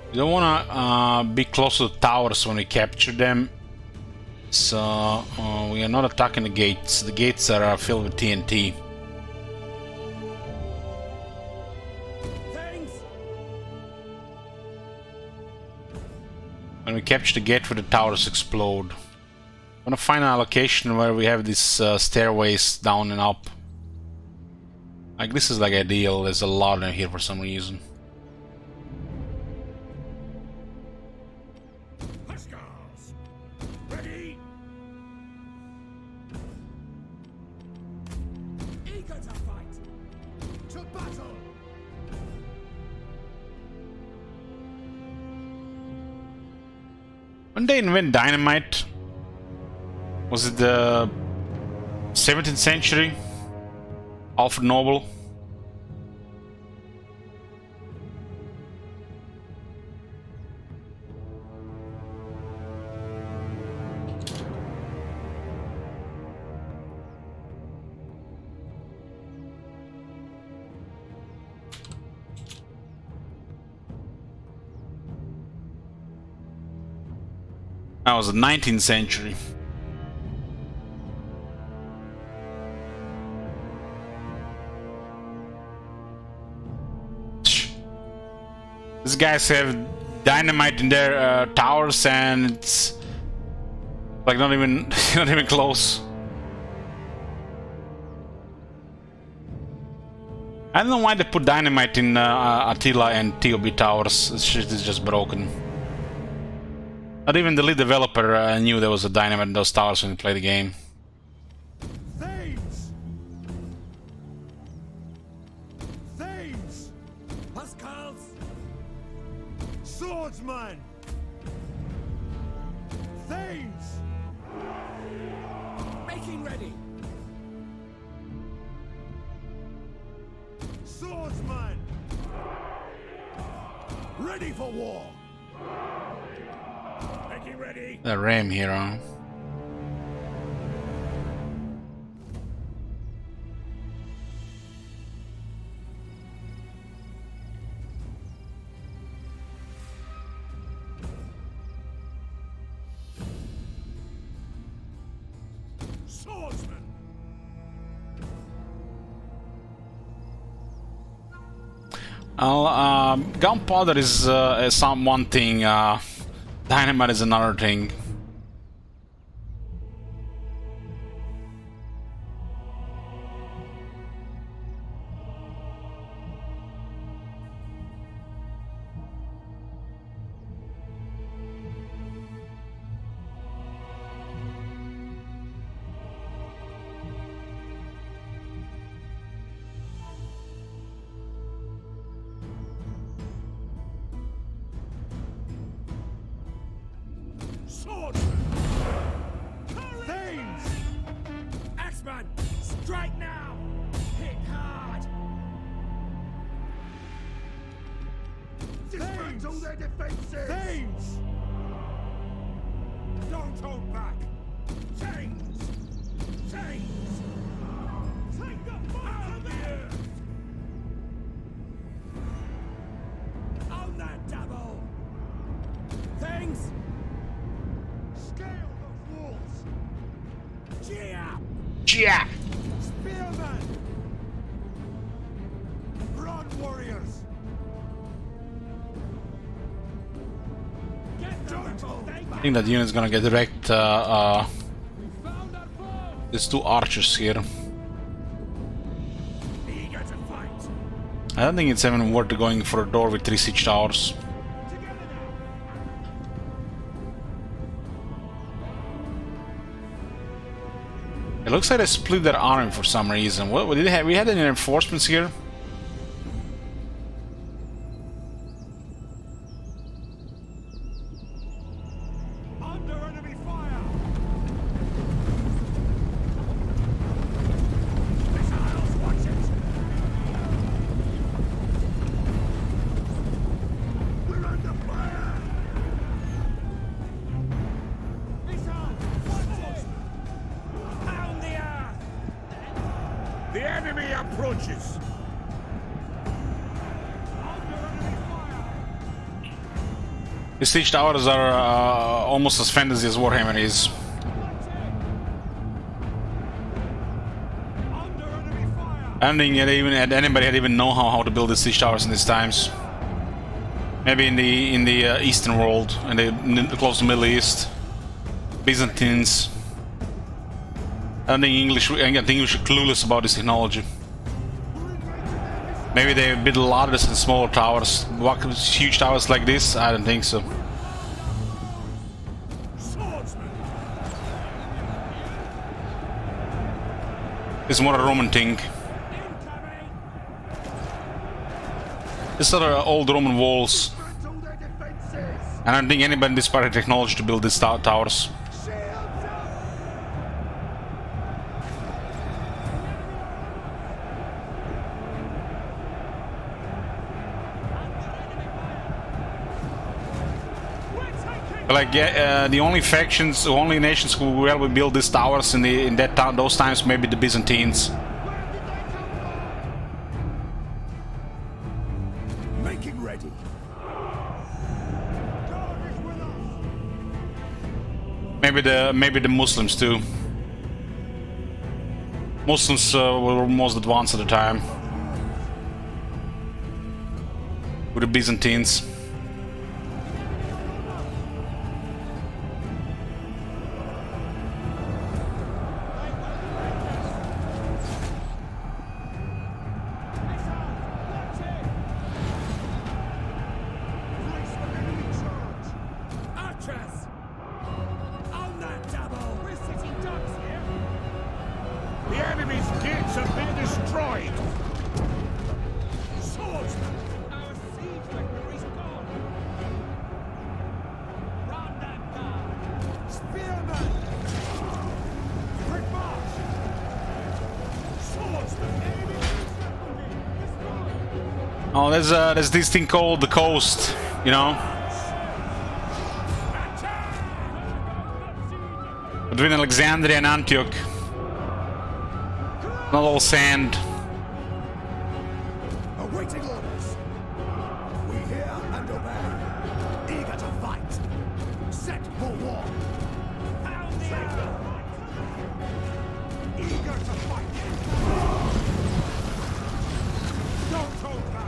We don't wanna be close to the towers when we capture them, so we are not attacking the gates. The gates are filled with TNT. Thanks. When we capture the gate, where the towers explode. I wanna find a location where we have these stairways down and up. Like, this is like ideal. There's a lot of them here for some reason. Huskars. Ready. Eager to fight. To battle. When they invent dynamite, was it the 17th century? Alfred Nobel? That was the 19th century. These guys have dynamite in their towers, and it's like not even not even close. I don't know why they put dynamite in Attila and TOB towers. This shit is just broken. Not even the lead developer knew there was a dynamite in those towers when he played the game. Thames! Thames! Huskars. Swordsman! Thames! Making ready. Swordsman! Ready for war! Making ready. The ram here, huh? Swordsman! Well, gunpowder is one thing, dynamite is another thing. Strike now! Hit hard! Dismantle their defenses! Thames! Don't hold back! Chains! Chains! Take the fight to the earth! On that double! Things! Scale those walls! Cheer! Yeah. Spearmen! Run, warriors! Get them! I think that unit's gonna get wrecked. There's two archers here. Eager to fight! I don't think it's even worth going for a door with 3 siege towers. It looks like they split their army for some reason. What did they have? We had any reinforcements here? Under enemy fire! Missiles, watch it! We're under fire! Missiles, watch it! Pound the earth! The enemy approaches! Under enemy fire! The siege towers are almost as fantasy as Warhammer is. Under enemy fire! I don't think anybody had even know how to build the siege towers in these times. Maybe in the Eastern world, in the close to Middle East, Byzantines. I think English are clueless about this technology. Maybe they build larger and smaller towers. Huge towers like this? I don't think so. Swordsman! It's more a Roman thing. Incoming! These are old Roman walls. Dismantle their defenses! I don't think anybody inspired technology to build these towers. Shields up! But like, the only factions, the only nations who will build these towers in those times, maybe the Byzantines. Making ready! God is with us! Maybe the Muslims too. Muslims were most advanced at the time. With the Byzantines. Brace for enemy charge! Archers! On that double! We're sitting ducks here! The enemy's gates have been destroyed! Swordsman! Our siege victory's gone! Round that guard! Spearmen! Quick march! Swordsman! Oh, there's this thing called the coast, you know, between Alexandria and Antioch. Not all sand. Awaiting orders! We hear and obey! Eager to fight! Set for war! Pound the air! Eager to fight! Don't hold back!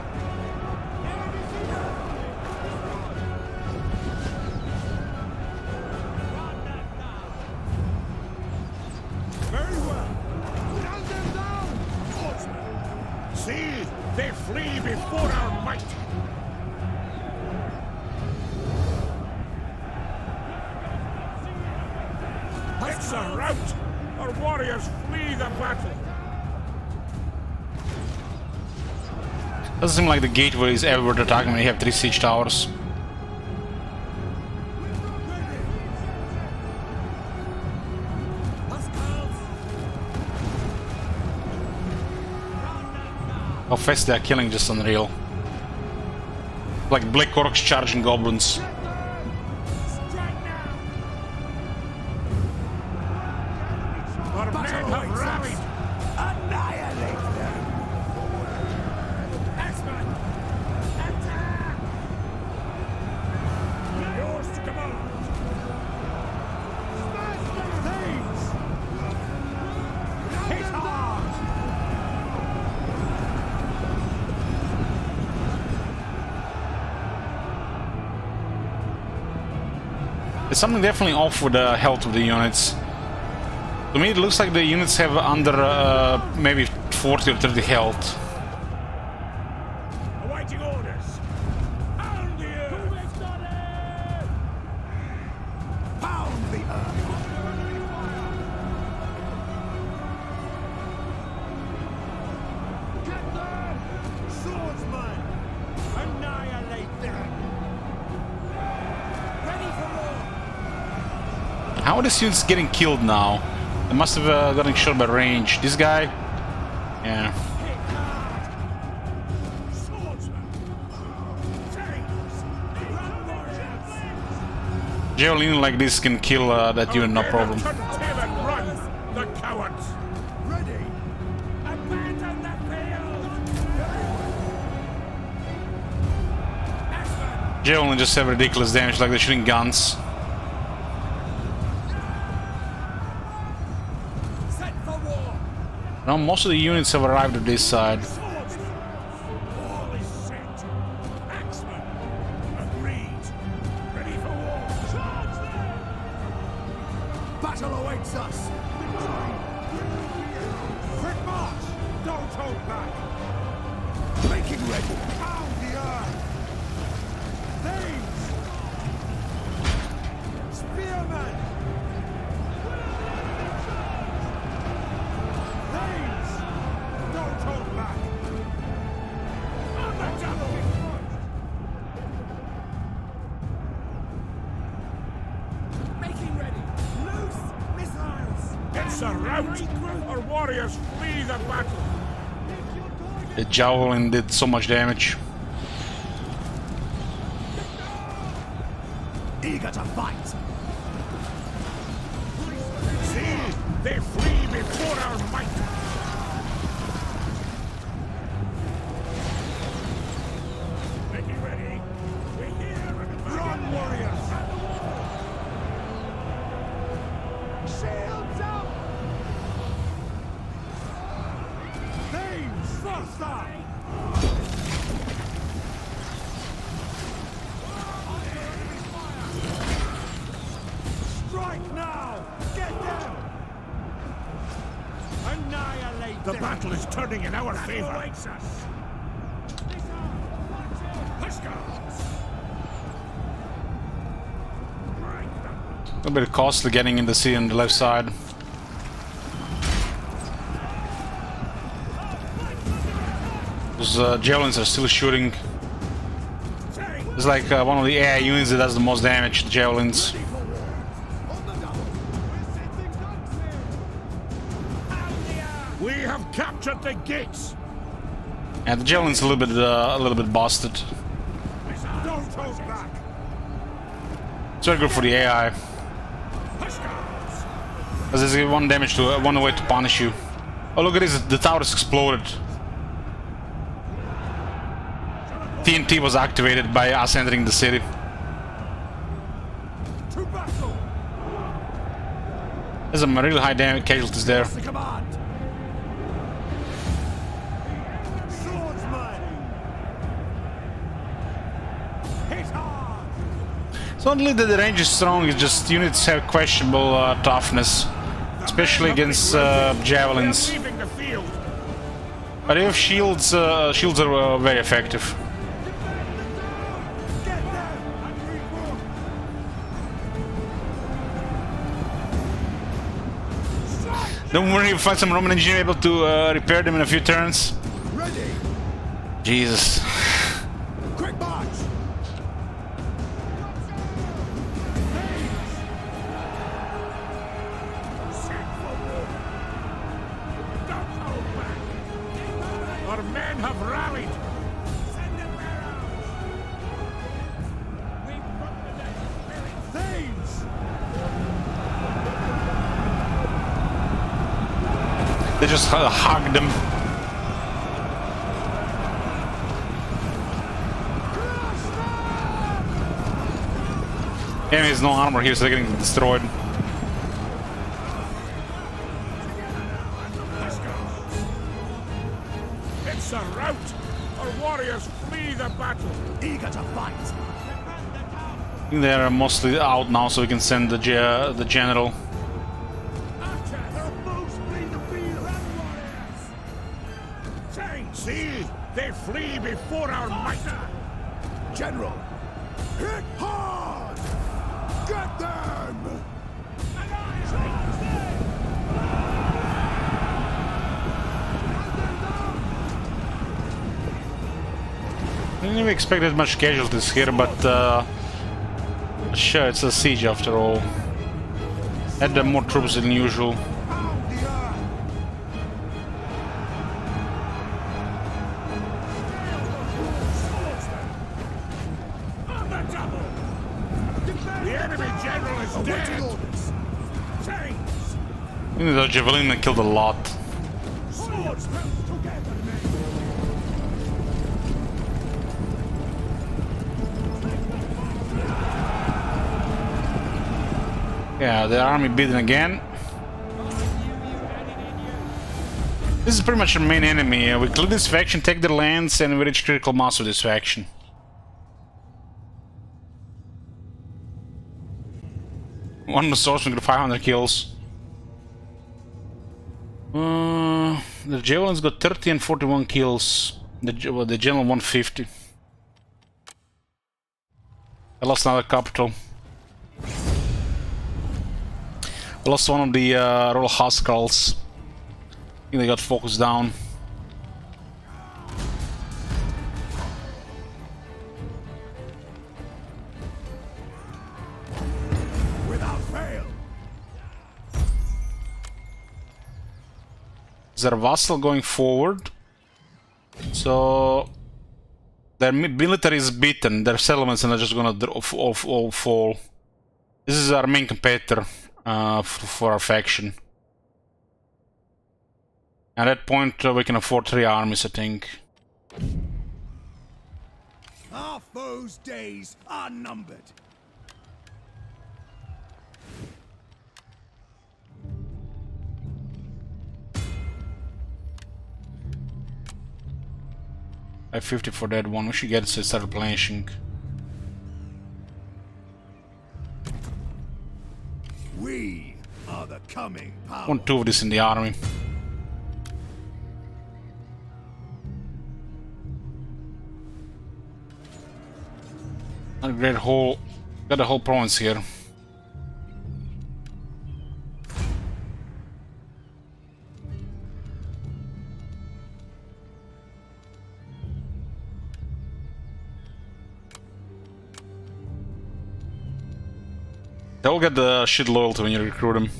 Very well! Run them down! Swordsman! See! They flee before our might! It's a rout! Our warriors flee the battle! Doesn't seem like the gateway is ever worth attacking when you have 3 siege towers. How fast they are killing, just unreal. Like black orcs charging goblins. Strike now! Our men have rallied. Annihilate them! Axeman! Attack! Yours to command. Thieves! Hit hard! There's something definitely off with the health of the units. To me, it looks like the units have under maybe 40 or 30 health. Awaiting orders. Pound the earth. Pound the earth! Get them! Swordsman! Annihilate them! Ready for war! How are these units getting killed now? They must have gotten shot by range. This guy? Yeah. Hit hard! Swordsman. Tanks. Run, warriors! Javelin like this can kill that unit, no problem. Turn tail and run, the cowards. Ready! Abandon the field! Axeman! Javelin just have ridiculous damage, like they're shooting guns. Set for war! Now most of the units have arrived at this side. Swordsman. All is set. Axeman. Agreed. Ready for war. Swordsman. Battle awaits us! Quick march! Don't hold back! Making ready! Pound the earth! Thieves! Spearmen! Thieves! Don't hold back! On the double! Making ready! Loose missiles! It's a rout. Our warriors flee the battle. The javelin did so much damage. Eager to fight! See, they flee before our might. Making ready. We're here. Run, warriors! Shields up! Thieves! Faster! Strike now! Get them! Annihilate The them! battle is turning in our favor. Awaits us! A little bit costly getting in the sea on the left side. Those javelins are still shooting. It's like one of the AI units that does the most damage, the javelins. We have captured the gates. And the javelin's a little bit busted. Don't hold back! It's very good for the AI. Because there's one damage to one way to punish you. Oh, look at this, the tower is exploded. TNT was activated by us entering the city. To battle! There's some really high damage casualties there. The command! Swordsman! Hit hard! It's not only that the range is strong, it's just units have questionable toughness. Especially against javelins. They are leaving the field. But if shields, shields are very effective. Get them! And regroup! Don't worry, if you find some Roman engineer able to repair them in a few turns. Ready! Jesus. Quick march! Set for war. Don't hold back. Our men have They just hugged them. Yeah, there's no armor here, so they're getting destroyed. It's a rout! Our warriors flee the battle! Eager to fight. I think they're mostly out now, so we can send the general. See? They flee before our might! General, hit hard! Get them! I didn't even expect that much casualties here, but sure, it's a siege after all. Had more troops than usual. The enemy general is dead! Chains! I think the javelin killed a lot. Swords held together, men. Yeah, the army beaten again. This is pretty much our main enemy. We kill this faction, take their lands, and we reach critical mass with this faction. One swordsman got 500 kills. The javelins got 30 and 41 kills. The general 150. I lost another capital. I lost one of the Royal Huskarls. I think they got focused down. Without fail. Their vassal going forward. So their military is beaten. Their settlements are just gonna all fall. This is our main competitor for our faction. At that point, we can afford 3 armies, I think. Our foes' days are numbered. I have 50 for that one. We should get it to start replenishing. We are the coming power. Want 2 of this in the army. A great whole, got a whole province here. They'll get the shit loyalty when you recruit them.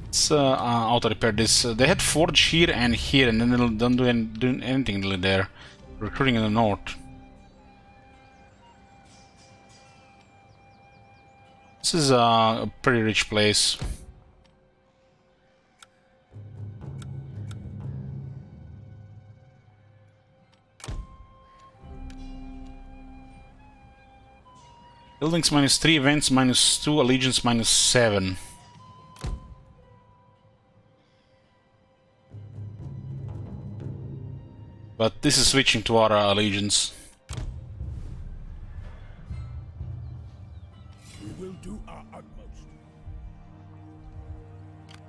Let's auto-repair this. They had forge here, and then they don't do anything really there. Recruiting in the north. This is a pretty rich place. Buildings -3, events -2, allegiance -7. But this is switching to our allegiance. We will do our utmost.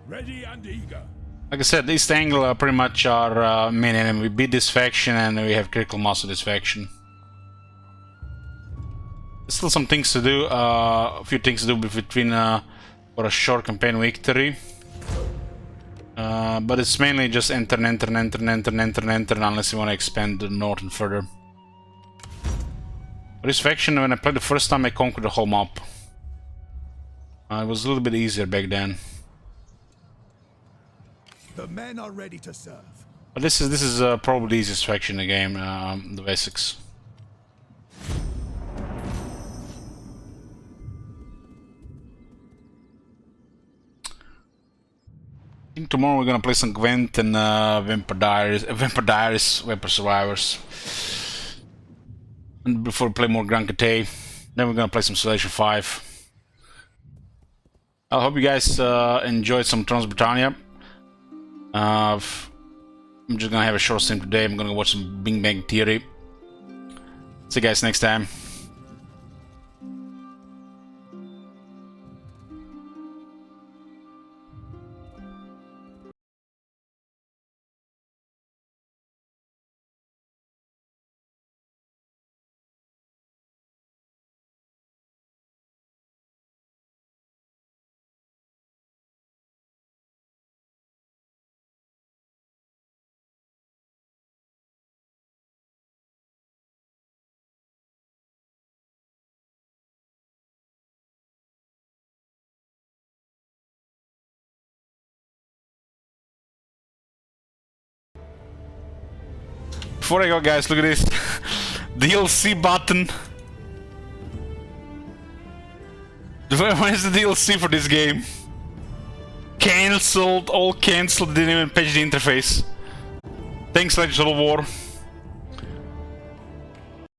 Ready and eager. Like I said, East Anglia are pretty much our main enemy. We beat this faction and we have critical mass of this faction. There's still some things to do, a few things to do between for a short campaign victory. But it's mainly just enter, unless you want to expand the north and further. For this faction, when I played the first time, I conquered the whole map. It was a little bit easier back then. The men are ready to serve. But this is probably the easiest faction in the game, the basics. I think tomorrow we're gonna play some Gwent and Vampire Diaries, Vampire Survivors. And before we play more Grand Cate, then we're gonna play some Civilization 5. I hope you guys enjoyed some Trans-Britannia. I'm just gonna have a short stream today. I'm gonna watch some Big Bang Theory. See you guys next time. Before I go, guys, look at this DLC button. Where's the DLC for this game? Cancelled, all cancelled, didn't even patch the interface. Thanks, Legend of War.